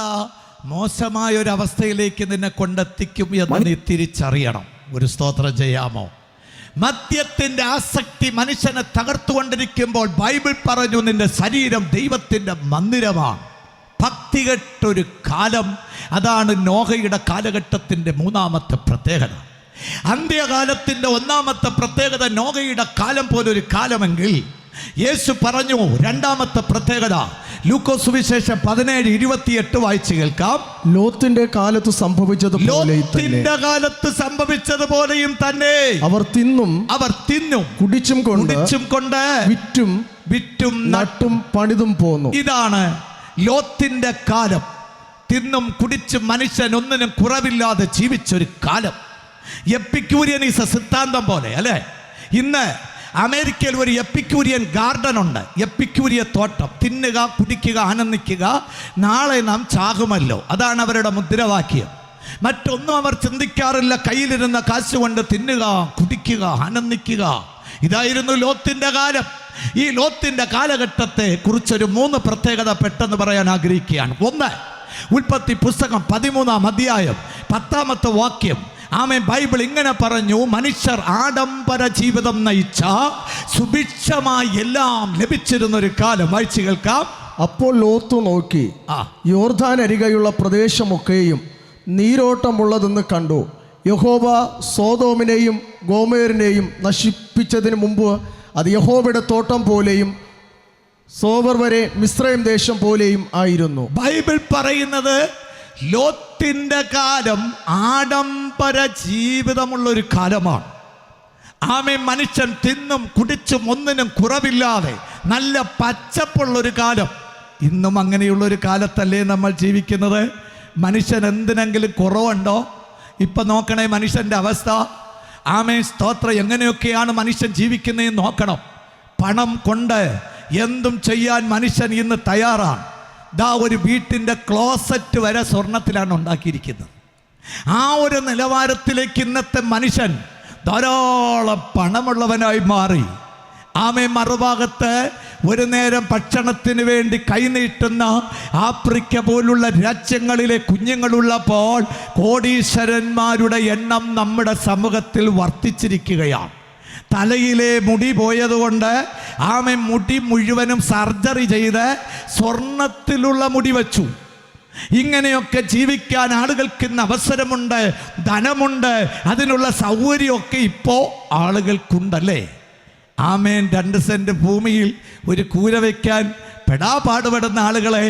Speaker 6: മോശമായ ഒരു അവസ്ഥയിലേക്ക് നിന്നെ കൊണ്ടെത്തിക്കും എന്ന് നീ തിരിച്ചറിയണം. ഒരു സ്തോത്രം ചെയ്യാമോ? മദ്യത്തിന്റെ ആസക്തി മനുഷ്യനെ തകർത്തുകൊണ്ടിരിക്കുമ്പോൾ ബൈബിൾ പറഞ്ഞു, നിന്റെ ശരീരം ദൈവത്തിന്റെ മന്ദിരമാണ്. ഭക്തികെട്ടൊരു കാലം, അതാണ് നോഹയുടെ കാലഘട്ടത്തിന്റെ മൂന്നാമത്തെ പ്രത്യേകത. അന്ത്യകാലത്തിന്റെ ഒന്നാമത്തെ പ്രത്യേകത നോഹയുടെ കാലം പോലൊരു കാലമെങ്കിൽ, യേശു പറഞ്ഞു രണ്ടാമത്തെ പ്രത്യേകത. ലൂക്കോസ് സുവിശേഷം 17:28 വായിച്ചു കേൾക്കാം.
Speaker 2: ലോത്തിന്റെ കാലത്ത്
Speaker 6: സംഭവിച്ചതുപോലെയും തന്നെ അവർ തിന്നും
Speaker 2: കുടിച്ചും കൊണ്ട് വിറ്റും നട്ടും പണിതും പോന്നു.
Speaker 6: ഇതാണ് ലോത്തിന്റെ കാലം. തിന്നും കുടിച്ചും മനുഷ്യൻ ഒന്നിനും കുറവില്ലാതെ ജീവിച്ചൊരു കാലം. എപ്പിക്യൂരിയനിസ സിദ്ധാന്തം പോലെ അല്ലേ? ഇന്ന് അമേരിക്കയിൽ ഒരു എപ്പിക്യൂരിയൻ ഗാർഡൻ ഉണ്ട്, എപ്പിക്യൂരിയ തോട്ടം. തിന്നുക, കുടിക്കുക, ആനന്ദിക്കുക, നാളെ നാം ചാകുമല്ലോ, അതാണ് അവരുടെ മുദ്രാവാക്യം. മറ്റൊന്നും അവർ ചിന്തിക്കാറില്ല. കയ്യിലിരുന്ന കാശ് കൊണ്ട് തിന്നുക, കുടിക്കുക, ആനന്ദിക്കുക. ഇതായിരുന്നു ലോത്തിന്റെ കാലം. ഈ ലോത്തിന്റെ കാലഘട്ടത്തെ കുറിച്ചൊരു 3 പ്രത്യേകത പെട്ടെന്ന് പറയാൻ ആഗ്രഹിക്കുകയാണ്. 1, ഉൽപ്പത്തി പുസ്തകം 13-ാം അധ്യായം 10-ാമത്തെ വാക്യം. ആമേൻ. ബൈബിൾ ഇങ്ങനെ പറഞ്ഞു, മനുഷ്യർ ആഡംബര ജീവിതം നയിച്ച സുഭിക്ഷമായി എല്ലാം ലഭിച്ചിരുന്നൊരു കാലം. വായിച്ചു കേൾക്കാം.
Speaker 2: അപ്പോൾ ലോത്ത് നോക്കി യോർദാൻ അരികെയുള്ള പ്രദേശമൊക്കെയും നീരോട്ടമുള്ളതെന്ന് കണ്ടു. യഹോവ സോദോമിനെയും ഗോമേറിനെയും നശിപ്പിച്ചതിന് മുമ്പ് അത് യഹോവയുടെ തോട്ടം പോലെയും സോവർ വരെ മിസ്രൈം ദേശം പോലെയും ആയിരുന്നു.
Speaker 6: ബൈബിൾ പറയുന്നത് ലോത്തിന്റെ കാലം ആഡംബര ജീവിതമുള്ളൊരു കാലമാണ്. ആമേൻ. മനുഷ്യൻ തിന്നും കുടിച്ചും ഒന്നിനും കുറവില്ലാതെ നല്ല പച്ചപ്പുള്ളൊരു കാലം. ഇന്നും അങ്ങനെയുള്ളൊരു കാലത്തല്ലേ നമ്മൾ ജീവിക്കുന്നത്? മനുഷ്യൻ എന്തിനെങ്കിലും കുറവുണ്ടോ? ഇപ്പം നോക്കണേ മനുഷ്യൻ്റെ അവസ്ഥ. ആമേൻ, സ്തോത്രം. എങ്ങനെയൊക്കെയാണ് മനുഷ്യൻ ജീവിക്കുന്നതെന്ന് നോക്കണം. പണം കൊണ്ട് എന്തും ചെയ്യാൻ മനുഷ്യൻ ഇന്ന് തയ്യാറാണ്. ഒരു വീട്ടിൻ്റെ ക്ലോസറ്റ് വരെ സ്വർണത്തിലാണ് ഉണ്ടാക്കിയിരിക്കുന്നത്. ആ ഒരു നിലവാരത്തിലേക്ക് ഇന്നത്തെ മനുഷ്യൻ ധാരാളം പണമുള്ളവനായി മാറി. ആമേ. മറുഭാഗത്ത് ഒരു നേരം ഭക്ഷണത്തിന് വേണ്ടി കൈനീട്ടുന്ന ആഫ്രിക്ക പോലുള്ള രാജ്യങ്ങളിലെ കുഞ്ഞുങ്ങളുള്ളപ്പോൾ കോടീശ്വരന്മാരുടെ എണ്ണം നമ്മുടെ സമൂഹത്തിൽ വർദ്ധിച്ചിരിക്കുകയാണ്. തലയിലെ മുടി പോയതുകൊണ്ട് ആമേ മുടി മുഴുവനും സർജറി ചെയ്ത് സ്വർണത്തിലുള്ള മുടി വച്ചു. ഇങ്ങനെയൊക്കെ ജീവിക്കാൻ ആളുകൾക്ക് ഇന്ന് അവസരമുണ്ട്, ധനമുണ്ട്, അതിനുള്ള സൗകര്യമൊക്കെ ഇപ്പോൾ ആളുകൾക്കുണ്ടല്ലേ? ആമേൻ. 2 സെന്റ് ഭൂമിയിൽ ഒരു കൂര വയ്ക്കാൻ പെടാപാടുപെടുന്ന ആളുകളെ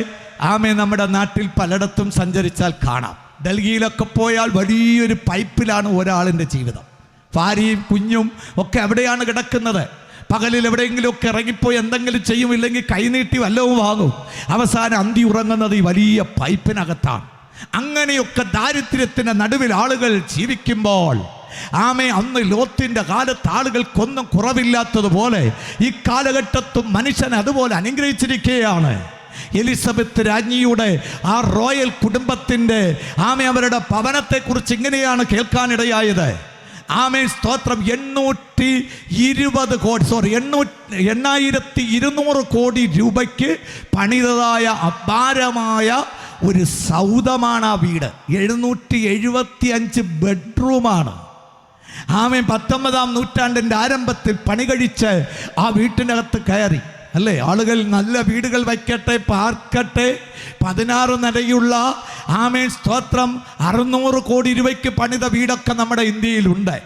Speaker 6: ആമേൻ നമ്മുടെ നാട്ടിൽ പലയിടത്തും സഞ്ചരിച്ചാൽ കാണാം. ഡൽഹിയിലൊക്കെ പോയാൽ വലിയൊരു പൈപ്പിലാണ് ഒരാളിൻ്റെ ജീവിതം. ഭാര്യയും കുഞ്ഞും ഒക്കെ എവിടെയാണ് കിടക്കുന്നത്? പകലിൽ എവിടെയെങ്കിലുമൊക്കെ ഇറങ്ങിപ്പോയി എന്തെങ്കിലും ചെയ്യും, ഇല്ലെങ്കിൽ കൈനീട്ടി വല്ലവും വാങ്ങും. അവസാനം അന്തി ഉറങ്ങുന്നത് ഈ വലിയ പൈപ്പിനകത്താണ്. അങ്ങനെയൊക്കെ ദാരിദ്ര്യത്തിൻ്റെ നടുവിൽ ആളുകൾ ജീവിക്കുമ്പോൾ ആമേ, അന്ന് ലോത്തിന്റെ കാലത്ത് ആളുകൾക്കൊന്നും കുറവില്ലാത്തതുപോലെ ഈ കാലഘട്ടത്തും മനുഷ്യനെ അതുപോലെ അനുഗ്രഹിച്ചിരിക്കുകയാണ്. എലിസബത്ത് രാജ്ഞിയുടെ ആ റോയൽ കുടുംബത്തിൻ്റെ ആമേ അവരുടെ ഭവനത്തെക്കുറിച്ച് ഇങ്ങനെയാണ് കേൾക്കാനിടയായത്. ആമേ, സ്തോത്രം. 820 കോടി രൂപയ്ക്ക് പണിതതായ അപാരമായ ഒരു സൗധമാണ് ആ വീട്. 775 ബെഡ്റൂമാണ്. ആമേൻ. 19-ാം നൂറ്റാണ്ടിൻ്റെ ആരംഭത്തിൽ പണി കഴിച്ച് ആ വീട്ടിനകത്ത് കയറി. അല്ലേ, ആളുകൾ നല്ല വീടുകൾ വയ്ക്കട്ടെ, പാർക്കട്ടെ. 16 നിലയുള്ള ആമേൻ സ്തോത്രം 600 കോടി രൂപയ്ക്ക് പണിത വീടൊക്കെ നമ്മുടെ ഇന്ത്യയിലുണ്ട്.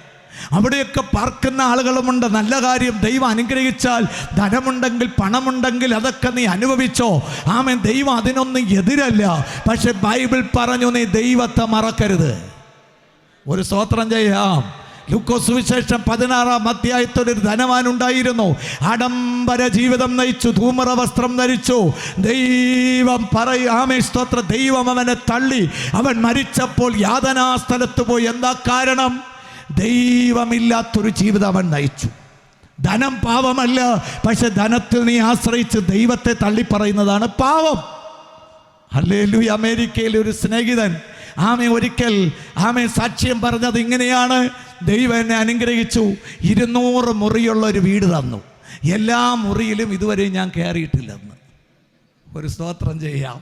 Speaker 6: അവിടെയൊക്കെ പാർക്കുന്ന ആളുകളുമുണ്ട്. നല്ല കാര്യം. ദൈവം അനുഗ്രഹിച്ചാൽ, ധനമുണ്ടെങ്കിൽ, പണമുണ്ടെങ്കിൽ അതൊക്കെ നീ അനുഭവിച്ചോ. ആമേൻ. ദൈവം അതിനൊന്നും എതിരല്ല. പക്ഷെ ബൈബിൾ പറഞ്ഞു, നീ ദൈവത്തെ മറക്കരുത്. ഒരു സ്തോത്രം ചെയ്യാം. ലൂക്കോസ് സുവിശേഷം 16-ാം അധ്യായത്തിൽ ഒരു ധനവാനുണ്ടായിരുന്നു. ആഡംബര ജീവിതം നയിച്ചു, ധൂമ്ര വസ്ത്രം ധരിച്ചു. ദൈവം ആമേൻ സ്തോത്ര, ദൈവം അവനെ തള്ളി. അവൻ മരിച്ചപ്പോൾ യാതനാ സ്ഥലത്ത് പോയി. എന്താ കാരണം? ദൈവമില്ലാത്തൊരു ജീവിതം അവൻ നയിച്ചു. ധനം പാവമല്ല, പക്ഷെ ധനത്തിൽ നീ ആശ്രയിച്ച് ദൈവത്തെ തള്ളിപ്പറയുന്നതാണ് പാവം. ഹല്ലേലൂയ. അമേരിക്കയിലെ ഒരു സ്നേഹിതൻ ഒരിക്കൽ സാക്ഷ്യം പറഞ്ഞത് ഇങ്ങനെയാണ്: ദൈവം എന്നെ അനുഗ്രഹിച്ചു, 200 മുറിയുള്ള ഒരു വീട് തന്നു. എല്ലാ മുറിയിലും ഇതുവരെ ഞാൻ കയറിയിട്ടില്ലെന്ന്. ഒരു സ്തോത്രം ചെയ്യാം.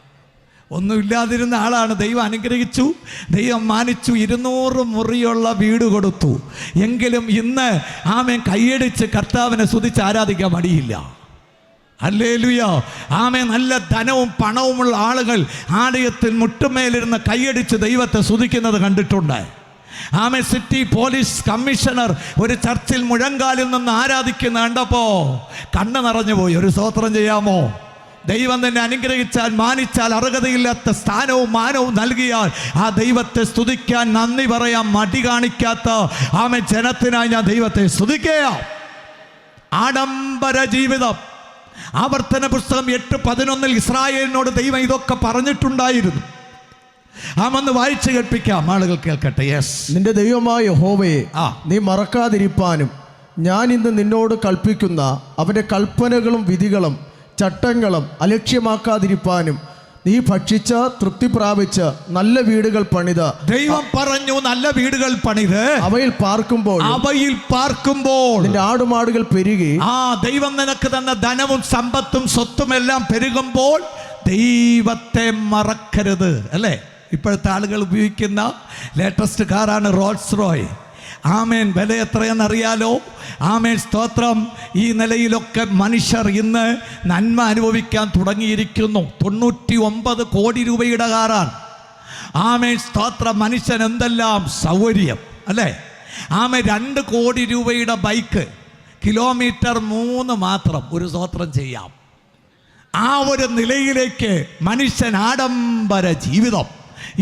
Speaker 6: ഒന്നുമില്ലാതിരുന്ന ആളാണ്, ദൈവം അനുഗ്രഹിച്ചു, ദൈവം മാനിച്ചു, 200 മുറിയുള്ള വീട് കൊടുത്തു. എങ്കിലും ഇന്ന് കൈയടിച്ച് കർത്താവിനെ സ്തുതിച്ച് ആരാധിക്കാൻ മടിയില്ല. ഹല്ലേലൂയ. നല്ല ധനവും പണവുമുള്ള ആളുകൾ ആലയത്തിൽ മുട്ടുമേലിരുന്ന് കൈയടിച്ച് ദൈവത്തെ സ്തുതിക്കുന്നത് കണ്ടിട്ടുണ്ട്. സിറ്റി പോലീസ് കമ്മീഷണർ ഒരു ചർച്ചിൽ മുഴങ്കാലിൽ നിന്ന് ആരാധിക്കുന്ന കണ്ടപ്പോ കണ്ണ് നിറഞ്ഞു പോയി. ഒരു സ്തോത്രം ചെയ്യാമോ? ദൈവം തന്നെ അനുഗ്രഹിച്ചാൽ, മാനിച്ചാൽ, അർഹതയില്ലാത്ത സ്ഥാനവും മാനവും നൽകിയാൽ ആ ദൈവത്തെ സ്തുതിക്കാൻ, നന്ദി പറയാൻ മടി കാണിക്കാത്ത ജനത്തിനായി ഞാൻ ദൈവത്തെ സ്തുതിക്കുക. ആഡംബര ജീവിതം. ആവർത്തന പുസ്തകം 8:11 ഇസ്രായേലിനോട് ദൈവം ഇതൊക്കെ പറഞ്ഞിട്ടുണ്ടായിരുന്നു. ഒന്ന് വായിച്ചു കേൾപ്പിക്കാം, ആളുകൾ കേൾക്കട്ടെ. യെസ്.
Speaker 2: നിന്റെ ദൈവമായ യഹോവയെ നീ മറക്കാതിരിപ്പാനും ഞാൻ ഇന്ന് നിന്നോട് കൽപ്പിക്കുന്ന അവന്റെ കൽപ്പനകളും വിധികളും ചട്ടങ്ങളും അലക്ഷ്യമാക്കാതിരിപ്പാനും നീ ഭക്ഷിച്ച് തൃപ്തി പ്രാപിച്ച് നല്ല വീടുകൾ പണിത്.
Speaker 6: ദൈവം പറഞ്ഞു, നല്ല വീടുകൾ പണിത്
Speaker 2: അവയിൽ പാർക്കുമ്പോൾ
Speaker 6: നിന്റെ
Speaker 2: ആടുമാടുകൾ പെരുകി.
Speaker 6: ദൈവം നിനക്ക് തന്ന ധനവും സമ്പത്തും സ്വത്തും എല്ലാം പെരുകുമ്പോൾ ദൈവത്തെ മറക്കരുത്. അല്ലേ? ഇപ്പോഴത്തെ ആളുകൾ ഉപയോഗിക്കുന്ന ലേറ്റസ്റ്റ് കാറാണ് റോൾസ് റോയ്. വില എത്രയെന്നറിയാലോ? സ്തോത്രം. ഈ നിലയിലൊക്കെ മനുഷ്യർ ഇന്ന് നന്മ അനുഭവിക്കാൻ തുടങ്ങിയിരിക്കുന്നു. 99 കോടി രൂപയുടെ കാറാണ്. സ്തോത്രം. മനുഷ്യൻ എന്തെല്ലാം സൗകര്യം, അല്ലേ? 2 കോടി രൂപയുടെ ബൈക്ക്, കിലോമീറ്റർ 3 മാത്രം. ഒരു സ്തോത്രം ചെയ്യാം. ഒരു നിലയിലേക്ക് മനുഷ്യൻ ആഡംബര ജീവിതം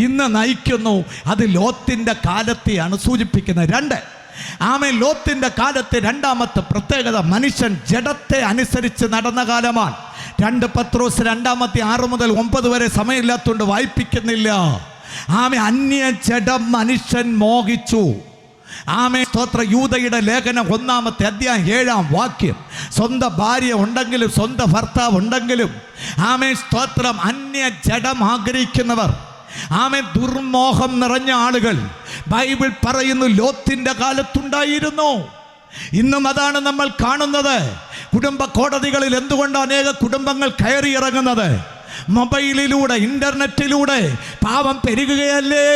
Speaker 6: ഇന്ന് നയിക്കുന്നു. അത് ലോത്തിന്റെ കാലത്തെയാണ് സൂചിപ്പിക്കുന്നത്. 2 ലോത്തിന്റെ കാലത്തെ രണ്ടാമത്തെ പ്രത്യേകത, മനുഷ്യൻ ജഡത്തെ അനുസരിച്ച് നടന്ന കാലമാണ്. 2 പത്രോസ് 2:6-9 വരെ സമയമില്ലാത്തതുകൊണ്ട് വായിപ്പിക്കുന്നില്ല. അന്യ ജഡം മനുഷ്യൻ മോഹിച്ചു. സ്തോത്ര. യൂദയുടെ ലേഖനം 1-ാമത്തെ അധ്യായം 7-ാം വാക്യം. സ്വന്തം ഭാര്യ ഉണ്ടെങ്കിലും സ്വന്തം ഭർത്താവ് ഉണ്ടെങ്കിലും സ്തോത്രം, അന്യ ജഡം ആഗ്രഹിക്കുന്നവർ, ദുർമോഹം നിറഞ്ഞ ആളുകൾ ബൈബിൾ പറയുന്നു ലോത്തിന്റെ കാലത്തുണ്ടായിരുന്നു. ഇന്നും അതാണ് നമ്മൾ കാണുന്നത്. കുടുംബ കോടതികളിൽ എന്തുകൊണ്ട് അനേക കുടുംബങ്ങൾ കയറിയിറങ്ങുന്നത്? മൊബൈലിലൂടെ, ഇന്റർനെറ്റിലൂടെ പാവം പെരുകുകയല്ലേ?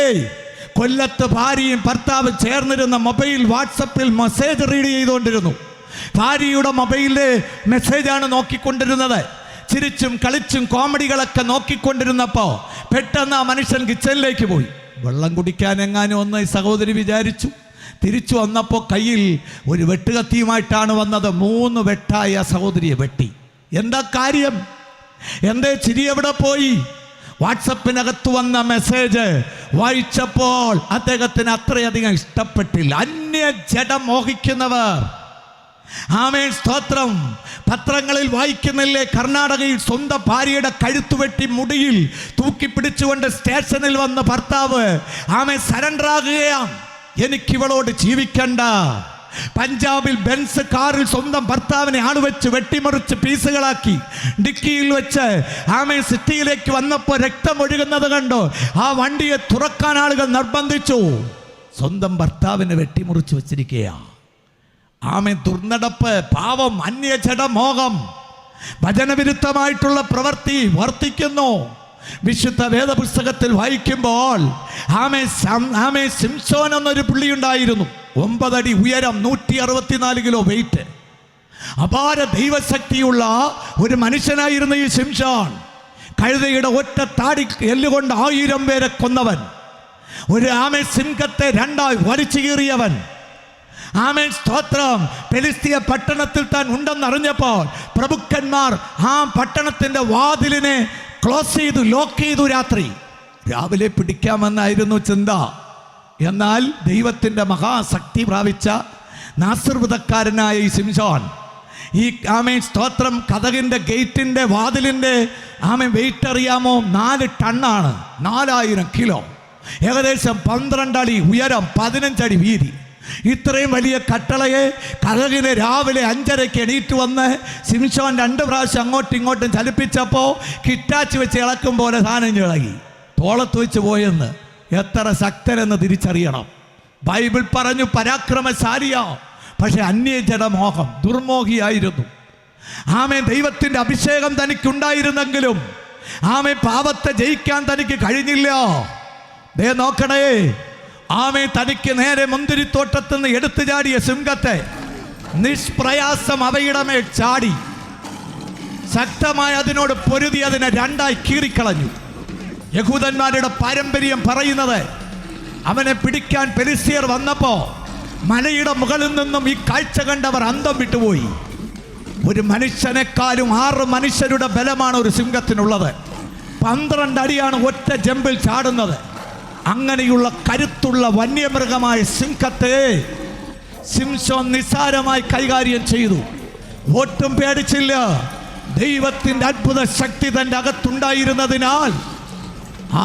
Speaker 6: കൊല്ലത്ത് ഭാര്യയും ഭർത്താവും ചേർന്നിരുന്ന മൊബൈൽ വാട്സപ്പിൽ മെസ്സേജ് റീഡ് ചെയ്തുകൊണ്ടിരുന്നു. ഭാര്യയുടെ മൊബൈലിലെ മെസ്സേജാണ് നോക്കിക്കൊണ്ടിരുന്നത്. ചിരിച്ചും കളിച്ചും കോമഡികളൊക്കെ നോക്കിക്കൊണ്ടിരുന്നപ്പോൾ പെട്ടെന്ന് ആ മനുഷ്യൻ കിച്ചണിലേക്ക് പോയി. വെള്ളം കുടിക്കാൻ എങ്ങാനും ഒന്ന് സഹോദരി വിചാരിച്ചു. തിരിച്ചു വന്നപ്പോൾ കയ്യിൽ ഒരു വെട്ടുകത്തിയുമായിട്ടാണ് വന്നത്. 3 വെട്ടായ സഹോദരിയെ വെട്ടി. എന്താ കാര്യം? എന്തേ ചിരി എവിടെ പോയി? വാട്സപ്പിനകത്ത് വന്ന മെസ്സേജ് വായിച്ചപ്പോൾ അദ്ദേഹത്തിന് അത്രയധികം ഇഷ്ടപ്പെട്ടില്ല. അന്യ ജഡം മോഹിക്കുന്നവർ. സ്തോത്രം. പത്രങ്ങളിൽ വായിക്കുന്നില്ലേ? കർണാടകയിൽ സ്വന്തം ഭാര്യയുടെ കഴുത്തുവെട്ടി മുടിയിൽ തൂക്കി പിടിച്ചുകൊണ്ട് സ്റ്റേഷനിൽ വന്ന ഭർത്താവ് സറണ്ടർ ആകുകയാണ്. എനിക്കിവളോട് ജീവിക്കണ്ട. പഞ്ചാബിൽ ബെൻസ് കാറിൽ സ്വന്തം ഭർത്താവിനെ ആളുവെച്ച് വെട്ടിമുറിച്ച് പീസുകളാക്കി ഡിക്കിയിൽ വെച്ച് സിറ്റിയിലേക്ക് വന്നപ്പോൾ രക്തം ഒഴുകുന്നത് കണ്ടു. ആ വണ്ടിയെ തുറക്കാൻ ആളുകൾ നിർബന്ധിച്ചു. സ്വന്തം ഭർത്താവിനെ വെട്ടിമുറിച്ച് വെച്ചിരിക്കുകയാണ്. ദുർനടപ്പ്, പാവം, അന്യജഡ മോഹം, വചനവിരുദ്ധമായിട്ടുള്ള പ്രവൃത്തി വർദ്ധിക്കുന്നു. വിശുദ്ധ വേദപുസ്തകത്തിൽ വായിക്കുമ്പോൾ ആമേ സിംസോൻ എന്നൊരു പുള്ളിയുണ്ടായിരുന്നു. 9 അടി ഉയരം, 164 കിലോ വെയിറ്റ്, അപാര ദൈവശക്തിയുള്ള ഒരു മനുഷ്യനായിരുന്നു ഈ ശിംശോൻ. കഴുതയുടെ ഒറ്റ താടി എല്ലുകൊണ്ട് 1000 പേരെ കൊന്നവൻ, ഒരു സിംഹത്തെ 2 വലിച്ചു കീറിയവൻ. ആമേൻ, സ്തോത്രം. ഫെലിസ്തീയ പട്ടണത്തിൽ താൻ ഉണ്ടെന്നറിഞ്ഞപ്പോൾ പ്രഭുക്കന്മാർ ആ പട്ടണത്തിന്റെ വാതിലിനെ ക്ലോസ് ചെയ്തു, ലോക്ക് ചെയ്തു. രാവിലെ പിടിക്കാമെന്നായിരുന്നു ചിന്ത. എന്നാൽ ദൈവത്തിൻ്റെ മഹാശക്തി പ്രാപിച്ച നാസർവ്വതക്കാരനായ ഈ ശിംശോൻ, ഈ സ്തോത്രം, കതകിൻ്റെ ഗേറ്റിൻ്റെ വാതിലിൻ്റെ വെയിറ്റ് അറിയാമോ? 4 ടണ്ണാണ്, 4000 കിലോ, ഏകദേശം 12 അടി ഉയരം, 15 അടി വീതി. ഇത്രയും വലിയ കട്ടളയെ കതകിന് രാവിലെ 5:30 എണീറ്റ് വന്ന് ശിംശോൻ 2 പ്രാവശ്യം അങ്ങോട്ടും ഇങ്ങോട്ടും ചലിപ്പിച്ചപ്പോൾ കിറ്റാച്ച് വെച്ച് ഇളക്കും പോലെ സാധനം ഇളകി, തോളത്ത് വെച്ച് പോയെന്ന്. എത്ര ശക്തരെന്ന് തിരിച്ചറിയണം. ബൈബിൾ പറഞ്ഞു പരാക്രമശാലിയാ, പക്ഷെ അന്യജനമോഹം, ദുർമോഹിയായിരുന്നു. ദൈവത്തിൻ്റെ അഭിഷേകം തനിക്കുണ്ടായിരുന്നെങ്കിലും പാപത്തെ ജയിക്കാൻ തനിക്ക് കഴിഞ്ഞില്ല. നോക്കണേ, തനിക്ക് നേരെ മുന്തിരിത്തോട്ടത്തിൽ നിന്ന് എടുത്തു ചാടിയ സിംഹത്തെ നിഷ്പ്രയാസം അവയുടെ മേൽ ചാടി ശക്തമായി അതിനോട് പൊരുതി അതിനെ 2 കീറിക്കളഞ്ഞു. യഹൂദന്മാരുടെ പാരമ്പര്യം പറയുന്നത്, അവനെ പിടിക്കാൻ ഫെലിസ്ത്യർ വന്നപ്പോ മലയുടെ മുകളിൽ നിന്നും ഈ കാഴ്ച കണ്ടവർ അന്തം വിട്ടുപോയി. ഒരു മനുഷ്യനെക്കാളും 6 മനുഷ്യരുടെ ബലമാണ് ഒരു സിംഹത്തിനുള്ളത്. 12 അടിയാണ് ഒറ്റ ജമ്പിൽ ചാടുന്നത്. അങ്ങനെയുള്ള കരുത്തുള്ള വന്യമൃഗമായ സിംഹത്തെ ശിംശോൻ നിസ്സാരമായി കൈകാര്യം ചെയ്തു. ഒട്ടും പേടിച്ചില്ല. ദൈവത്തിൻ്റെ അത്ഭുത ശക്തി തൻ്റെ അകത്തുണ്ടായിരുന്നതിനാൽ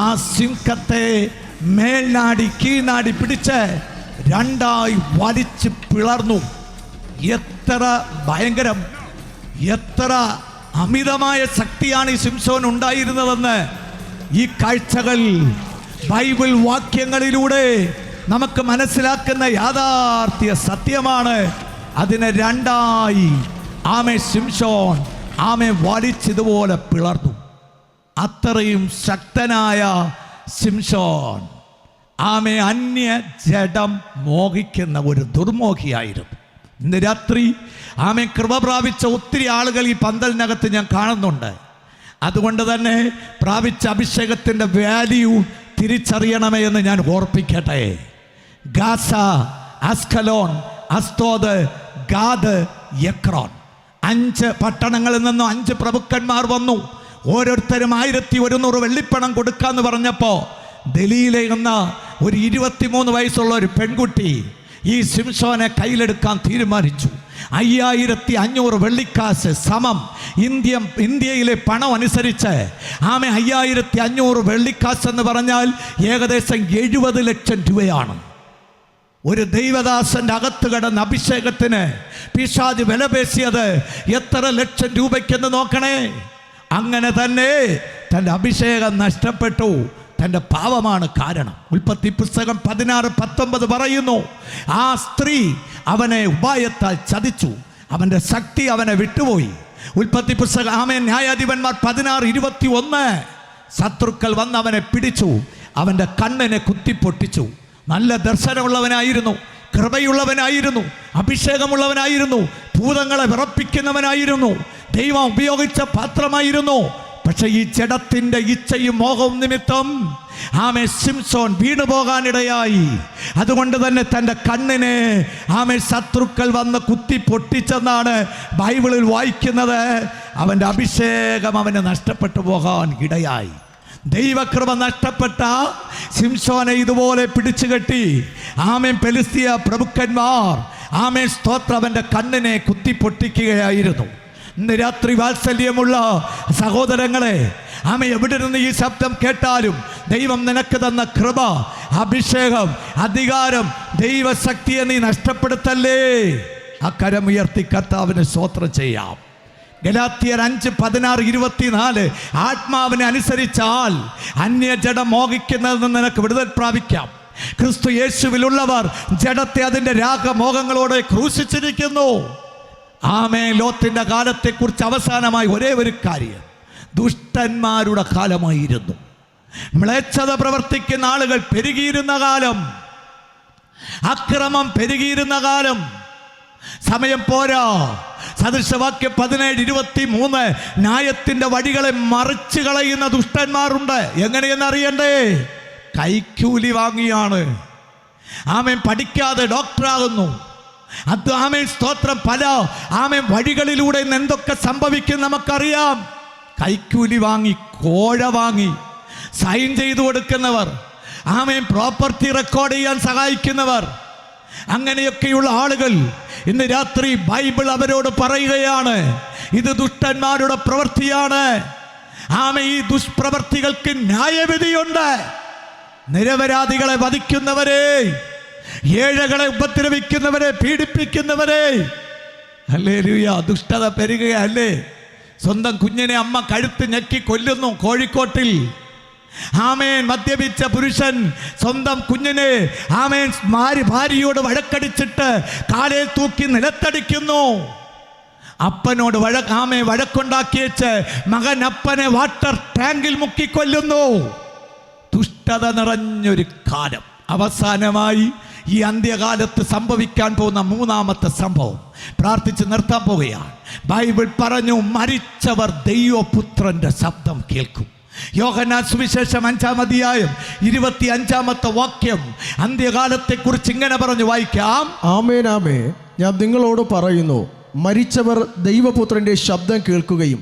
Speaker 6: ആ സിംഹത്തെ മേൽനാടി കീഴ്നാടി പിടിച്ച് 2 വലിച്ച് പിളർന്നു. എത്ര ഭയങ്കരം, എത്ര അമിതമായ ശക്തിയാണ് ഈ ശിംശോൻ ഉണ്ടായിരുന്നതെന്ന് ഈ കാഴ്ചകൾ ബൈബിൾ വാക്യങ്ങളിലൂടെ നമുക്ക് മനസ്സിലാക്കുന്ന യാഥാർത്ഥ്യ സത്യമാണ്. അതിനെ 2 ശിംശോൻ വലിച്ചതുപോലെ പിളർന്നു. അത്രയും ശക്തനായ ശിംശോൻ അന്യ ജഡം മോഹിക്കുന്ന ഒരു ദുർമോഹിയായിരുന്നു. ഇന്ന് രാത്രി കൃപ പ്രാപിച്ച ഒത്തിരി ആളുകൾ ഈ പന്തലിനകത്ത് ഞാൻ കാണുന്നുണ്ട്. അതുകൊണ്ട് തന്നെ പ്രാപിച്ച അഭിഷേകത്തിൻ്റെ വാല്യൂ തിരിച്ചറിയണമേ എന്ന് ഞാൻ ഓർപ്പിക്കട്ടെ. ഗാസ, അസ്കലോൺ, അസ്തോദ്, ഗാദ്, എക്രോൺ, 5 പട്ടണങ്ങളിൽ നിന്നും 5 പ്രഭുക്കന്മാർ വന്നു. ഓരോരുത്തരും 1100 വെള്ളിപ്പണം കൊടുക്കാന്ന് പറഞ്ഞപ്പോൾ ദലീല എന്ന ഒരു 23 വയസ്സുള്ള ഒരു പെൺകുട്ടി ഈ ശിംശോനെ കയ്യിലെടുക്കാൻ തീരുമാനിച്ചു. 5500 വെള്ളിക്കാശ് സമം ഇന്ത്യയിലെ പണം അനുസരിച്ച് 5500 വെള്ളിക്കാശ് എന്ന് പറഞ്ഞാൽ ഏകദേശം 70 ലക്ഷം രൂപയാണ്. ഒരു ദൈവദാസന്റെ അകത്ത് കിടന്ന അഭിഷേകത്തിന് പിശാച് വിലപേശിയത് എത്ര ലക്ഷം രൂപയ്ക്കെന്ന് നോക്കണേ. അങ്ങനെ തന്നെ തൻ്റെ അഭിഷേകം നഷ്ടപ്പെട്ടു. തൻ്റെ പാപമാണ് കാരണം. ഉൽപ്പത്തി പുസ്തകം 16:19 പറയുന്നു, ആ സ്ത്രീ അവനെ ഉപായത്താൽ ചതിച്ചു, അവൻ്റെ ശക്തി അവനെ വിട്ടുപോയി. ഉൽപ്പത്തി പുസ്തകം ന്യായാധിപന്മാർ 16:21 ശത്രുക്കൾ വന്ന് അവനെ പിടിച്ചു, അവൻ്റെ കണ്ണിനെ കുത്തിപ്പൊട്ടിച്ചു. നല്ല ദർശനമുള്ളവനായിരുന്നു, കൃപയുള്ളവനായിരുന്നു, അഭിഷേകമുള്ളവനായിരുന്നു, ഭൂതങ്ങളെ വിറപ്പിക്കുന്നവനായിരുന്നു, ദൈവം ഉപയോഗിച്ച പാത്രമായിരുന്നു. പക്ഷെ ഈ ജഡത്തിൻ്റെ ഇച്ഛയും മോഹവും നിമിത്തം ശിംശോൻ വീണു പോകാനിടയായി. അതുകൊണ്ട് തന്നെ തൻ്റെ കണ്ണിനെ ശത്രുക്കൾ വന്ന് കുത്തി പൊട്ടിച്ചെന്നാണ് ബൈബിളിൽ വായിക്കുന്നത്. അവൻ്റെ അഭിഷേകം അവന് നഷ്ടപ്പെട്ടു പോകാൻ ഇടയായി. ദൈവകൃപ നഷ്ടപ്പെട്ട ശിംശോനെ ഇതുപോലെ പിടിച്ചുകെട്ടി ഫെലിസ്തീയ പ്രഭുക്കന്മാർ സ്തോത്രം അവൻ്റെ കണ്ണിനെ കുത്തി പൊട്ടിക്കുകയായിരുന്നു. ഇന്ന് രാത്രി വാത്സല്യമുള്ള സഹോദരങ്ങളെ, എവിടെ നിന്ന് ഈ ശബ്ദം കേട്ടാലും ദൈവം നിനക്ക് തന്ന കൃപ, അഭിഷേകം, അധികാരം, ദൈവശക്തിയെ നീ നഷ്ടപ്പെടുത്തല്ലേ. അക്കരമുയർത്തി കർത്താവിന് സ്തോത്രം ചെയ്യാം. ഗലാത്യർ 5:16-24 ആത്മാവിനെ അനുസരിച്ചാൽ അന്യജഡം മോഹിക്കുന്നതിൽ നിന്ന് നിനക്ക് വിടുതൽ പ്രാപിക്കാം. ക്രിസ്തു യേശുവിലുള്ളവർ ജഡത്തെ അതിൻ്റെ രാഗമോഹങ്ങളോടെ ക്രൂശിച്ചിരിക്കുന്നു. ലോത്തിന്റെ കാലത്തെക്കുറിച്ച് അവസാനമായി ഒരേ ഒരു കാര്യം, ദുഷ്ടന്മാരുടെ കാലമായിരുന്നു. മ്ലേച്ഛത പ്രവർത്തിക്കുന്ന ആളുകൾ പെരുകിയിരുന്ന കാലം, അക്രമം പെരുകിയിരുന്ന കാലം. സമയം പോരാ. സദൃശവാക്യം 17:23 ന്യായത്തിന്റെ വടികളെ മറിച്ച് കളയുന്ന ദുഷ്ടന്മാരുണ്ട്. എങ്ങനെയെന്ന് അറിയണ്ടേ? കൈക്കൂലി വാങ്ങിയാണ്. ആമേൻ പഠിക്കാതെ ഡോക്ടറാകുന്നു. അത് ആമേൻ സ്തോത്രം. പല ആമേൻ വഴികളിലൂടെ ഇന്ന് എന്തൊക്കെ സംഭവിക്കും നമുക്കറിയാം. കൈക്കൂലി വാങ്ങി, കോഴ വാങ്ങി, സൈൻ ചെയ്തു കൊടുക്കുന്നവർ, ആമേൻ പ്രോപ്പർട്ടി റെക്കോർഡ് ചെയ്യാൻ സഹായിക്കുന്നവർ, അങ്ങനെയൊക്കെയുള്ള ആളുകൾ ഇന്ന് രാത്രി ബൈബിൾ അവരോട് പറയുകയാണ്, ഇത് ദുഷ്ടന്മാരുടെ പ്രവൃത്തിയാണ്. ആമേൻ ഈ ദുഷ്പ്രവൃത്തികൾക്ക് ന്യായവിധിയുണ്ട്. നിരപരാധികളെ വധിക്കുന്നവരെ, ഏഴകളെ ഉപദ്രവിക്കുന്നവരെ, പീഡിപ്പിക്കുന്നവരെ, ഹല്ലേലൂയ, ദുഷ്ടത പെരുകയല്ലേ. സ്വന്തം കുഞ്ഞിനെ അമ്മ കഴുത്ത് ഞെക്കി കൊല്ലുന്നു കോഴിക്കോട്ടിൽ. ആമേൻ മദ്യപിച്ച പുരുഷൻ സ്വന്തം കുഞ്ഞിനെ ആമേൻ ഭാര്യയോട് വഴക്കടിച്ചിട്ട് കാലിൽ തൂക്കി നിലത്തടിക്കുന്നു. അപ്പനോട് വഴക്കുണ്ടാക്കിയേച്ച് മകൻ അപ്പനെ വാട്ടർ ടാങ്കിൽ മുക്കിക്കൊല്ലുന്നു. ദുഷ്ടത നിറഞ്ഞൊരു കാലം. അവസാനമായി ഈ അന്ത്യകാലത്ത് സംഭവിക്കാൻ പോകുന്ന മൂന്നാമത്തെ സംഭവം പ്രാർത്ഥിച്ച് നിർത്താൻ പോകുകയാണ്. ബൈബിൾ പറഞ്ഞു, മരിച്ചവർ ദൈവപുത്രന്റെ ശബ്ദം കേൾക്കും. യോഹന്നാൻ സുവിശേഷം 5-ാം അധ്യായം 25-ാമത്തെ വാക്യം അന്ത്യകാലത്തെക്കുറിച്ച് ഇങ്ങനെ പറഞ്ഞു, വായിക്കാം.
Speaker 2: ആമേൻ ആമേൻ, ഞാൻ നിങ്ങളോട് പറയുന്നു, മരിച്ചവർ ദൈവപുത്രന്റെ ശബ്ദം കേൾക്കുകയും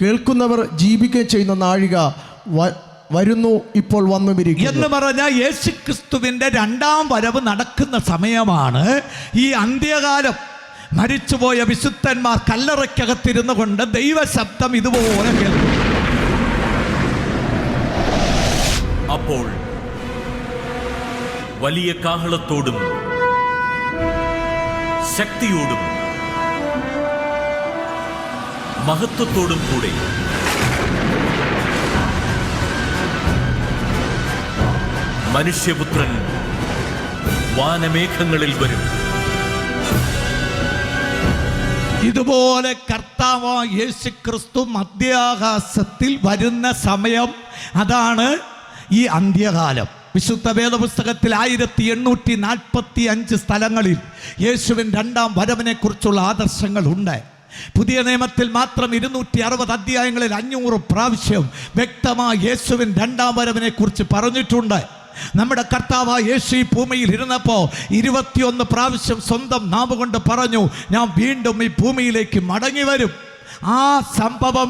Speaker 2: കേൾക്കുന്നവർ ജീവിക്കുകയും ചെയ്യുന്ന നാഴിക വരുന്നു, ഇപ്പോൾ വന്നുമിരിക്കുന്നു
Speaker 6: എന്ന് പറഞ്ഞാൽ യേശുക്രിസ്തുവിന്റെ രണ്ടാം വരവ് നടക്കുന്ന സമയമാണ് ഈ അന്ത്യകാലം. മരിച്ചുപോയ വിശുദ്ധന്മാർ കല്ലറയ്ക്കകത്തിരുന്നു കൊണ്ട് ദൈവശബ്ദം ഇതുപോലെ കേൾക്കും.
Speaker 3: അപ്പോൾ വലിയ കാഹളത്തോടും ശക്തിയോടും മഹത്വത്തോടും കൂടെ മനുഷ്യപുത്രൻ വാനമേഘങ്ങളിൽ വരും.
Speaker 6: ഇതുപോലെ കർത്താവായ യേശുക്രിസ്തു മധ്യാകാശത്തിൽ വരുന്ന സമയം, അതാണ് ഈ അന്ത്യകാലം. വിശുദ്ധ വേദപുസ്തകത്തിൽ 1845 സ്ഥലങ്ങളിൽ യേശുവിൻ രണ്ടാം വരവിനെ കുറിച്ചുള്ള ആദർശങ്ങളുണ്ട്. പുതിയ നിയമത്തിൽ മാത്രം 260 അധ്യായങ്ങളിൽ 500 പ്രാവശ്യം വ്യക്തമായി യേശുവിൻ രണ്ടാം വരവിനെ കുറിച്ച് പറഞ്ഞിട്ടുണ്ട്. നമ്മുടെ കർത്താവ് യേശു ഈ ഭൂമിയിൽ ഇരുന്നപ്പോൾ 21 പ്രാവശ്യം സ്വന്തം നാമം കൊണ്ട് പറഞ്ഞു, ഞാൻ വീണ്ടും ഈ ഭൂമിയിലേക്ക് മടങ്ങി വരും. ആ സംഭവം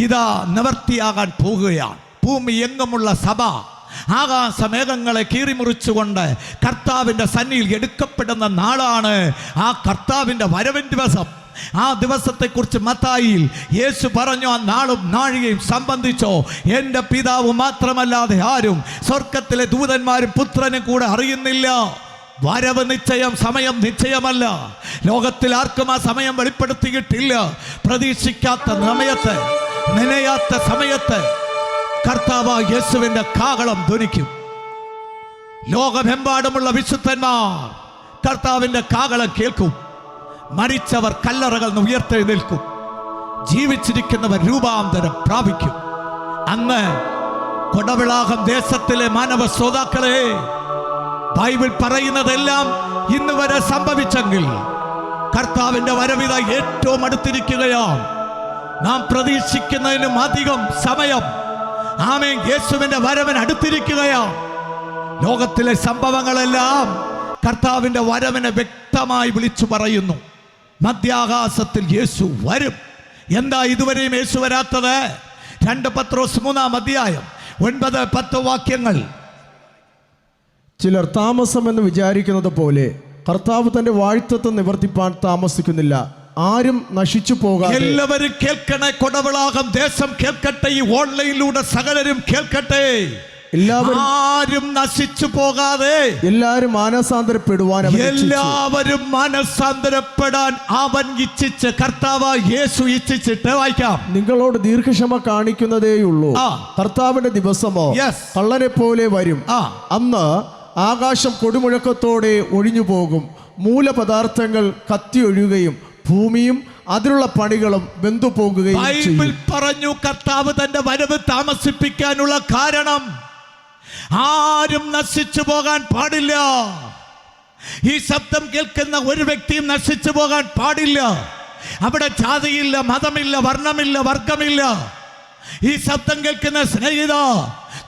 Speaker 6: ഇതാ നിവർത്തിയാകാൻ പോകുകയാണ്. ഭൂമി എങ്ങുമുള്ള സഭ ആകാശമേഘങ്ങളെ കീറിമുറിച്ചുകൊണ്ട് കർത്താവിൻ്റെ സന്നിധിയിൽ എടുക്കപ്പെടുന്ന നാളാണ് ആ കർത്താവിൻ്റെ വരവിൻ ദിവസം. ആ ദിവസത്തെക്കുറിച്ച് മത്തായിയിൽ യേശു പറഞ്ഞു, ആ നാളും നാഴികയും സംബന്ധിച്ചോ എൻ്റെ പിതാവ് മാത്രമല്ലാതെ ആരും സ്വർഗത്തിലെ ദൂതന്മാരും പുത്രനും കൂടെ അറിയുന്നില്ല. വരവ് നിശ്ചയം, സമയം നിശ്ചയമല്ല. ലോകത്തിൽ ആർക്കും ആ സമയം വെളിപ്പെടുത്തിയിട്ടില്ല. പ്രതീക്ഷിക്കാത്ത സമയത്ത്, നനയാത്ത സമയത്ത് കർത്താവ് യേശുവിൻ്റെ കാഹളം ധ്വനിക്കും. ലോകമെമ്പാടുമുള്ള വിശുദ്ധന്മാർ കർത്താവിൻ്റെ കാഹളം കേൾക്കും. മരിച്ചവർ കല്ലറകൾ നിന്ന് ഉയർത്തെഴുന്നേൽക്കും. ജീവിച്ചിരിക്കുന്നവർ രൂപാന്തരം പ്രാപിക്കും. അന്ന് കൊടവിളാകം ദേശത്തിലെ മാനവ ശ്രോതാക്കളെ, ബൈബിൾ പറയുന്നതെല്ലാം ഇന്ന് വരെ സംഭവിച്ചെങ്കിൽ കർത്താവിൻ്റെ വരവിത ഏറ്റവും അടുത്തിരിക്കുകയാണ്. നാം പ്രതീക്ഷിക്കുന്നതിനും അധികം സമയം ആമേൻ യേശുവിൻ്റെ വരവിന് അടുത്തിരിക്കുകയാണ്. ലോകത്തിലെ സംഭവങ്ങളെല്ലാം കർത്താവിൻ്റെ വരവിനെ വ്യക്തമായി വിളിച്ചു പറയുന്നു. മധ്യാകാശത്തിൽ യേശു വരും. എന്താ ഇതുവരെയും യേശു വരാത്തത്? 2 പത്രോസ് 3-ാം അധ്യായം 9-10 വാക്യങ്ങൾ.
Speaker 2: ചിലർ താമസമെന്ന് വിചാരിക്കുന്നത് പോലെ കർത്താവ് തന്റെ വാഴ്ത്തത്വം നിവർത്തിപ്പാൻ താമസിക്കുന്നില്ല. ആരും നശിച്ചു പോകാതെ
Speaker 6: എല്ലാവരും കേൾക്കണേ. കൊടവിളാകം ദേശം കേൾക്കട്ടെ. ഈ ഓൺലൈനിലൂടെ സകലരും കേൾക്കട്ടെ. ആരും നശിച്ചു പോകാതെ
Speaker 2: എല്ലാവരും മാനസാന്തരപ്പെടാൻ
Speaker 6: അവൻ ഇച്ഛിച്ച്, കർത്താവ് യേശു ഇച്ഛിച്ചിട്ട്, വായിക്കാം,
Speaker 2: നിങ്ങളോട് ദീർഘക്ഷമ കാണിക്കുന്നതേയുള്ളൂ. കർത്താവിന്റെ ദിവസമോ കള്ളനെ പോലെ വരും. അന്ന് ആകാശം കൊടുമുഴക്കത്തോടെ ഒഴിഞ്ഞു പോകും. മൂലപദാർത്ഥങ്ങൾ കത്തിയൊഴുകയും ഭൂമിയും അതിലുള്ള പണികളും വെന്തുപോകുകയും
Speaker 6: ബൈബിൾ
Speaker 2: ചെയ്യും.
Speaker 6: പറഞ്ഞു കർത്താവ് തന്റെ വരവ് താമസിപ്പിക്കാനുള്ള കാരണം ആരും നശിച്ചു പോകാൻ പാടില്ല. ഈ ശബ്ദം കേൾക്കുന്ന ഒരു വ്യക്തിയും നശിച്ചു പോകാൻ പാടില്ല. അവിടെ ജാതിയില്ല, മതമില്ല, വർണ്ണമില്ല, വർഗമില്ല. ഈ ശബ്ദം കേൾക്കുന്ന സ്നേഹിത,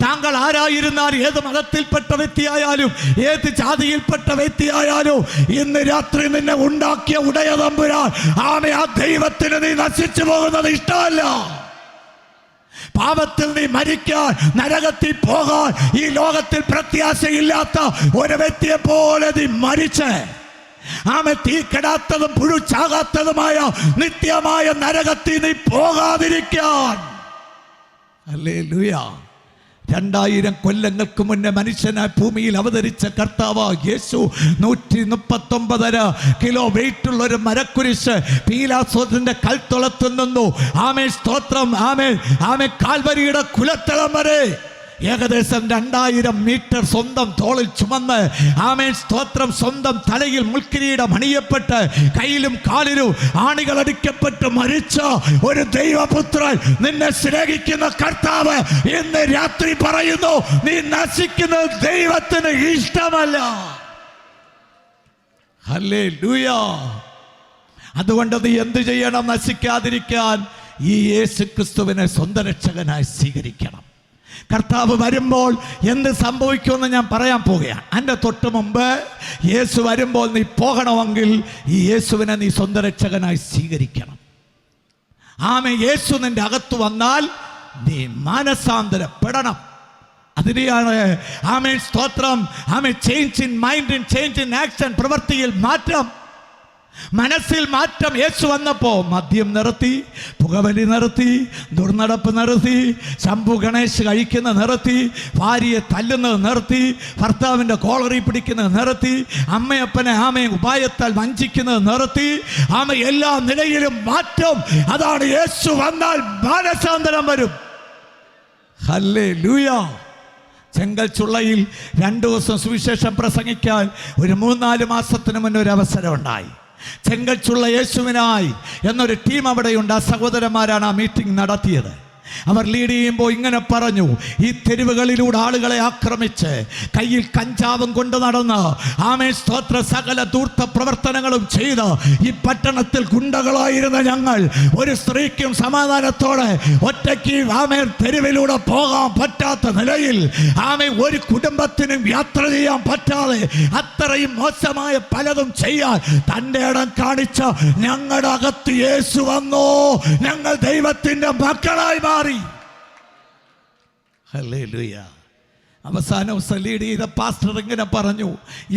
Speaker 6: താങ്കൾ ആരായിരുന്നാൽ, ഏത് മതത്തിൽപ്പെട്ട വ്യക്തിയായാലും, ഏത് ജാതിയിൽപ്പെട്ട വ്യക്തിയായാലും, ഇന്ന് രാത്രി നിന്നെ ഉണ്ടാക്കിയ ഉടയ തമ്പുരാൻ ആമേ, ആ ദൈവത്തിന് നീ നശിച്ചു പോകുന്നത് ഇഷ്ടമല്ല. പാപത്തിൽ നീ മരിക്കാൻ, നരകത്തിൽ പോകാൻ ഈ ലോകത്തിൽ പ്രത്യാശയില്ലാത്ത ഒരു വ്യക്തിയെ പോലെ നീ മരിച്ച് ആമേ തീ കെടാത്തതും പുഴുച്ചാകാത്തതുമായ നിത്യമായ നരകത്തിൽ നീ പോകാതിരിക്കാൻ. ഹല്ലേലൂയ. 2000 കൊല്ലങ്ങൾക്ക് മുന്നേ മനുഷ്യനായി ഭൂമിയിൽ അവതരിച്ച കർത്താവ് യേശു 139 കിലോ വെയിറ്റുള്ള ഒരു മരക്കുരിശ് പീലാത്തോസിന്റെ കൽത്തൊളത്തിൽ നിന്നു ആമേ സ്തോത്രം, ആമേ ആമേ കാൽവരിയുടെ കുലത്തളം വരെ ഏകദേശം 2000 മീറ്റർ സ്വന്തം തോളിൽ ചുമന്ന് ആമേൻ സ്തോത്രം, സ്വന്തം തലയിൽ മുൾക്കിരീടം അണിയപ്പെട്ട് കയ്യിലും കാലിലും ആണികൾ അടിക്കപ്പെട്ട് മരിച്ച ഒരു ദൈവപുത്രൻ, നിന്നെ സ്നേഹിക്കുന്ന കർത്താവ് ഇന്ന് രാത്രി പറയുന്നു, നീ നശിക്കുന്നത് ദൈവത്തിന് ഇഷ്ടമല്ല. ഹല്ലേലൂയ. അതുകൊണ്ട് നീ എന്ത് ചെയ്യണം? നശിക്കാതിരിക്കാൻ ഈ യേശു ക്രിസ്തുവിനെ സ്വന്തം രക്ഷകനായി സ്വീകരിക്കണം. കർത്താവ് വരുമ്പോൾ എന്ത് സംഭവിക്കുമെന്ന് ഞാൻ പറയാൻ പോവുകയാണ്. എൻ്റെ തൊട്ട് മുമ്പ് യേശു വരുമ്പോൾ നീ പോകണമെങ്കിൽ ഈ യേശുവിനെ നീ സ്വന്തം രക്ഷകനായി സ്വീകരിക്കണം. ആമേ, യേശു നിന്റെ അകത്ത് വന്നാൽ നീ മാനസാന്തരപ്പെടണം. അതിനെയാണ് ആമേ സ്തോത്രം, ആമേ change in mind, change in action, പ്രവൃത്തിയിൽ മാറ്റം, മനസ്സിൽ മാറ്റം. യേശു വന്നപ്പോൾ മദ്യം നിർത്തി, പുകവലി നിർത്തി, ദുർനടപ്പ് നിർത്തി, ശംഭു ഗണേശ് കഴിക്കുന്ന നിർത്തി, ഭാര്യയെ തല്ലുന്നത് നിർത്തി, ഭർത്താവിൻ്റെ കോളറി പിടിക്കുന്നത് നിർത്തി, അമ്മയപ്പനെ ആമയെ ഉപായത്താൽ വഞ്ചിക്കുന്നത് നിർത്തി. ആമ എല്ലാ നിലയിലും മാറ്റം. അതാണ് യേശു വന്നാൽ മാനസാന്തരം വരും. ഹല്ലേലൂയ. ചെങ്കൽ ചുള്ളയിൽ 2 ദിവസം സുവിശേഷം പ്രസംഗിക്കാൻ ഒരു 3-4 മാസത്തിന് മുന്നേ ഒരു അവസരം ഉണ്ടായി. ചെങ്കച്ചുള്ള യേശുവിനായി എന്നൊരു ടീം അവിടെയുണ്ട്. ആ സഹോദരന്മാരാണ് ആ മീറ്റിംഗ് നടത്തിയത്. അവർ ലീഡ് ചെയ്യുമ്പോൾ ഇങ്ങനെ പറഞ്ഞു, ഈ തെരുവുകളിലൂടെ ആളുകളെ ആക്രമിച്ച് കയ്യിൽ കഞ്ചാവും കൊണ്ട് നടന്ന് ആമേ സ്തോത്ര സകല ധൂർത്ത പ്രവർത്തനങ്ങളും ചെയ്ത് ഈ പട്ടണത്തിൽ ഗുണ്ടകളായിരുന്ന ഞങ്ങൾ ഒരു സ്ത്രീക്കും സമാധാനത്തോടെ ഒറ്റയ്ക്ക് ആമേ തെരുവിലൂടെ പോകാൻ പറ്റാത്ത നിലയിൽ, ആമേ ഒരു കുടുംബത്തിനും യാത്ര ചെയ്യാൻ പറ്റാതെ അത്രയും മോശമായ പലതും ചെയ്യാൻ തൻ്റെ ഇടം കാണിച്ച ഞങ്ങളുടെ അകത്ത് യേശു വന്നു. ഞങ്ങൾ ദൈവത്തിൻ്റെ മക്കളായി മാറി. ഹല്ലേലൂയ. അവസാനം ലീഡ് ചെയ്ത പാസ്റ്റർ ഇങ്ങനെ പറഞ്ഞു,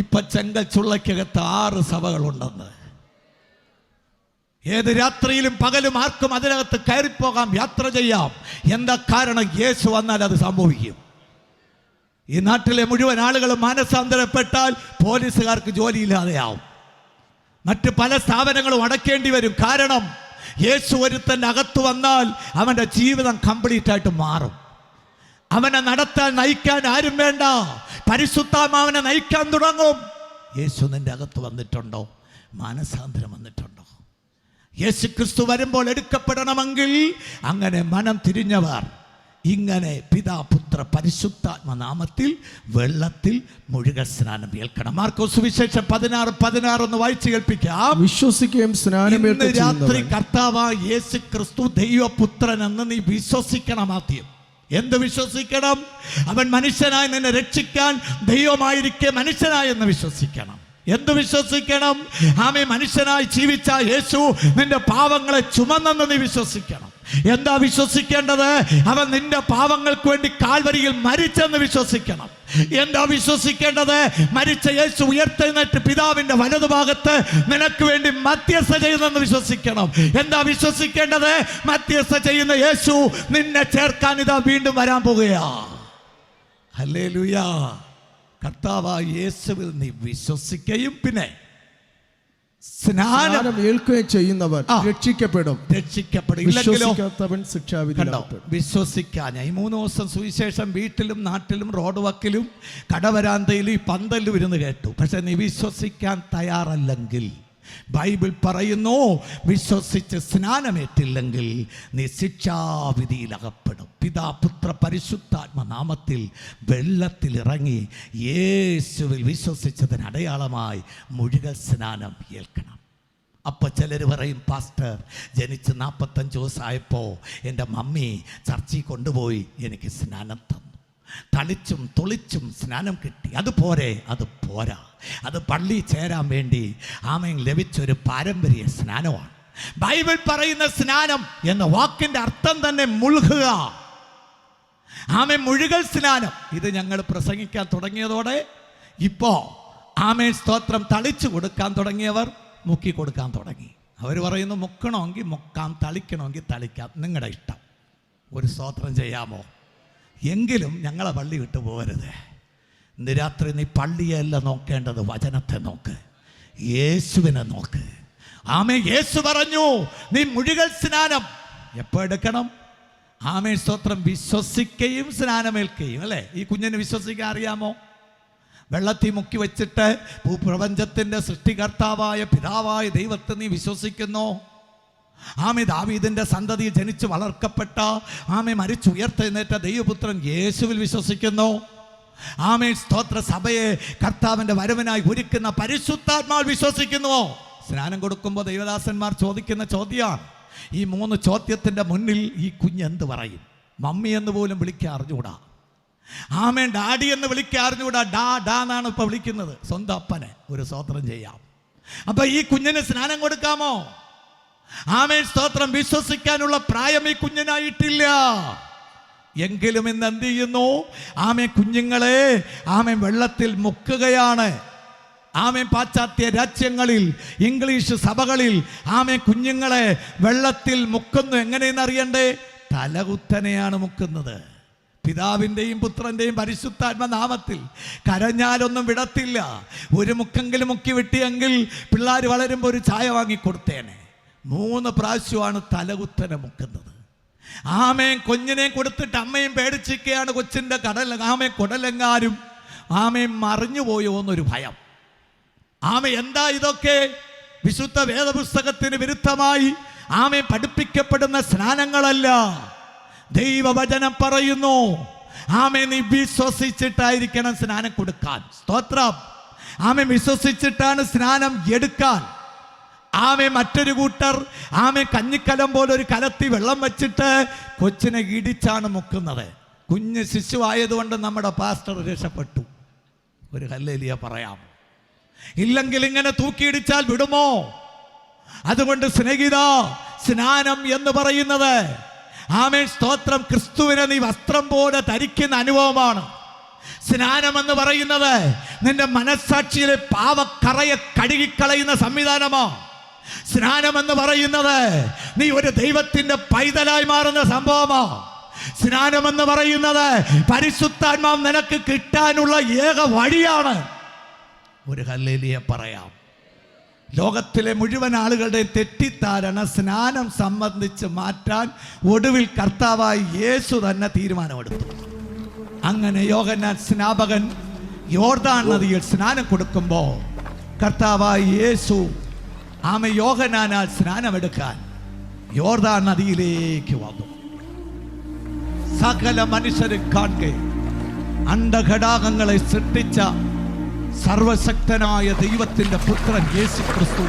Speaker 6: ഇപ്പൊ ചെങ്കൽ ചുള്ളയ്ക്കകത്ത് 6 സഭകളുണ്ടെന്ന്. ഏത് രാത്രിയിലും പകലും ആർക്കും അതിനകത്ത് കയറിപ്പോകാം, യാത്ര ചെയ്യാം. എന്താ കാരണം? യേശു വന്നാൽ അത് സംഭവിക്കും. ഈ നാട്ടിലെ മുഴുവൻ ആളുകളും മാനസാന്തരപ്പെട്ടാൽ പോലീസുകാർക്ക് ജോലിയില്ലാതെയാവും, മറ്റ് പല സ്ഥാപനങ്ങളും അടയ്ക്കേണ്ടി വരും. കാരണം യേശു ഒരുത്തൻ്റെ അകത്ത് വന്നാൽ അവൻ്റെ ജീവിതം കംപ്ലീറ്റ് ആയിട്ട് മാറും. അവനെ നടത്താൻ നയിക്കാൻ ആരും വേണ്ട, പരിശുദ്ധാത്മാവിനെ നയിക്കാൻ തുടങ്ങും. യേശു നിന്റെ അകത്ത് വന്നിട്ടുണ്ടോ? മാനസാന്തരം വന്നിട്ടുണ്ടോ? യേശു ക്രിസ്തു വരുമ്പോൾ എടുക്കപ്പെടണമെങ്കിൽ അങ്ങനെ മനം തിരിഞ്ഞവർ ഇങ്ങനെ പിതാ പുത്ര പരിശുദ്ധാത്മ നാമത്തിൽ വെള്ളത്തിൽ മുഴുക സ്നാനം ഏൽക്കണം. മാർക്കോസ് സുവിശേഷം 16:16 ഒന്ന് വായിച്ചു കേൾപ്പിക്കാം.
Speaker 2: വിശ്വസിക്കുകയും സ്നാനമേൽക്കുകയും
Speaker 6: ഇന്ന് രാത്രി കർത്താവായ യേശു ക്രിസ്തു ദൈവപുത്രൻ എന്ന് നീ വിശ്വസിക്കണം. ആദ്യം എന്ത് വിശ്വസിക്കണം? അവൻ മനുഷ്യനായി നിന്നെ രക്ഷിക്കാൻ ദൈവമായിരിക്കെ മനുഷ്യനായെന്ന് വിശ്വസിക്കണം. എന്ത് വിശ്വസിക്കണം? ആമേ, മനുഷ്യനായി ജീവിച്ച യേശു നിന്റെ പാവങ്ങളെ ചുമന്നെന്ന് നീ വിശ്വസിക്കണം. എന്താ വിശ്വസിക്കേണ്ടത്? അവൻ നിന്റെ പാവങ്ങൾക്ക് വേണ്ടി കാൽവരിയിൽ മരിച്ചെന്ന് വിശ്വസിക്കണം. എന്താ വിശ്വസിക്കേണ്ടത്? മരിച്ച യേശു ഉയർത്തെഴുന്നേറ്റ് പിതാവിന്റെ വലതുഭാഗത്ത് നിനക്ക് വേണ്ടി മധ്യസ്ഥ ചെയ്യുന്നെന്ന് വിശ്വസിക്കണം. എന്താ വിശ്വസിക്കേണ്ടത്? മധ്യസ്ഥ ചെയ്യുന്ന യേശു നിന്നെ ചേർക്കാൻ ഇതാ വീണ്ടും വരാൻ പോകുകയാ. ഹല്ലേലൂയ. കർത്താവായ യേശുവിൽ നീ വിശ്വസിക്കുകയും പിന്നെ സ്നാനം
Speaker 2: ഏൽക്കുകയും ചെയ്യുന്നവൻ രക്ഷിക്കപ്പെടും. വിശ്വസിക്കാത്തവൻ ശിക്ഷാവിധിയിലാകും.
Speaker 6: വിശ്വസിക്കാൻ ഈ 3 ദിവസം സുവിശേഷം വീട്ടിലും നാട്ടിലും റോഡ് വക്കിലും കടവരാന്തയിലും ഈ പന്തലിലും ഇരുന്ന് കേട്ടു. പക്ഷെ നീ വിശ്വസിക്കാൻ തയ്യാറല്ലെങ്കിൽ ബൈബിൾ പറയുന്നു, വിശ്വസിച്ച് സ്നാനമേറ്റില്ലെങ്കിൽ നീ ശിക്ഷാവിധിയിൽ അകപ്പെടും. പിതാ പുത്ര പരിശുദ്ധാത്മ നാമത്തിൽ വെള്ളത്തിലിറങ്ങി യേശുവിൽ വിശ്വസിച്ചതിന് അടയാളമായി മുഴുകൽ സ്നാനം ഏൽക്കണം. അപ്പോൾ ചിലർ പറയും, പാസ്റ്റർ ജനിച്ച് 45 ദിവസമായപ്പോൾ എൻ്റെ മമ്മി ചർച്ചിൽ കൊണ്ടുപോയി എനിക്ക് സ്നാനം തന്നു, തളിച്ചും തുളിച്ചും സ്നാനം കിട്ടി, അതുപോരെ, അത് പോരാ, അത് പള്ളി ചേരാൻ വേണ്ടി ആമേൻ ലഭിച്ചൊരു പാരമ്പര്യ സ്നാനമാണ്. ബൈബിൾ പറയുന്ന സ്നാനം എന്ന വാക്കിൻ്റെ അർത്ഥം തന്നെ മുഴുകുക. ആമേൻ മുഴുകൽ സ്നാനം. ഇത് ഞങ്ങൾ പ്രസംഗിക്കാൻ തുടങ്ങിയതോടെ ഇപ്പോൾ ആമേൻ സ്തോത്രം തളിച്ചു കൊടുക്കാൻ തുടങ്ങിയവർ മുക്കി കൊടുക്കാൻ തുടങ്ങി. അവർ പറയുന്നു, മുക്കണമെങ്കിൽ മുക്കാം, തളിക്കണമെങ്കിൽ തളിക്കാം, നിങ്ങളുടെ ഇഷ്ടം. ഒരു സ്തോത്രം ചെയ്യാമോ? എങ്കിലും ഞങ്ങളെ പള്ളി വിട്ടു പോകരുത്. ഇന്ന് രാത്രി നീ പള്ളിയല്ല നോക്കേണ്ടത്, വചനത്തെ നോക്ക്, യേശുവിനെ നോക്ക്. ആമേ, യേശു പറഞ്ഞു നീ മുഴുകൽ സ്നാനം എപ്പോൾ എടുക്കണം? ആമേ സ്തോത്രം, വിശ്വസിക്കുകയും സ്നാനമേൽക്കുകയും. അല്ലേ? ഈ കുഞ്ഞിന് വിശ്വസിക്കാൻ അറിയാമോ? വെള്ളത്തിൽ മുക്കി വെച്ചിട്ട് ഭൂപ്രപഞ്ചത്തിൻ്റെ സൃഷ്ടികർത്താവായ പിതാവായ ദൈവത്തെ നീ വിശ്വസിക്കുന്നു? ആമേ, ദാവീദിൻ്റെ സന്തതി ജനിച്ച് വളർക്കപ്പെട്ട, ആമേ മരിച്ചുയർത്തെഴുന്നേറ്റ ദൈവപുത്രൻ യേശുവിൽ വിശ്വസിക്കുന്നു? ആമേ സ്തോത്ര, സഭയെ കർത്താവിൻ്റെ വരവിനായി ഒരുക്കുന്ന പരിശുദ്ധാത്മാവിൽ വിശ്വസിക്കുന്നുവോ? സ്നാനം കൊടുക്കുമ്പോൾ ദൈവദാസന്മാർ ചോദിക്കുന്ന ചോദ്യമാണ്. ഈ 3 ചോദ്യത്തിൻ്റെ മുന്നിൽ ഈ കുഞ്ഞ് എന്ത് പറയും? മമ്മി എന്ന് പോലും വിളിക്കാൻ അറിഞ്ഞുകൂടാ. ആമേൻ, ഡാഡി എന്ന് വിളിക്കാൻ അറിഞ്ഞുകൂടാ. ഡാ ഡാ എന്നാണ് ഇപ്പോൾ വിളിക്കുന്നത് സ്വന്തം അപ്പനെ. ഒരു സ്തോത്രം ചെയ്യാം. അപ്പം ഈ കുഞ്ഞിന് സ്നാനം കൊടുക്കാമോ? ആമേൻ സ്തോത്രം, വിശ്വസിക്കാനുള്ള പ്രായം ഈ കുഞ്ഞിനായിട്ടില്ല. എങ്കിലും ഇന്ന് എന്ത് ചെയ്യുന്നു? ആമേൻ കുഞ്ഞുങ്ങളെ ആമേൻ വെള്ളത്തിൽ മുക്കുകയാണ്. ആമേൻ പാശ്ചാത്യ രാജ്യങ്ങളിൽ, ഇംഗ്ലീഷ് സഭകളിൽ ആമേൻ കുഞ്ഞുങ്ങളെ വെള്ളത്തിൽ മുക്കുന്നു. എങ്ങനെയെന്ന് അറിയണ്ടേ? തലകുത്തനെയാണ് മുക്കുന്നത്. പിതാവിൻ്റെയും പുത്രൻ്റെയും പരിശുദ്ധാത്മ നാമത്തിൽ. കരഞ്ഞാലൊന്നും വിടത്തില്ല. ഒരു മുക്കെങ്കിലും മുക്കി വിട്ടിയെങ്കിൽ പിള്ളേർ വളരുമ്പോൾ ഒരു ചായ വാങ്ങിക്കൊടുത്തേനെ. 3 പ്രാവശ്യമാണ് തലകുത്തനെ മുക്കുന്നത്. ആമേൻ കുഞ്ഞിനെ കൊടുത്തിട്ട് അമ്മയും പേടിച്ചിരിക്കുകയാണ്. കൊച്ചിൻ്റെ ആമേ കുടലെങ്ങാനും ആമേൻ മറിഞ്ഞു പോയോ എന്നൊരു ഭയം. ആമേ, എന്താ ഇതൊക്കെ? വിശുദ്ധ വേദപുസ്തകത്തിന് വിരുദ്ധമായി ആമേൻ പഠിപ്പിക്കപ്പെടുന്ന സ്നാനങ്ങളല്ല. ദൈവവചനം പറയുന്നു, ആമേൻ നീ വിശ്വസിച്ചിട്ടായിരിക്കണം സ്നാനം കൊടുക്കാൻ. സ്തോത്രം. ആമേൻ വിശ്വസിച്ചിട്ടാണ് സ്നാനം എടുക്കാൻ. ആമേ മറ്റൊരു കൂട്ടർ ആമേ കഞ്ഞിക്കലം പോലെ ഒരു കലത്തി വെള്ളം വെച്ചിട്ട് കൊച്ചിനെ ഇടിച്ചാണ് മുക്കുന്നത്. കുഞ്ഞ് ശിശുവായതുകൊണ്ട് നമ്മുടെ പാസ്റ്റർ രക്ഷപ്പെട്ടു. ഒരു ഹല്ലേലൂയ പറയാം. ഇല്ലെങ്കിൽ ഇങ്ങനെ തൂക്കിയിടിച്ചാൽ വിടുമോ? അതുകൊണ്ട് സ്നേഹിത, സ്നാനം എന്ന് പറയുന്നത് ആമേൻ സ്തോത്രം, ക്രിസ്തുവിനെ നീ വസ്ത്രം പോലെ ധരിക്കുന്ന അനുഭവമാണ്. സ്നാനം എന്ന് പറയുന്നത് നിന്റെ മനസ്സാക്ഷിയിലെ പാവക്കറയെ കഴുകിക്കളയുന്ന സംവിധാനമാണ്. സ്നാനം എന്ന് പറയുന്നത് നീ ഒരു ദൈവത്തിന്റെ പൈതലായി മാറുന്ന സംഭവമാണ്. സ്നാനം എന്ന് പറയുന്നത് പരിശുദ്ധാത്മാവ് നിനക്ക് കിട്ടാനുള്ള ഏക വഴിയാണ്. ഒരു ഹല്ലേലൂയ പറയാം. ലോകത്തിലെ മുഴുവൻ ആളുകളുടെ തെറ്റിദ്ധാരണ സ്നാനം സംബന്ധിച്ച് മാറ്റാൻ ഒടുവിൽ കർത്താവായ യേശു തന്നെ തീരുമാനമെടുത്തു. അങ്ങനെ യോഹന്നാൻ സ്നാപകൻ യോർദാൻ നദിയിൽ സ്നാനം കൊടുക്കുമ്പോൾ കർത്താവായ യേശു ആമ യോഹന്നാനാൽ സ്നാനമെടുക്കാൻ യോർദാൻ നദിയിലേക്ക് വന്നു. സകല മനുഷ്യരും കാണെ അണ്ഡഘടാകങ്ങളെ സൃഷ്ടിച്ച സർവശക്തനായ ദൈവത്തിന്റെ പുത്രൻ യേശു ക്രിസ്തു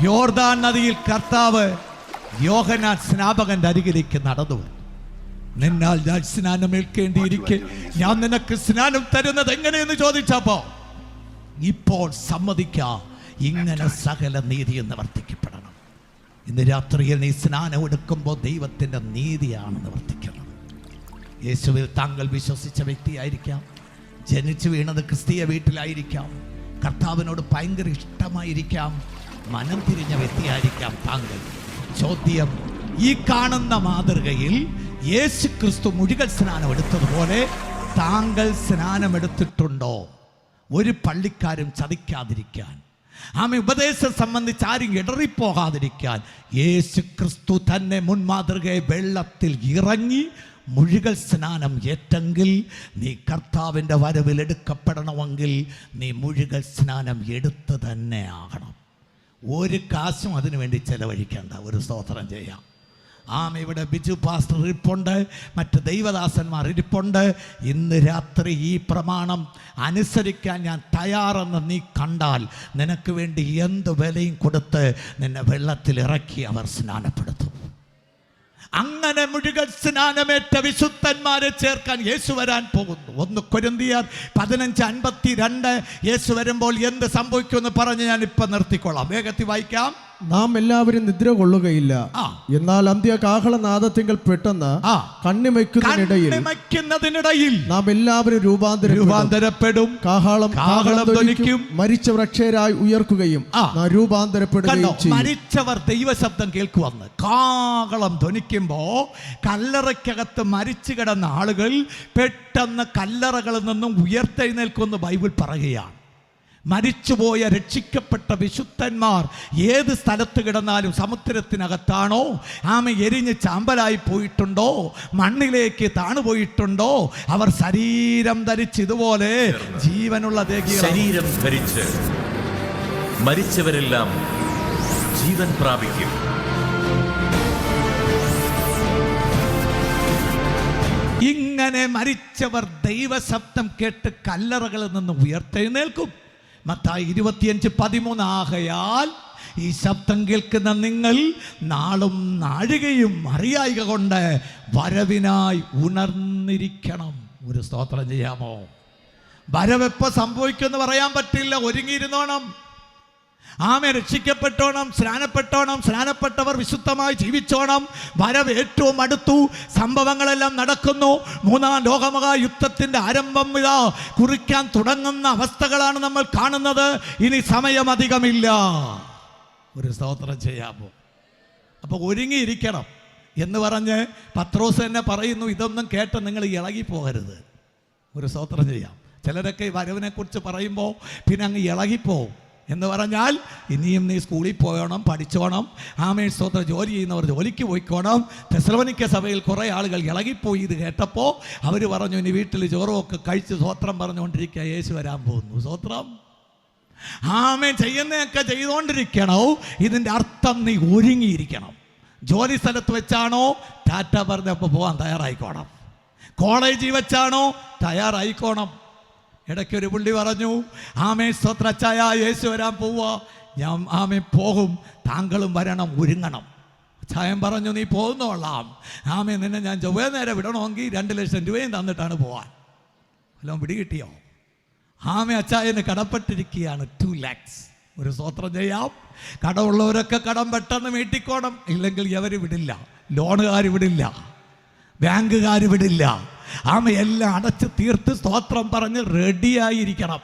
Speaker 6: യോർദാൻ നദിയിൽ കർത്താവ് യോഹന്നാൻ സ്നാപകന്റെ അരികിലേക്ക് നടന്നു. നിന്നാൽ ഞാൻ സ്നാനമേൽക്കേണ്ടിയിരിക്കെ ഞാൻ നിനക്ക് സ്നാനം തരുന്നത് എങ്ങനെയെന്ന് ചോദിച്ചപ്പോ, ഇപ്പോൾ സമ്മതിക്കാം, ഇങ്ങനെ സകല നീതിയും നിവർത്തിക്കപ്പെടണം. ഇന്ന് രാത്രിയിൽ നീ സ്നാനം എടുക്കുമ്പോൾ ദൈവത്തിൻ്റെ നീതിയാണ് നിവർത്തിക്കണം. യേശുവിൽ താങ്കൾ വിശ്വസിച്ച വ്യക്തിയായിരിക്കാം, ജനിച്ചു വീണത് ക്രിസ്തീയ വീട്ടിലായിരിക്കാം, കർത്താവിനോട് ഭയങ്കര ഇഷ്ടമായിരിക്കാം, മനം തിരിഞ്ഞ വ്യക്തിയായിരിക്കാം താങ്കൾ. ചോദ്യം, ഈ കാണുന്ന മാതൃകയിൽ യേശു ക്രിസ്തു മുഴുവൻ സ്നാനം എടുത്തതുപോലെ താങ്കൾ സ്നാനമെടുത്തിട്ടുണ്ടോ? ഒരു പള്ളിക്കാരും ചതിക്കാതിരിക്കാൻ, ആമേ ഉപദേശം സംബന്ധിച്ച് ആരും ഇടറിപ്പോകാതിരിക്കാൻ യേശു ക്രിസ്തു തന്നെ മുൻമാതൃകയെ വെള്ളത്തിൽ ഇറങ്ങി മുഴുകൽ സ്നാനം ഏറ്റെങ്കിൽ നീ കർത്താവിൻ്റെ വരവിൽ എടുക്കപ്പെടണമെങ്കിൽ നീ മുഴുകൽ സ്നാനം എടുത്ത് തന്നെ ആകണം. ഒരു കാശും അതിനു വേണ്ടി ചെലവഴിക്കേണ്ട. ഒരു സ്തോത്രം ചെയ്യാം. ഇവിടെ ബിജു പാസ്റ്റർ ഇരിപ്പുണ്ട്, മറ്റ് ദൈവദാസന്മാർ ഇരിപ്പുണ്ട്. ഇന്ന് രാത്രി ഈ പ്രമാണം അനുസരിക്കാൻ ഞാൻ തയ്യാറെന്ന് നീ കണ്ടാൽ നിനക്ക് വേണ്ടി എന്ത് വിലയും കൊടുത്ത് നിന്നെ വെള്ളത്തിൽ ഇറക്കി അവർ സ്നാനപ്പെടുത്തും. അങ്ങനെ മുഴുകൽ സ്നാനമേറ്റ വിശുദ്ധന്മാരെ ചേർക്കാൻ യേശു വരാൻ പോകുന്നു. 1 കൊരിന്ത്യർ 15:52 യേശു വരുമ്പോൾ എന്ത് സംഭവിക്കുമെന്ന് പറഞ്ഞ് ഞാൻ ഇപ്പം നിർത്തിക്കൊള്ളാം. വേഗത്തിൽ വായിക്കാം.
Speaker 2: നാം എല്ലാവരും നിദ്ര കൊള്ളുകയില്ല, എന്നാൽ അന്ത്യകാഹളനാദത്തിങ്കൽ പെട്ടെന്ന് കണ്ണിമയ്ക്കുന്നതിനിടയിൽ നാം എല്ലാവരും രൂപാന്തരപ്പെടും. കാഹളം ധ്വനിക്കും, മരിച്ചവർ അക്ഷയരായി ഉയർക്കുകയും രൂപാന്തരപ്പെടുകയും ചെയ്യും.
Speaker 6: മരിച്ചവർ ദൈവശബ്ദം കേൾക്കുവന്ന് കാഹളം ധ്വനിക്കുമ്പോ കല്ലറയ്ക്കകത്ത് മരിച്ചു കിടന്ന ആളുകൾ പെട്ടെന്ന് കല്ലറകളിൽ നിന്നും ഉയർത്തെഴുന്നേൽക്കുമെന്ന് ബൈബിൾ പറയുകയാണ്. മരിച്ചുപോയ രക്ഷിക്കപ്പെട്ട വിശുദ്ധന്മാർ ഏത് സ്ഥലത്ത് കിടന്നാലും സമുദ്രത്തിനകത്താണോ, എരിഞ്ഞ് ചാമ്പലായി പോയിട്ടുണ്ടോ, മണ്ണിലേക്ക് താണുപോയിട്ടുണ്ടോ, അവർ ശരീരം ധരിച്ച് ഇതുപോലെ ജീവനുള്ള
Speaker 3: ശരീരം ധരിച്ച് മരിച്ചവരെല്ലാം ജീവൻ പ്രാപിക്കും.
Speaker 6: ഇങ്ങനെ മരിച്ചവർ ദൈവശബ്ദം കേട്ട് കല്ലറകളിൽ നിന്ന് ഉയർത്തെഴുന്നേൽക്കും. മത്തായി 25:13 ആകയാൽ ഈ ശബ്ദം കേൾക്കുന്ന നിങ്ങൾ നാളും നാഴികയും അറിയായിക കൊണ്ട് വരവിനായി ഉണർന്നിരിക്കണം. ഒരു സ്തോത്രം ചെയ്യാമോ? വരവെപ്പോൾ സംഭവിക്കുമെന്ന് പറയാൻ പറ്റില്ല. ഒരുങ്ങിയിരുന്നോണം. രക്ഷിക്കപ്പെട്ടോണം, സ്നാനപ്പെട്ടവർ വിശുദ്ധമായി ജീവിച്ചോണം. വരവ് ഏറ്റവും അടുത്തു. സംഭവങ്ങളെല്ലാം നടക്കുന്നു. 3-ാം ലോകമഹായുദ്ധത്തിൻ്റെ ആരംഭം ഇതാ കുറിക്കാൻ തുടങ്ങുന്ന അവസ്ഥകളാണ് നമ്മൾ കാണുന്നത്. ഇനി സമയം അധികമില്ല. ഒരു സ്തോത്രം ചെയ്യാമോ? അപ്പോൾ ഒരുങ്ങിയിരിക്കണം എന്ന് പറഞ്ഞ് പത്രോസ് തന്നെ പറയുന്നു, ഇതൊന്നും കേട്ട് നിങ്ങൾ ഇളകിപ്പോകരുത്. ഒരു സ്തോത്രം ചെയ്യാം. ചിലരൊക്കെ വരവിനെക്കുറിച്ച് പറയുമ്പോൾ പിന്നെ അങ്ങ് ഇളകിപ്പോവും. എന്ന് പറഞ്ഞാൽ ഇനിയും നീ സ്കൂളിൽ പോയണം, പഠിച്ചോണം. സ്തോത്രം. ജോലി ചെയ്യുന്നവർ ജോലിക്ക് പോയിക്കോണം. തെസ്സലോനിക്ക സഭയിൽ കുറേ ആളുകൾ ഇളകിപ്പോയി. ഇത് കേട്ടപ്പോൾ അവർ പറഞ്ഞു, ഇനി വീട്ടിൽ ചോറുമൊക്കെ കഴിച്ച് സ്തോത്രം പറഞ്ഞുകൊണ്ടിരിക്കുക, യേശു വരാൻ പോകുന്നു. സ്തോത്രം. ചെയ്യുന്നതൊക്കെ ചെയ്തുകൊണ്ടിരിക്കണോ? ഇതിൻ്റെ അർത്ഥം നീ ഒരുങ്ങിയിരിക്കണം. ജോലി സ്ഥലത്ത് വെച്ചാണോ ടാറ്റ പറഞ്ഞപ്പോൾ പോകാൻ തയ്യാറായിക്കോണം. കോളേജിൽ വെച്ചാണോ തയ്യാറായിക്കോണം. ഇടയ്ക്കൊരു പുള്ളി പറഞ്ഞു, സ്തോത്രച്ചായ യേശു വരാൻ പോവുക. ഞാൻ പോകും, താങ്കളും വരണം, ഒരുങ്ങണം. ചായൻ പറഞ്ഞു, നീ പോകുന്നോളാം. നിന്നെ ഞാൻ ചൊവ്വേ നേരെ വിടണമെങ്കിൽ 2 ലക്ഷം രൂപയും തന്നിട്ടാണ് പോവാൻ. വല്ലതും പിടികിട്ടിയോ? അച്ചായന് കടപ്പെട്ടിരിക്കുകയാണ് 2 lakhs. ഒരു സ്തോത്രം ചെയ്യാം. കടമുള്ളവരൊക്കെ കടം പെട്ടെന്ന് വീട്ടിക്കോണം. ഇല്ലെങ്കിൽ ഇവർ വിടില്ല, ലോണുകാർ വിടില്ല, ബാങ്കുകാർ വിടില്ല. എല്ലാം അടച്ച് തീർത്ത് സ്തോത്രം പറഞ്ഞ് റെഡിയായിരിക്കണം.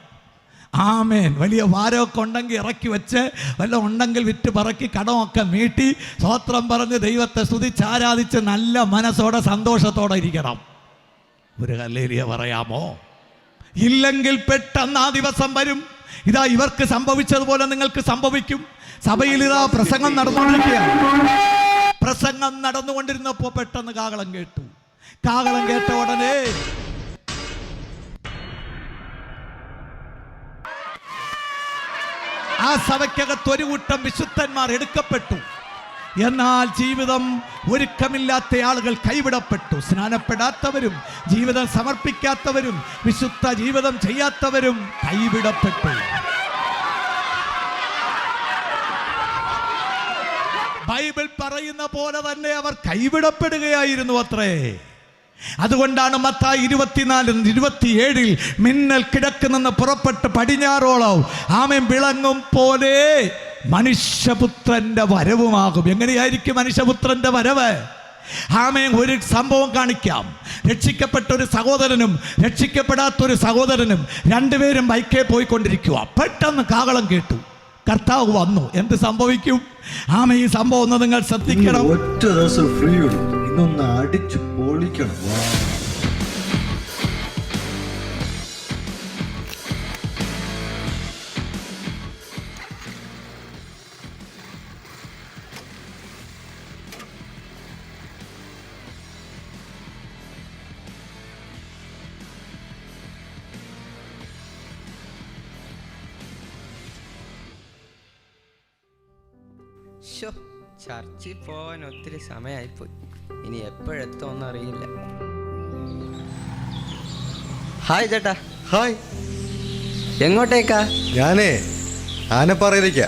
Speaker 6: വലിയ ഭാരമൊക്കെ ഉണ്ടെങ്കിൽ ഇറക്കി വെച്ച്, വല്ല ഉണ്ടെങ്കിൽ വിറ്റ് പറക്കി കടമൊക്കെ മീട്ടി സ്തോത്രം പറഞ്ഞ് ദൈവത്തെ സ്തുതിച്ച് ആരാധിച്ച് നല്ല മനസ്സോടെ സന്തോഷത്തോടെ ഇരിക്കണം. ഒരു ഹല്ലേലൂയ പറയാമോ? ഇല്ലെങ്കിൽ പെട്ടെന്ന് ആ ദിവസം വരും. ഇതാ ഇവർക്ക് സംഭവിച്ചതുപോലെ നിങ്ങൾക്ക് സംഭവിക്കും. സഭയിൽ ഇതാ പ്രസംഗം നടന്നുകൊണ്ടിരിക്കുകയാണ്. പ്രസംഗം നടന്നുകൊണ്ടിരുന്നപ്പോൾ പെട്ടെന്ന് കാഹളം കേട്ടു. കാഹളം കേട്ട ഉടനെ ആ സഭയ്ക്കകത്ത് ഒരു കൂട്ടം വിശുദ്ധന്മാർ എടുക്കപ്പെട്ടു. എന്നാൽ ജീവിതം ഒരുക്കമില്ലാത്ത ആളുകൾ കൈവിടപ്പെട്ടു. സ്നാനപ്പെടാത്തവരും ജീവിതം സമർപ്പിക്കാത്തവരും വിശുദ്ധ ജീവിതം ചെയ്യാത്തവരും കൈവിടപ്പെട്ടു. ബൈബിൾ പറയുന്ന പോലെ തന്നെ അവർ കൈവിടപ്പെടുകയായിരുന്നു അത്രേ. അതുകൊണ്ടാണ് മത്തായി 24:27 മിന്നൽ കിഴക്കുനിന്ന് പുറപ്പെട്ട് പടിഞ്ഞാറോളം വിളങ്ങും പോലെ മനുഷ്യപുത്രന്റെ വരവുമാകും. എങ്ങനെയായിരിക്കും മനുഷ്യപുത്രന്റെ വരവ്? ഒരു സംഭവം കാണിക്കാം. രക്ഷിക്കപ്പെട്ട ഒരു സഹോദരനും രക്ഷിക്കപ്പെടാത്തൊരു സഹോദരനും രണ്ടുപേരും ബൈക്കേ പോയിക്കൊണ്ടിരിക്കുക. പെട്ടെന്ന് കാഹളം കേട്ടു, കർത്താവ് വന്നു. എന്ത് സംഭവിക്കും? ഈ സംഭവം ഒന്ന് നിങ്ങൾ ശ്രദ്ധിക്കണം.
Speaker 8: ഒറ്റ ദിവസം ഫ്രീ ഉള്ളൂ, ഇന്നൊന്ന് അടിച്ചു പൊളിക്കണം.
Speaker 9: ശോ, ചർച്ചിൽ പോവാൻ ഒത്തിരി സമയമായിപ്പോയി. ഇനി എപ്പോഴെത്തുമെന്ന് അറിയില്ല. ഹായ് ചേട്ടാ.
Speaker 8: ഹായ്.
Speaker 9: എങ്ങോട്ടേക്കാ?
Speaker 8: ഞാനേ ആനപ്പാറയിലേക്കാ.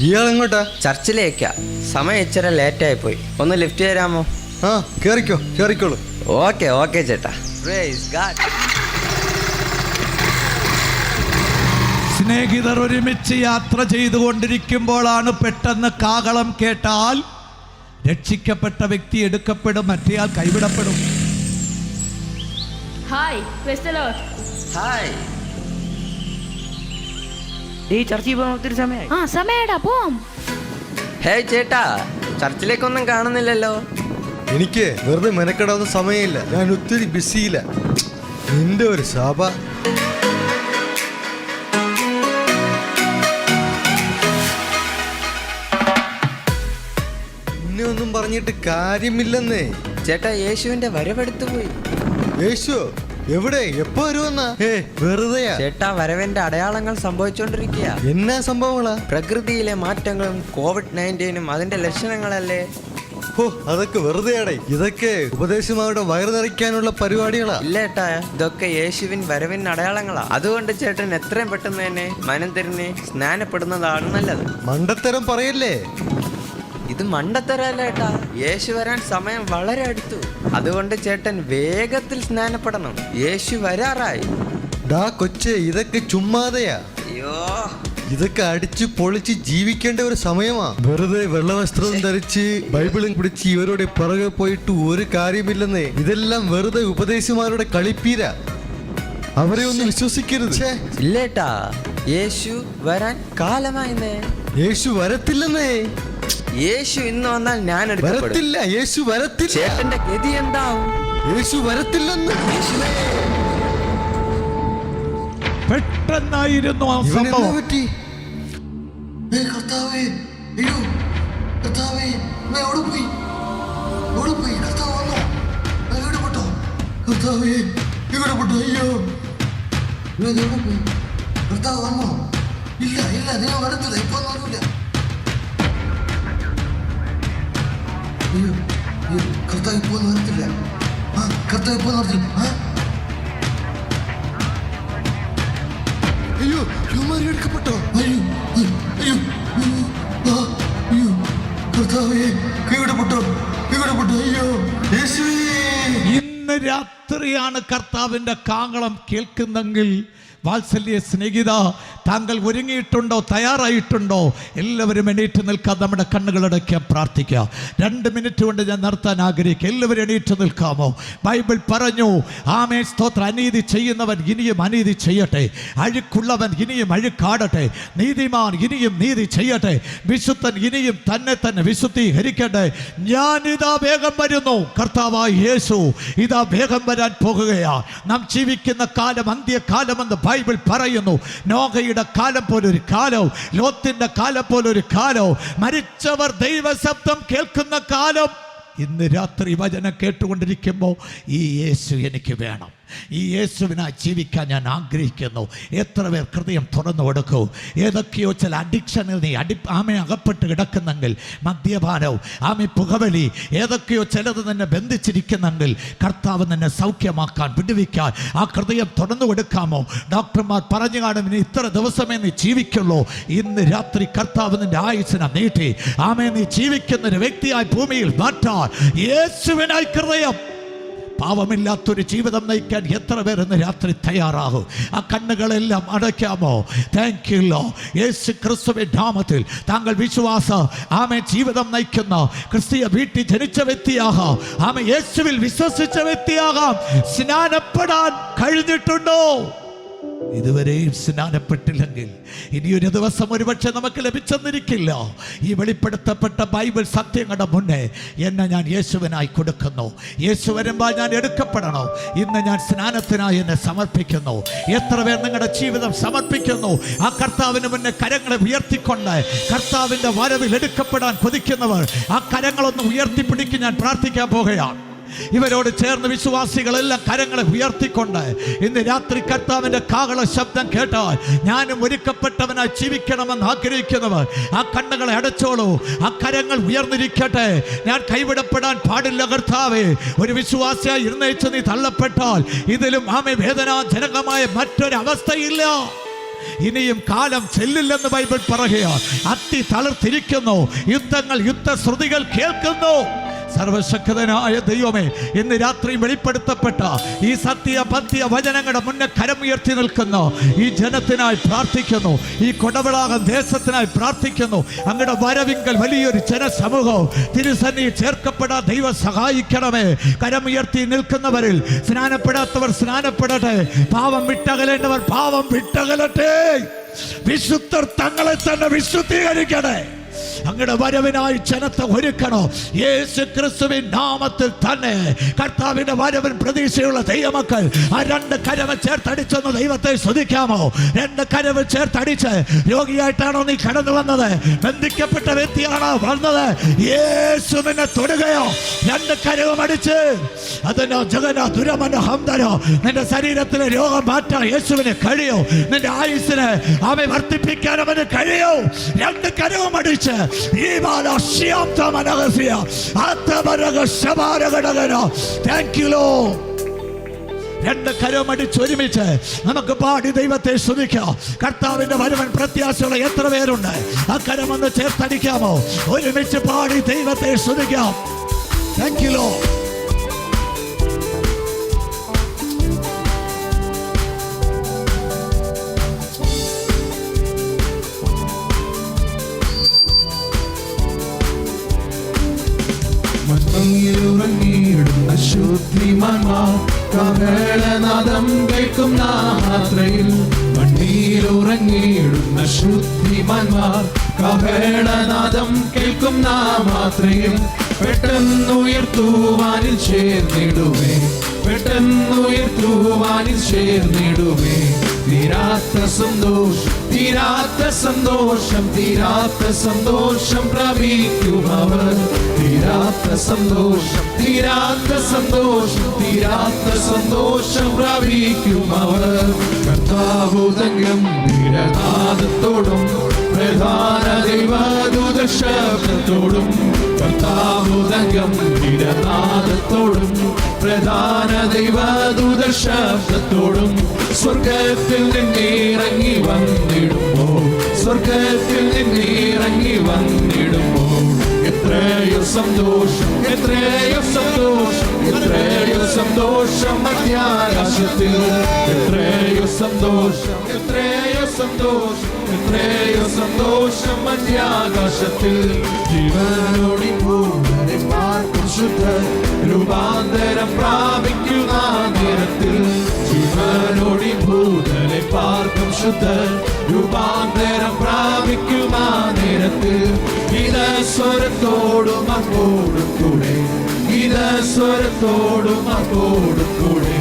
Speaker 8: ഇയാൾ എങ്ങോട്ടാ?
Speaker 9: ചർച്ചിലേക്കാ. സമയം ഇച്ചിരി ലേറ്റായിപ്പോയി. ഒന്ന് ലിഫ്റ്റ് തരാമോ?
Speaker 8: ആ, കേറിക്കോളൂ.
Speaker 9: ഓക്കെ ചേട്ടാ. Praise God.
Speaker 6: സ്നേഹിതർ ഒരുമിച്ച് യാത്ര ചെയ്തുകൊണ്ടിരിക്കുമ്പോഴാണ് പെട്ടെന്ന് കാഹളം കേട്ടാൽ രക്ഷിക്കപ്പെട്ട വ്യക്തി എടുക്കപ്പെടും, മറ്റേയാൾ കൈവിടപ്പെടും.
Speaker 4: Hi, praise the lord.
Speaker 9: Hi.
Speaker 5: ചർച്ചിൽ പോകാൻ ഒത്തിരി സമയമായി.
Speaker 4: സമയടാ, പോവാം.
Speaker 9: ഹേയ് ചേട്ടാ, ചർച്ചിലേക്കൊന്നും കാണുന്നില്ലല്ലോ.
Speaker 8: എനിക്ക് വെറുതെ മെനക്കെടാവുന്ന സമയമില്ല. ഞാൻ ഒത്തിരി ബിസിയില്ല. നിന്റെ ഒരു ശാപ. നിന്നെ ഒന്നും പറഞ്ഞിട്ട് കാര്യമില്ലെന്നേ.
Speaker 9: ചേട്ടാ, യേശുവിന്റെ വരവെടുത്തു പോയി.
Speaker 8: യേശു എവിടെ? എപ്പോ വരുമെന്നാ? വെറുതെയാ.
Speaker 9: ചേട്ടാ, വരവിന്റെ അടയാളങ്ങൾ സംഭവിച്ചുകൊണ്ടിരിക്കുക.
Speaker 8: എന്നാ സംഭവങ്ങളാ?
Speaker 9: പ്രകൃതിയിലെ മാറ്റങ്ങളും COVID-19 അതിന്റെ ലക്ഷണങ്ങളല്ലേ?
Speaker 8: ഓ, അതൊക്കെ വെറുതെയാടേ. ഇതൊക്കെ ഉപദേശമാരുടെ വയറ് നിറയ്ക്കാനുള്ള പരിപാടികളാ.
Speaker 9: ഇല്ല ചേട്ടാ, ഇതൊക്കെ യേശുവിൻ വരവിൻ അടയാളങ്ങളാ. അതുകൊണ്ട് ചേട്ടൻ എത്രയും പെട്ടെന്ന് തന്നെ മനം തിരിഞ്ഞ് സ്നാനപ്പെടുന്നതാണ് നല്ലത്.
Speaker 8: മണ്ടത്തരം പറയല്ലേ.
Speaker 9: ഇത് മണ്ടത്തരല്ല ചേട്ടാ. യേശു വരാൻ സമയം വളരെ അടുത്തു. അതുകൊണ്ട് ചേട്ടൻ വേഗത്തിൽ സ്നാനപ്പെടണം. യേശു വരാറായി.
Speaker 8: ഡാ കൊച്ചേ, ഇതൊക്കെ ചുമ്മാതെയാ.
Speaker 9: അയ്യോ,
Speaker 8: ഇതൊക്കെ അടിച്ച് പൊളിച്ച് ജീവിക്കേണ്ട ഒരു സമയമാ. വെറുതെ വെള്ളവസ്ത്രം ധരിച്ച് ബൈബിളും പിടിച്ച് ഇവരുടെ പിറകെ പോയിട്ട് ഒരു കാര്യമില്ലെന്നേ. ഇതെല്ലാം വെറുതെ ഉപദേശിമാരുടെ കളിപ്പീര. അവരെ ഒന്നും വിശ്വസിക്കരുത്.
Speaker 9: ഇല്ലേട്ടാ, യേശു വരാൻ കാലമായിന്നേ.
Speaker 8: യേശു വരത്തില്ലെന്നേ.
Speaker 9: യേശു ഇന്ന് വന്നാൽ ഞാൻ എടുക്കപ്പെടും.
Speaker 8: വരത്തില്ല. യേശു വരത്തില്ല.
Speaker 9: ചേട്ടന്റെ ഗതി എന്താവും?
Speaker 8: യേശു വരത്തില്ലെന്ന്.
Speaker 6: പെട്ടെന്നായിരുന്നു ആ
Speaker 8: ഇവനെന്താ
Speaker 6: സംഭവം.
Speaker 8: പറ്റി? കർത്താവേ, അയ്യോ കർത്താവേ, എവിടെ പോയി? കർത്താവ് വന്നോ? എവിടെപ്പെട്ടോ? കർത്താവേ, എവിടെപ്പെട്ടോ? അയ്യോ, എവിടെ പോയി? കർത്താവ് വന്നോ? ഇല്ല, നിങ്ങൾ വരത്തില്ല. ഇപ്പൊ ഒന്നുമില്ല. അയ്യോ, കർത്താവ് ഇപ്പൊ ഒന്നും വരത്തില്ല. കർത്താവ് ഇപ്പൊ വരത്തില്ല. അയ്യോ, യുവമാരി എടുക്കപ്പെട്ടോ? അയ്യോ, കർത്താവേ, കൈവിടപ്പെട്ടോ? അയ്യോ, യേശുവേ.
Speaker 6: ഇന്ന് രാത്രിയാണ് കർത്താവിന്റെ കാഹളം കേൾക്കുന്നെങ്കിൽ വാത്സല്യ സ്നേഹിത, താങ്കൾ ഒരുങ്ങിയിട്ടുണ്ടോ? തയ്യാറായിട്ടുണ്ടോ? എല്ലാവരും എണീറ്റ് നിൽക്കാൻ നമ്മുടെ കണ്ണുകളടയ്ക്കാൻ പ്രാർത്ഥിക്കുക. 2 മിനിറ്റ് കൊണ്ട് ഞാൻ നിർത്താൻ ആഗ്രഹിക്കുക. എല്ലാവരും എണീറ്റ് നിൽക്കാമോ? ബൈബിൾ പറഞ്ഞു, ആമേൻ സ്തോത്രം, അനീതി ചെയ്യുന്നവൻ ഇനിയും അനീതി ചെയ്യട്ടെ, അഴുക്കുള്ളവൻ ഇനിയും അഴുക്കാടട്ടെ, നീതിമാൻ ഇനിയും നീതി ചെയ്യട്ടെ, വിശുദ്ധൻ ഇനിയും തന്നെ വിശുദ്ധീകരിക്കട്ടെ. ഞാനിതാ വേഗം വരുന്നു. കർത്താവായ യേശു ഇതാ വേഗം വരാൻ പോകുകയാണ്. നാം ജീവിക്കുന്ന കാലം അന്ത്യകാലമെന്ന് ബൈബിൾ പറയുന്നു. നോഹയുടെ കാലം പോലൊരു കാലവും ലോത്തിന്റെ കാലം പോലൊരു കാലവും മരിച്ചവർ ദൈവശബ്ദം കേൾക്കുന്ന കാലം. ഇന്ന് രാത്രി വചനം കേട്ടുകൊണ്ടിരിക്കുമ്പോൾ ഈ യേശു എനിക്ക് വേണം, ഈ യേശുവിനായി ജീവിക്കാൻ ഞാൻ ആഗ്രഹിക്കുന്നു. എത്ര പേർ ഹൃദയം തുറന്നു കൊടുക്കൂ? ഏതൊക്കെയോ ചില അഡിക്ഷനിൽ നീ അകപ്പെട്ട് കിടക്കുന്നെങ്കിൽ, മദ്യപാനവും പുകവലി, ഏതൊക്കെയോ ചിലത് നിന്നെ ബന്ധിച്ചിരിക്കുന്നെങ്കിൽ കർത്താവ് നിന്നെ സൗഖ്യമാക്കാൻ, വിടുവിക്കാൻ ആ ഹൃദയം തുറന്നു കൊടുക്കാമോ? ഡോക്ടർമാർ പറഞ്ഞു കാണും, ഇനി ഇത്ര ദിവസമേ നീ ജീവിക്കുള്ളൂ. ഇന്ന് രാത്രി കർത്താവ് നിന്റെ ആയുസ്സിനെ നീട്ടി നീ ജീവിക്കുന്ന ഒരു വ്യക്തിയായി ഭൂമിയിൽ മാറ്റാൻ യേശുവിനായി ഹൃദയം. പാവമില്ലാത്തൊരു ജീവിതം നയിക്കാൻ എത്ര പേർ ഇന്ന് രാത്രി തയ്യാറാകും? ആ കണ്ണുകളെല്ലാം അടയ്ക്കാമോ? Thank you lord. യേശു ക്രിസ്തുവിന്റെ നാമത്തിൽ താങ്കൾ ജീവിതം നയിക്കുന്ന ക്രിസ്തീയ വീട്ടിൽ ജനിച്ച വ്യക്തിയാകാം, യേശുവിൽ വിശ്വസിച്ച വ്യക്തിയാകാം. സ്നാനപ്പെടാൻ കഴിഞ്ഞിട്ടുണ്ടോ? ഇതുവരെയും സ്നാനപ്പെട്ടില്ലെങ്കിൽ ഇനിയൊരു ദിവസം ഒരുപക്ഷെ നമുക്ക് ലഭിച്ചെന്നിരിക്കില്ല. ഈ വെളിപ്പെടുത്തപ്പെട്ട ബൈബിൾ സത്യങ്ങളുടെ മുന്നേ എന്നെ ഞാൻ യേശുവിനായി കൊടുക്കുന്നു. യേശു വരുമ്പോൾ ഞാൻ എടുക്കപ്പെടണോ? ഇന്ന് ഞാൻ സ്നാനത്തിനായി എന്നെ സമർപ്പിക്കുന്നു. എത്ര പേർ നിങ്ങളുടെ ജീവിതം സമർപ്പിക്കുന്നു? ആ കർത്താവിന് മുന്നേ കരങ്ങളെ ഉയർത്തിക്കൊണ്ട് കർത്താവിൻ്റെ വരവിൽ എടുക്കപ്പെടാൻ കൊതിക്കുന്നവർ ആ കരങ്ങളൊന്ന് ഉയർത്തിപ്പിടിക്ക്. ഞാൻ പ്രാർത്ഥിക്കാൻ പോകുകയാണ്. ഇവരോട് ചേർന്ന് വിശ്വാസികളെല്ലാം കരങ്ങളെ ഉയർത്തിക്കൊണ്ട് ഇന്ന് രാത്രി കർത്താവിന്റെ കാഹള ശബ്ദം കേട്ടാൽ ഞാനും ഒരുക്കപ്പെട്ടവനായി ജീവിക്കണമെന്ന് ആഗ്രഹിക്കുന്നവർ ആ കണ്ണുകളെ അടച്ചോളൂ, ആ കരങ്ങൾ ഉയർന്നിരിക്കട്ടെ. ഞാൻ കൈവിടപ്പെടാൻ പാടില്ല കർത്താവേ. ഒരു വിശ്വാസിയായി ഇരുന്നേച്ച് നീ തള്ളപ്പെട്ടാൽ ഇതിലും ആമേ വേദനാജനകമായ മറ്റൊരവസ്ഥയില്ല. ഇനിയും കാലം ചെല്ലില്ലെന്ന് ബൈബിൾ പറയുക. അത്തി തളർത്തിരിക്കുന്നു, യുദ്ധങ്ങൾ യുദ്ധശ്രുതികൾ കേൾക്കുന്നു. സർവശക്തനായ ദൈവമേ, ഇന്ന് രാത്രി വെളിപ്പെടുത്തപ്പെട്ട ഈ സത്യപത്യ വചനങ്ങളുടെ മുന്നേ കരമുയർത്തി നിൽക്കുന്നു ഈ ജനത്തിനായി പ്രാർത്ഥിക്കുന്നു. ഈ കൊടവളാകം ദേശത്തിനായി പ്രാർത്ഥിക്കുന്നു. അങ്ങയുടെ വരവിങ്കൽ വലിയൊരു ജനസമൂഹം തിരുസന്നി ചേർക്കപ്പെടാൻ ദൈവം സഹായിക്കണമേ. കരമുയർത്തി നിൽക്കുന്നവരിൽ സ്നാനപ്പെടാത്തവർ സ്നാനപ്പെടട്ടെ, പാവം വിട്ടകലേണ്ടവർ പാവം വിട്ടകലട്ടെ. വിശുദ്ധർ തങ്ങളെ തന്നെ വിശുദ്ധീകരിക്കട്ടെ. അങ്ങയുടെ വരവിനായി ജനത്തെ ഒരുക്കണോ. യേശു ക്രിസ്തുവിൻ നാമത്തിൽ തന്നെ കർത്താവിന്റെ വരവിൻ പ്രതീക്ഷയുള്ള ദൈവമക്കൾ ആ രണ്ട് കരവ് ചേർത്തടിച്ചൊന്ന് ദൈവത്തെ സ്തുതിക്കാമോ? രണ്ട് കരവ് ചേർത്തടിച്ച് രോഗിയായിട്ടാണോ നീ കടന്നു വന്നത്? ബന്ധിക്കപ്പെട്ട വ്യക്തിയാണോ വന്നത്? യേശു നിന്നെ തൊടുകയോ? രണ്ട് കരവും അടിച്ച് അതിനോ ജഗനോ ദുരമനോ ഹംദനോ നിന്റെ ശരീരത്തിലെ രോഗം മാറ്റാൻ യേശുവിന് കഴിയോ? നിന്റെ ആയുസ്സിനെ അവനെ വർദ്ധിപ്പിക്കാൻ അവന് കഴിയോ? രണ്ട് കരവും അടിച്ച് രണ്ട് കരമടിച്ച് ഒരുമിച്ച് നമുക്ക് പാടി ദൈവത്തെ സ്തുതിക്കാം. കർത്താവിന്റെ വരവൻ പ്രത്യാശയുള്ള എത്ര പേരുണ്ട്? ആ കരമൊന്ന് ചേർത്തടിക്കാമോ? ഒരുമിച്ച് പാടി ദൈവത്തെ സ്തുതിക്കാം. Thank you lord.
Speaker 10: മണ്ണിലുറങ്ങിയിടുന്ന ശുദ്ധിമാന്മാർ കാഹളനാദം കേൾക്കും മാത്രയിൽ. മണ്ണിലുറങ്ങിയിടുന്ന ശുദ്ധിമാന്മാർ കാഹളനാദം കേൾക്കും മാത്രയിൽ. പെട്ടെന്നുയർത്തുവാനിൽ ചേർന്നിടുമേ, പെട്ടെന്നുയർത്തുവാനിൽ ചേർന്നിടുമേ. തീരാത്ത സന്തോഷം, തീരാത്ത സന്തോഷം, തീരാത്ത സന്തോഷം പ്രാപിക്കും അവർ. തീരാത്ത സന്തോഷം, തീരാത്ത സന്തോഷം, തീരാത്ത സന്തോഷം പ്രാപിക്കും അവർ. കർത്താവുതങ്കം നിരനാദത്തോടും പ്രധാന ദൈവദൂത ശബ്ദത്തോടും. കർത്താവുതങ്കം നിരനാദത്തോടും പ്രധാന ദൈവദൂത ശബ്ദത്തോടും. സ്വർഗത്തിൽ നിന്നിറങ്ങി വന്നിടുമ്പോൾ, സ്വർഗത്തിൽ നിന്നിറങ്ങി വന്നിടുമ്പോൾ. എത്രയോ സന്തോഷം, എത്രയോ സന്തോഷം, എത്രയോ സന്തോഷം മധ്യാകാശത്തിൽ. എത്രയോ സന്തോഷം, എത്രയോ സന്തോഷം, എത്രയോ സന്തോഷം മധ്യാകാശത്തിൽ. ജീവനോടി പൂവരെ പാർക്കും ശുദ്ധ രൂപാന്തരം പ്രാപിക്കുന്ന നേരത്തിൽ. ജീവനോടി ഭൂതലെ പാർക്കും ശുദ്ധ രൂപാന്തരം പ്രാപിക്കുന്ന നേരത്തിൽ. സ്വരത്തോടും അങ്ങോടും കൂടെ, സ്വരത്തോടും അങ്ങോടും കൂടെ.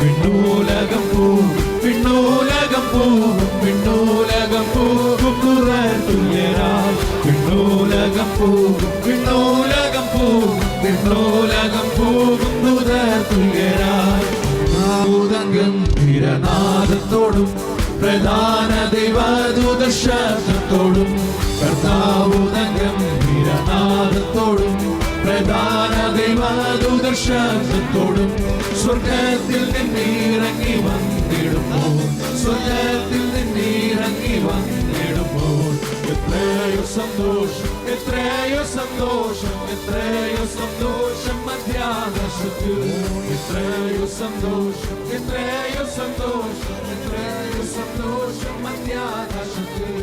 Speaker 10: വിണ്ണൂലകം പൂവും, വിണ്ണൂലകം പൂവും, വിണ്ണൂലകം പൂവും തുല്യരായി. വിണ്ണൂലകം പൂവും, വിണ്ണൂലകം പൂവും, വിണ്ണൂലകം പൂവും തുല്യരായി. ഗംഭീരനാദത്തോടും പ്രധാന ദൈവദൂത ശബ്ദത്തോടും. കർത്താവുതങ്കം ഗംഭീരനാദത്തോടും പ്രധാന ദൈവദൂത ശബ്ദത്തോടും. സ്വർഗത്തിൽ നിന്നിറങ്ങി വന്നിടുമ്പോൾ, സ്വർഗത്തിൽ നിന്നിറങ്ങി വന്നിടുമ്പോൾ. എത്രയോ സന്തോഷം, എത്രയോ സന്തോഷം, എത്രയോ സന്തോഷം മധ്യാകാശത്തിൽ. എത്രയോ സന്തോഷം, എത്രയോ സന്തോഷം, എത്രയോ സന്തോഷം മധ്യാകാശത്തിൽ.